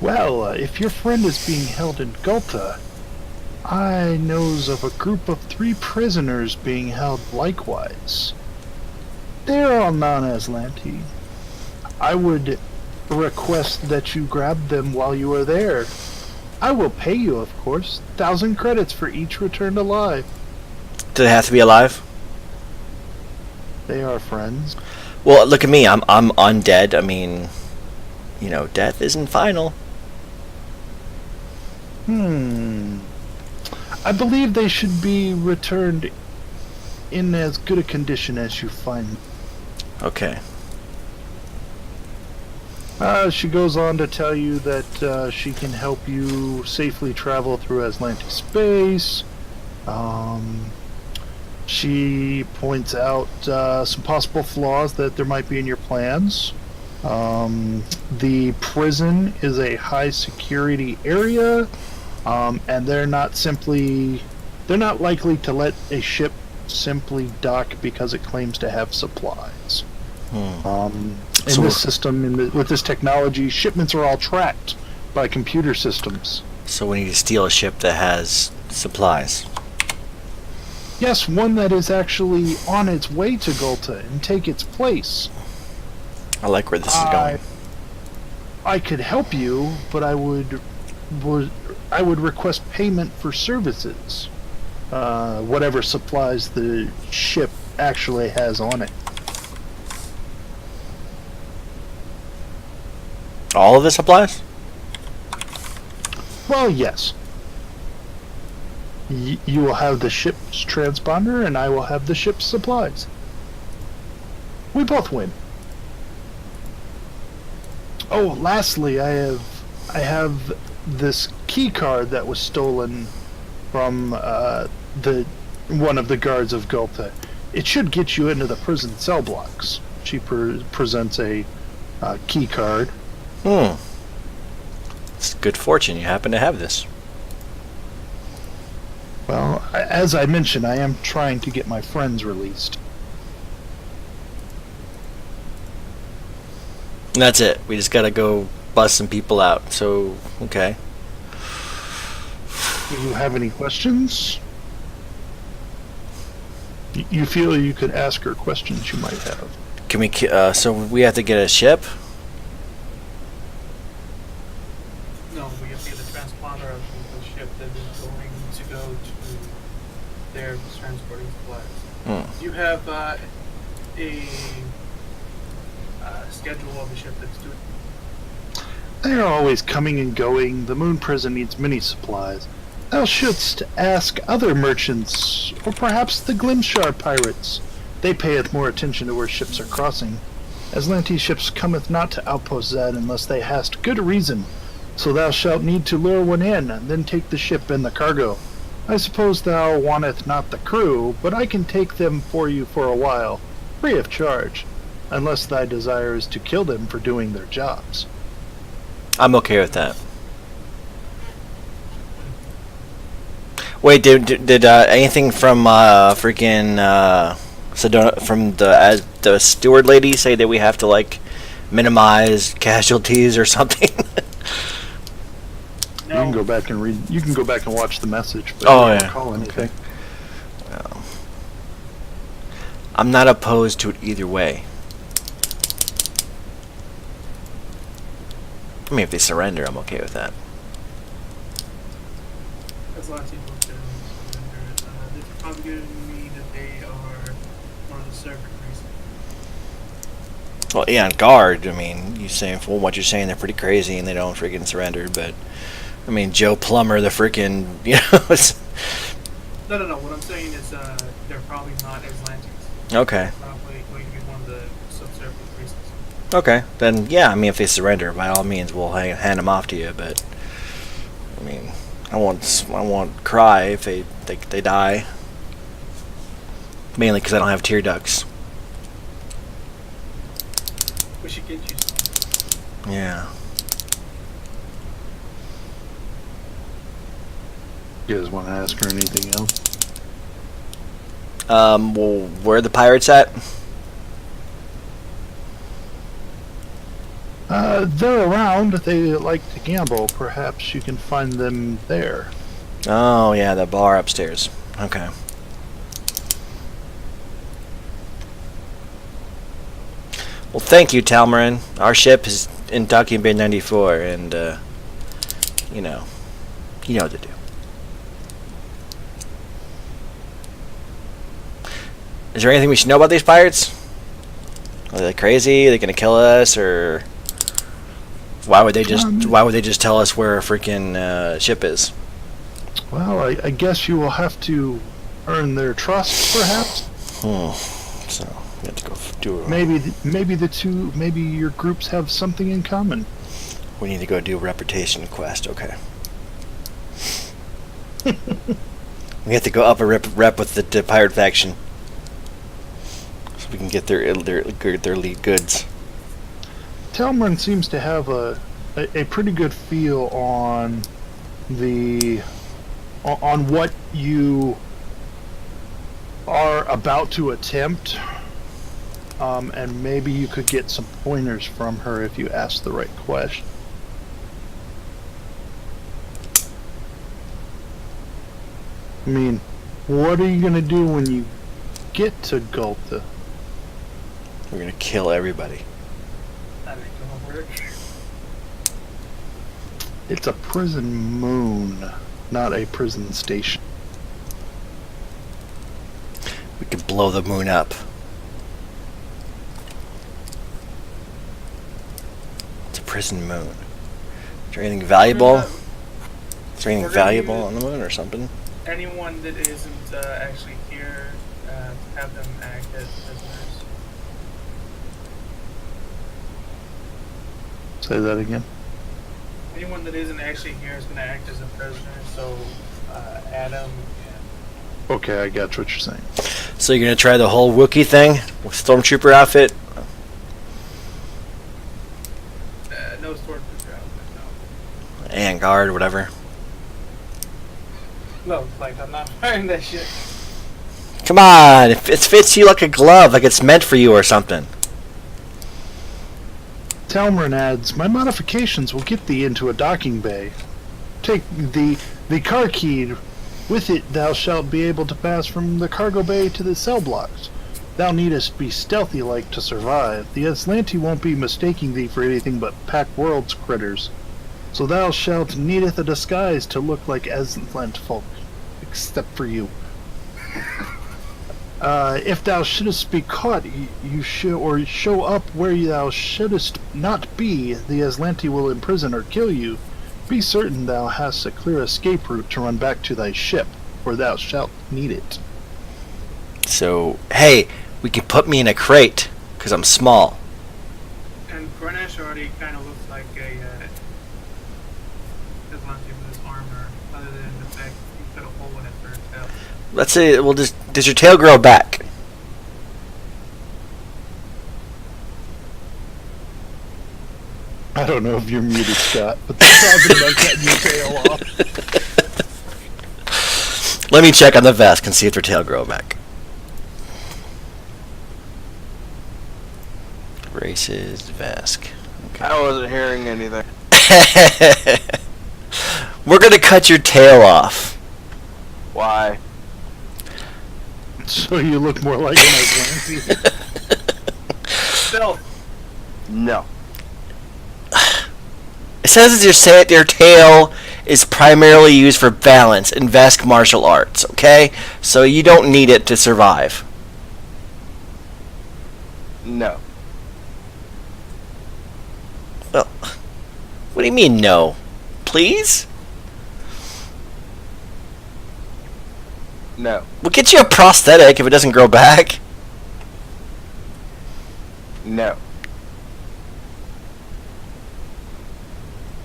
Well, if your friend is being held in Gulta, I knows of a group of 3 prisoners being held likewise. They are all non-Aslanti. I would request that you grab them while you are there. I will pay you, of course, 1,000 credits for each returned alive. Do they have to be alive? They are friends. Well, look at me. I'm undead. I mean, death isn't final. I believe they should be returned in as good a condition as you find. Okay. She goes on to tell you that she can help you safely travel through Aslanti space. She points out some possible flaws that there might be in your plans. The prison is a high security area, and they're not likely to let a ship simply dock because it claims to have supplies. In this system, with this technology, shipments are all tracked by computer systems. So we need to steal a ship that has supplies. Yes, one that is actually on its way to Gulta and take its place. I like where this is going. I could help you, but I would request payment for services. Whatever supplies the ship actually has on it. All of the supplies? Well, yes. You will have the ship's transponder, and I will have the ship's supplies. We both win. Oh, lastly, I have this key card that was stolen from one of the guards of Gulta. It should get you into the prison cell blocks. She presents a key card. It's good fortune you happen to have this. Well, as I mentioned, I am trying to get my friends released. And that's it. We just gotta go bust some people out. So, okay. Do you have any questions? You feel you could ask her questions you might have. Can we? So we have to get a ship. No, we have to get the transponder of the ship that is going to go to their transporting supplies. You have a schedule of the ship that's doing. They are always coming and going. The moon prison needs many supplies. Thou shouldst ask other merchants, or perhaps the Glimshar pirates. They payeth more attention to where ships are crossing. Aslante's ships cometh not to Outpost Z unless they hast good reason. So thou shalt need to lure one in, and then take the ship and the cargo. I suppose thou wanteth not the crew, but I can take them for you for a while, free of charge, unless thy desire is to kill them for doing their jobs. I'm okay with that. Wait, did anything from freaking Sedona, from the steward lady say that we have to like minimize casualties or something? You can go back and read. You can go back and watch the message. But Oh, I don't yeah. recall anything. Well, I'm not opposed to it either way. I mean, if they surrender, I'm okay with that. That's a lot of people to surrender. They've probably given me that they are one of the servant races. Well, yeah, on guard. I mean, you saying from what you're saying, they're pretty crazy and they don't freaking surrender. But I mean, Joe Plumber, the freaking, it's No. What I'm saying is they're probably not Atlanteans. okay. Probably going to be one of the subservient races. Okay, then yeah. I mean, if they surrender, by all means, we'll hand them off to you. But I mean, I won't cry if they die. Mainly because I don't have tear ducts. We should get you some. Yeah. You guys want to ask her anything else? Well, where are the pirates at? They're around. They like to gamble. Perhaps you can find them there. Oh yeah, the bar upstairs. Okay. Well, thank you, Talmarin. Our ship is in docking bay 94, and you know what to do. Is there anything we should know about these pirates? Are they crazy? Are they gonna kill us, or why would they just tell us where our freaking ship is? Well, I guess you will have to earn their trust, perhaps. So we have to go do. Maybe your groups have something in common. We need to go do a reputation quest. Okay. We have to go up a rep with the pirate faction, so we can get their lead goods. Talmarin seems to have a pretty good feel on what you are about to attempt, and maybe you could get some pointers from her if you ask the right question. I mean, what are you gonna do when you get to Gulta? We're gonna kill everybody. That ain't gonna work. It's a prison moon, not a prison station. We could blow the moon up. It's a prison moon. Is there anything valuable? Is there anything We're gonna valuable use- on the moon or something? Anyone that isn't actually here, have them act as prisoners. Say that again. Anyone that isn't actually here is going to act as a prisoner. So, Adam and Okay, I got what you're saying. So you're gonna try the whole Wookiee thing with Stormtrooper outfit? no stormtrooper outfit, And guard, whatever. no. No, like I'm not wearing that shit. Come on, it fits you like a glove, like it's meant for you or something. Talmarin adds, my modifications will get thee into a docking bay. Take the car key. With it thou shalt be able to pass from the cargo bay to the cell blocks. Thou needest be stealthy like to survive. The Aslanti won't be mistaking thee for anything but Pack World's critters. So thou shalt needeth a disguise to look like Aslant folk, except for you. If thou shouldest be caught, you show up where thou shouldest not be, the Aslanti will imprison or kill you. Be certain thou hast a clear escape route to run back to thy ship, for thou shalt need it. So, hey, we can put me in a crate, because I'm small. And Cornish already kind of looks like a Aslanti with his armor, other than the fact he put a hole in it for his tail. Let's say, well, does your tail grow back? I don't know if you're muted, Scott, but they're talking about cutting your tail off. Let me check on the Vesk and see if their tail grow back. Races, Vesk. I wasn't hearing anything. We're gonna cut your tail off. Why? So you look more like an Aslanti. Stealth. No. It says your tail is primarily used for balance in Vesk martial arts, okay? So you don't need it to survive. No. Well, what do you mean no? Please? No. We'll get you a prosthetic if it doesn't grow back. No.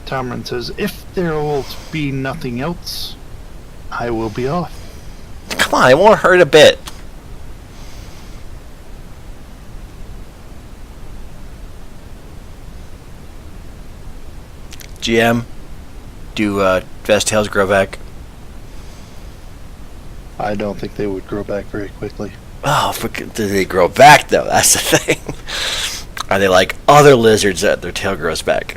Talmarin says, if there will be nothing else, I will be off. Come on, it won't hurt a bit. GM, do Vesk tails grow back? I don't think they would grow back very quickly. Oh, do they grow back though? That's the thing. Are they like other lizards that their tail grows back?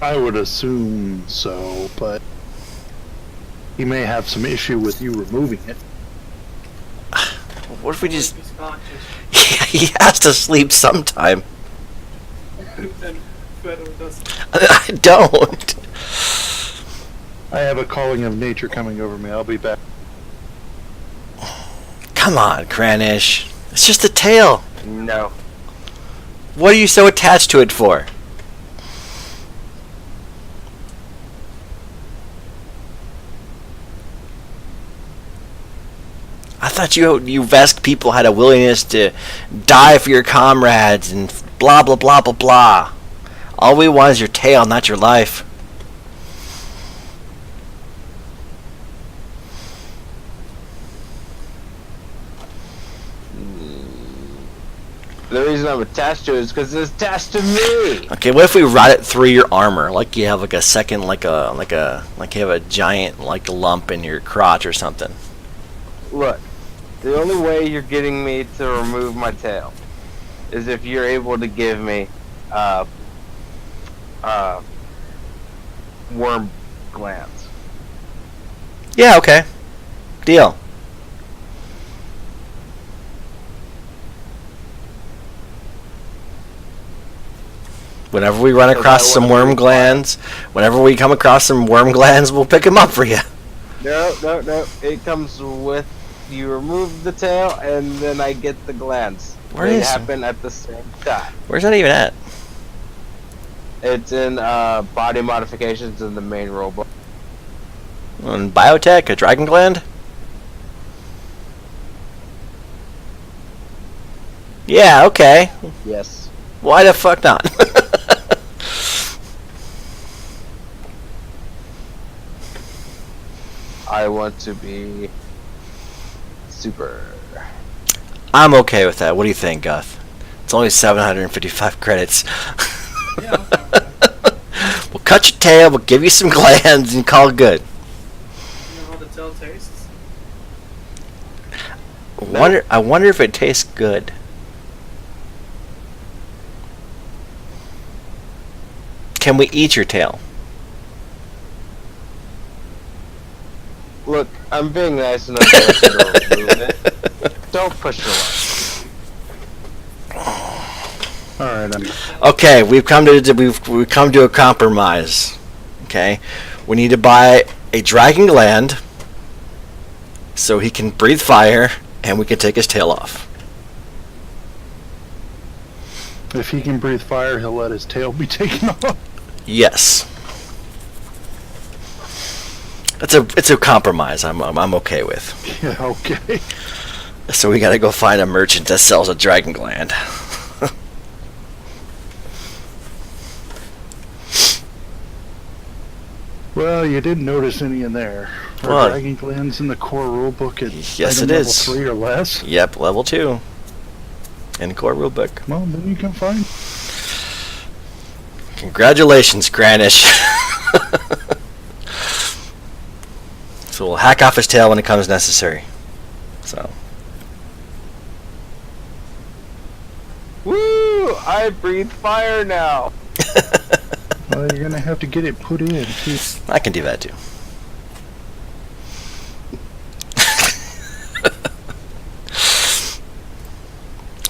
I would assume so, but he may have some issue with you removing it. What if we just... He's conscious. He has to sleep sometime. And Fedor doesn't. I don't. I have a calling of nature coming over me. I'll be back. Come on, Cranish. It's just a tail. No. What are you so attached to it for? I thought you Vesk people had a willingness to die for your comrades and blah blah blah blah blah. All we want is your tail, not your life. The reason I'm attached to it is because it's attached to me. Okay, what if we ride it through your armor? Like you have like a second, like you have a giant like lump in your crotch or something. Look, the only way you're getting me to remove my tail is if you're able to give me worm glands. Yeah, okay. Deal. Whenever we run across some worm glands, whenever we come across some worm glands, we'll pick them up for you. No. It comes with, you remove the tail, and then I get the glands. Where they is it? happen at the same time. Where's that even at? It's in body modifications in the main rulebook. On biotech, a dragon gland? Yeah, okay. Yes. Why the fuck not? I want to be super. I'm okay with that. What do you think, Guth? It's only 755 credits. Yeah, I'm fine with that. We'll cut your tail, we'll give you some glands, and call it good. You know how the tail tastes? I wonder if it tastes good. Can we eat your tail? Look, I'm being nice enough to let you go remove it. Don't push your luck. All right, Okay, we've come to a compromise. Okay, we need to buy a dragon gland so he can breathe fire, and we can take his tail off. if he can breathe fire, he'll let his tail be taken off. Yes. It's a compromise. I'm okay with. Yeah, okay. So we gotta go find a merchant that sells a dragon gland. Well, you didn't notice any in there. Are What? dragon glands in the core rulebook at Yes, item it level is. 3 or less? Yep, level 2. In the core rulebook. Well, then you can find. Congratulations, Granish. So we'll hack off his tail when it comes necessary. So. Woo! I breathe fire now. Well, you're gonna have to get it put in. Too. I can do that too.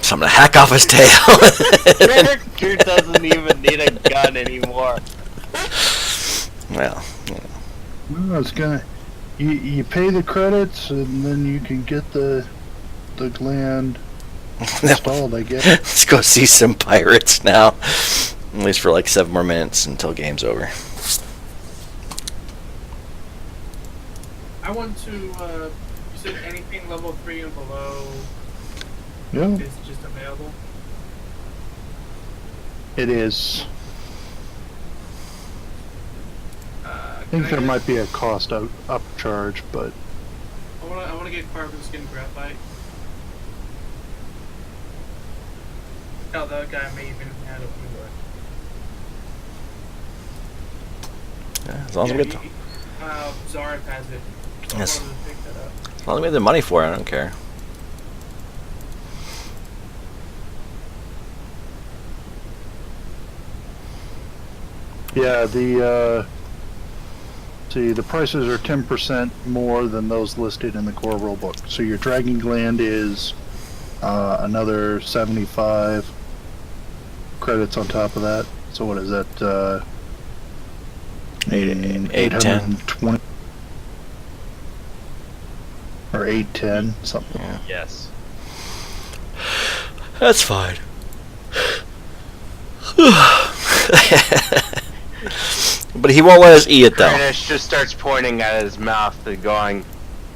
So I'm gonna hack off his tail. Character doesn't even need a gun anymore. Well, Well, it's gonna. You pay the credits, and then you can get the gland installed, I guess. let's go see some pirates now. At least for like 7 more minutes until game's over. I want to, you said anything level 3 and below Yeah, is just available? it is. I think there might be a cost upcharge, but I want to get carbon skin graphite. Hell, that guy may even have it anyway. Yeah, as long as we get Zarek has it. So Yes. I wanted to pick that up. as long as we have the money for it, I don't care. yeah, the prices are 10% more than those listed in the core rulebook. So your dragon gland is another 75 credits on top of that. So what is that? 810. 820 or 810 something. Yeah. Yes. That's fine. But he won't let us eat it though. Granish just starts pointing at his mouth and going,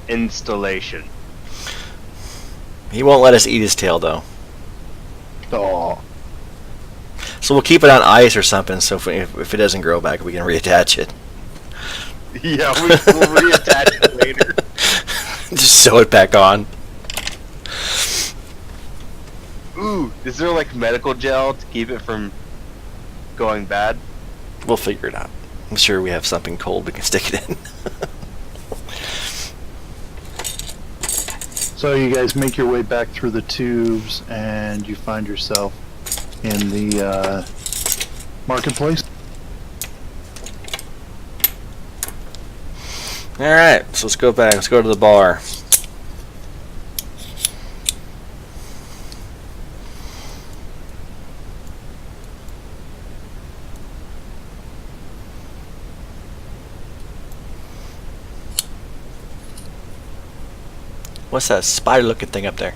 installation. He won't let us eat his tail though. Oh, So we'll keep it on ice or something. So if it doesn't grow back, we can reattach it. Yeah, we'll reattach it later. Just sew it back on. Ooh, is there like medical gel to keep it from going bad? We'll figure it out. I'm sure we have something cold we can stick it in. so you guys make your way back through the tubes, and you find yourself in the marketplace. Alright, so let's go back. Let's go to the bar. What's that spider-looking thing up there?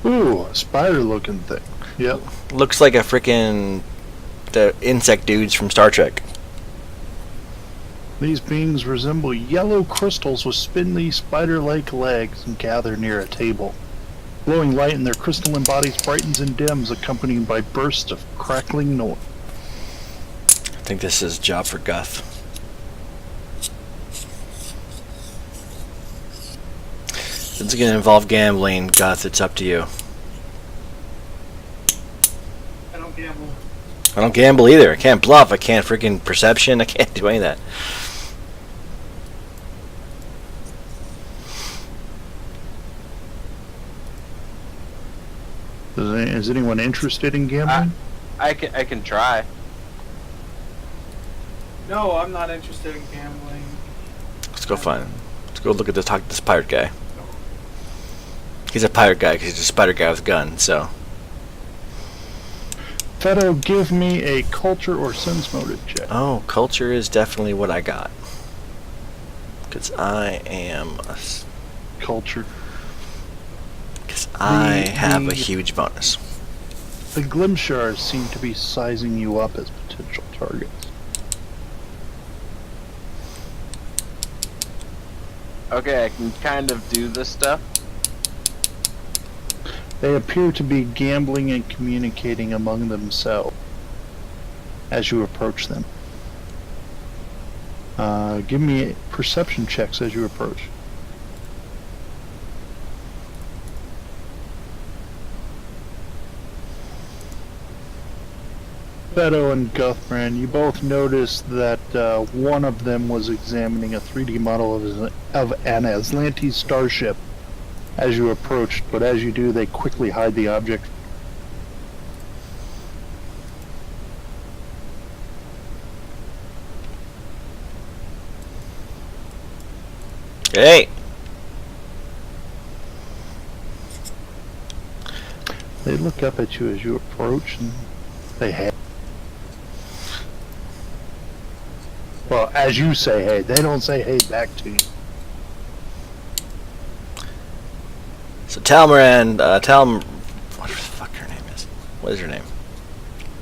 Ooh, a spider-looking thing. Yep. Looks like a freaking the insect dudes from Star Trek. These beings resemble yellow crystals with spindly spider-like legs and gather near a table. Glowing light in their crystalline bodies brightens and dims, accompanied by bursts of crackling noise. I think this is a job for Guth. It's going to involve gambling. Guth, it's up to you. I don't gamble. I don't gamble either. I can't bluff. I can't freaking perception. I can't do any of that. Is anyone interested in gambling? I can try. No, I'm not interested in gambling. Let's go find him. Let's go look at talk to this pirate guy. He's a pirate guy because he's a spider guy with a gun, so. Fedo, give me a culture or sense motive check. Oh, culture is definitely what I got. Because I am a... Culture. Because I have a huge bonus. The Glimshars seem to be sizing you up as potential targets. Okay, I can kind of do this stuff. They appear to be gambling and communicating among themselves as you approach them. Give me perception checks as you approach. Beto and Guthbrand, you both noticed that one of them was examining a 3D model of an Aslantes starship as you approached, but as you do, they quickly hide the object. Hey! They look up at you as you approach and say hey. Well, as you say hey, they don't say hey back to you. So Talmarin, what the fuck her name is? What is her name?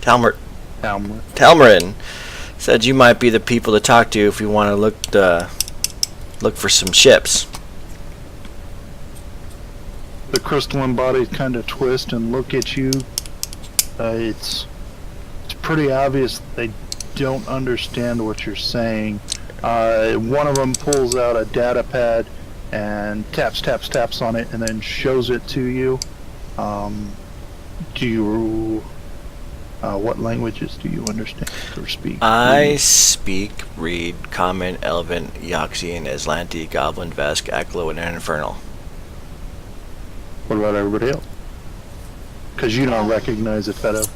Talmarin said you might be the people to talk to if you want to look for some ships. The crystalline bodies kind of twist and look at you. It's pretty obvious they don't understand what you're saying. One of them pulls out a data pad and taps on it and then shows it to you. What languages do you understand or speak? I speak, read, Common, Elven, Yoxian, Aslanti, Goblin, Vesk, Aklo, and Infernal. What about everybody else? Because you don't recognize it, Fedo.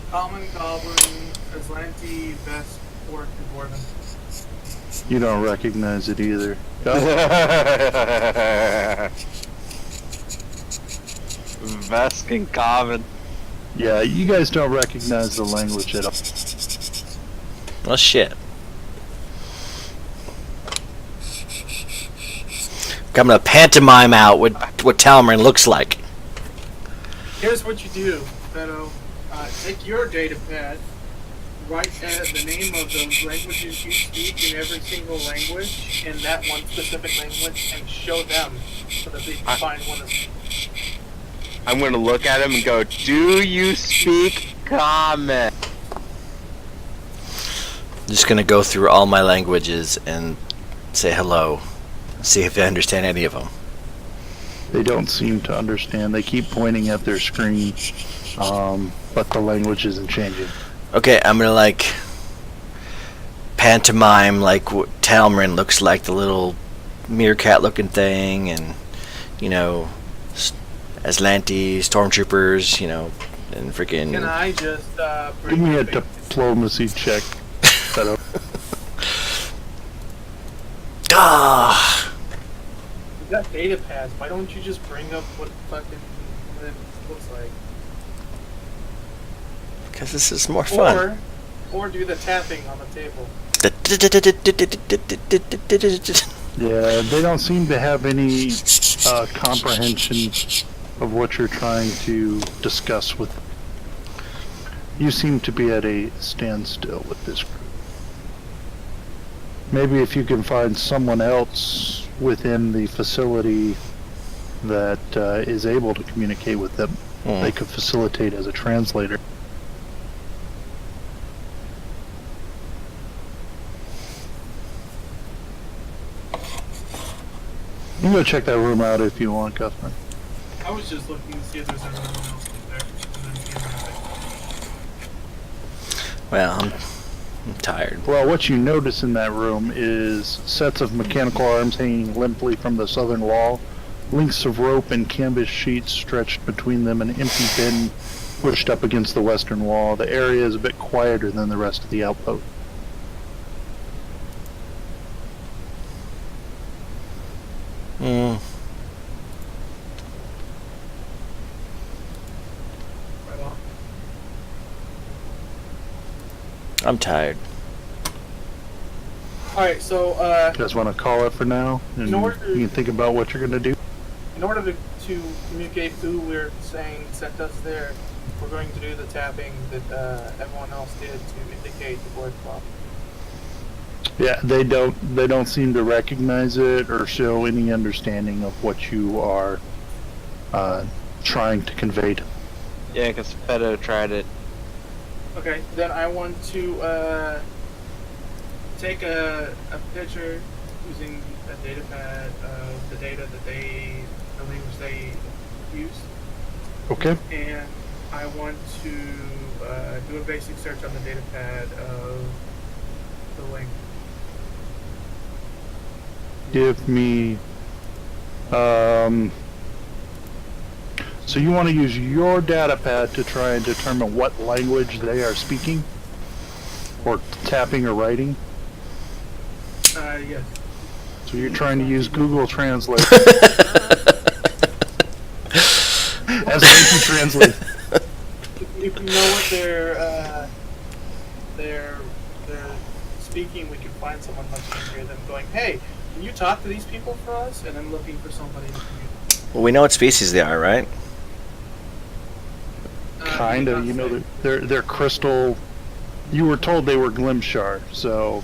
Common, Goblin, Aslanti, Vesk, Orc, and Dwarven. You don't recognize it either. Vesk and Common. Yeah, you guys don't recognize the language at all. Well, shit. I'm gonna pantomime out what Talmarin looks like. Here's what you do, Beto. Take your data pad, write the name of the languages you speak in every single language in that one specific language and show them so that they can find one of them. I'm gonna look at him and go, "Do you speak Common?" Just gonna go through all my languages and say hello. See if I understand any of them. They don't seem to understand. They keep pointing at their screen, but the language isn't changing. Okay, I'm gonna pantomime what Talmarin looks like, the little meerkat looking thing, and Aslanti, stormtroopers, and freaking. Can I just Give bring me a up diplomacy check. got data pads. Why don't you just bring up what fucking what it looks like? Because this is more fun. Or do the tapping on the table. Yeah, they don't seem to have any comprehension of what you're trying to discuss with. You seem to be at a standstill with this group. Maybe if you can find someone else within the facility that is able to communicate with them, they could facilitate as a translator. You can go check that room out if you want, Guthman. I was just looking to see if there's anyone else in there. Well, I'm tired. Well, what you notice in that room is sets of mechanical arms hanging limply from the southern wall, lengths of rope and canvas sheets stretched between them, an empty bin pushed up against the western wall. The area is a bit quieter than the rest of the outpost. Mm. Right on. I'm tired. Alright, so, You guys want to call it for now? And In order- you can think about what you're going to do? in order to communicate who we're saying sent us there, we're going to do the tapping that everyone else did to indicate the word flop. Yeah, they don't seem to recognize it or show any understanding of what you are trying to convey to them. Yeah, because Fedo tried it. Okay, then I want to take a picture using a data pad of the data that the language they use, Okay. and I want to do a basic search on the data pad of the language. Give me so you want to use your data pad to try and determine what language they are speaking or tapping or writing? Yes. So you're trying to use Google Translate as a way to translate. If we know what they're speaking, we can find someone much easier than going, hey, can you talk to these people for us? And then looking for somebody to communicate. Well, we know what species they are, right? Kind of, you know, they're crystal. You were told they were Glimshar, so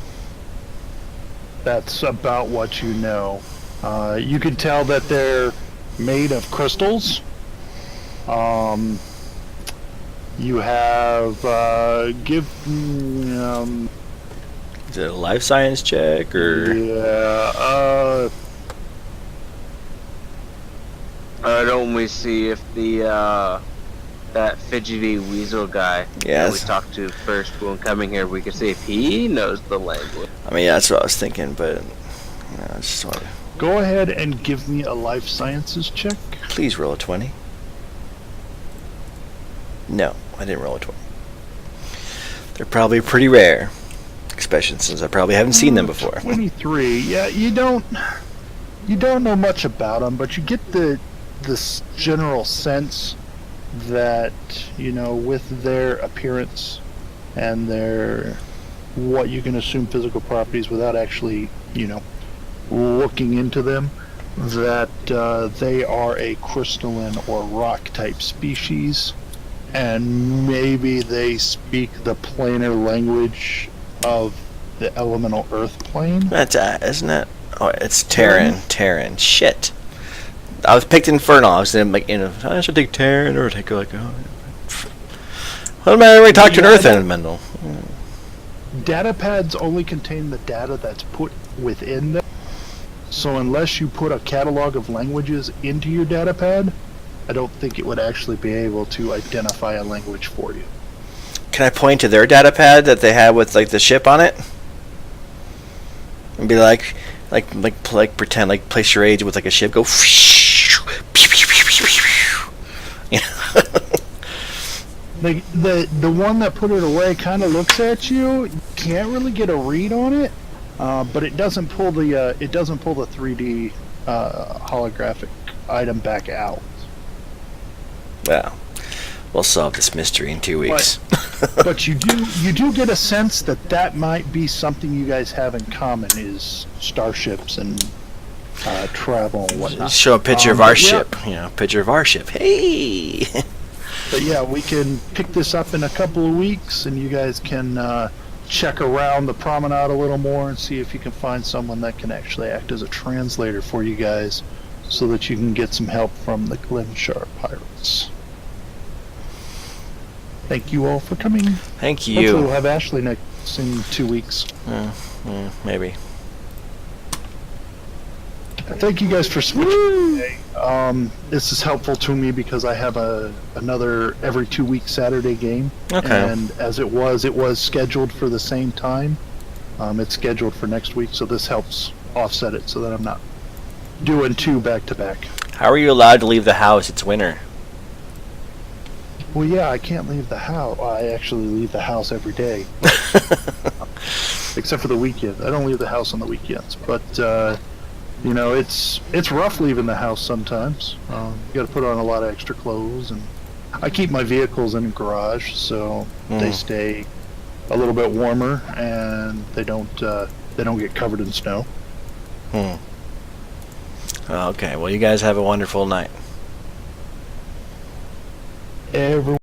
that's about what you know. You can tell that they're made of crystals. You have Is it a life science check or? yeah. Don't we see if the that fidgety weasel guy that Yes. we talked to first when coming here, we could see if he knows the language. I mean, yeah, that's what I was thinking, but you know, I just want to Go ahead and give me a life sciences check. please roll a 20. No, I didn't roll a 20. They're probably pretty rare, especially since I probably haven't seen them before. 23. Yeah, you don't know much about them, but you get this general sense that, you know, with their appearance and their what you can assume physical properties without actually, you know, looking into them, that they are a crystalline or rock type species, and maybe they speak the planar language of the elemental earth plane. That's isn't it? Oh, it's Terran. Terran. Shit. I was picked Infernal. I was in like I should take Terran or take like what am I already talking to an Earth Elemental? Data pads only contain the data that's put within them. So unless you put a catalog of languages into your data pad, I don't think it would actually be able to identify a language for you. Can I point to their data pad that they have with like the ship on it? And be like pretend like play charades with like a ship, go you know? The one that put it away kind of looks at you. You can't really get a read on it, but it doesn't pull the 3D holographic item back out. Well, we'll solve this mystery in 2 weeks. But you do get a sense that might be something you guys have in common is starships and travel and whatnot. Show a picture of our yeah. ship. Picture of our ship. Hey! But yeah, we can pick this up in a couple of weeks, and you guys can check around the promenade a little more and see if you can find someone that can actually act as a translator for you guys, so that you can get some help from the Glenshire pirates. Thank you all for coming. Thank Hopefully you. we'll have Ashley next in 2 weeks. Maybe. Thank you guys for switching today. This is helpful to me because I have another every 2 week Saturday game. Okay. And as it was scheduled for the same time. It's scheduled for next week, so this helps offset it so that I'm not doing 2 back to back. How are you allowed to leave the house? It's winter. Well, yeah, I can't leave the house. I actually leave the house every day, except for the weekend. I don't leave the house on the weekends, but it's rough leaving the house sometimes. You got to put on a lot of extra clothes, and I keep my vehicles in a garage so they stay a little bit warmer and they don't get covered in snow. Okay. Well, you guys have a wonderful night. Everyone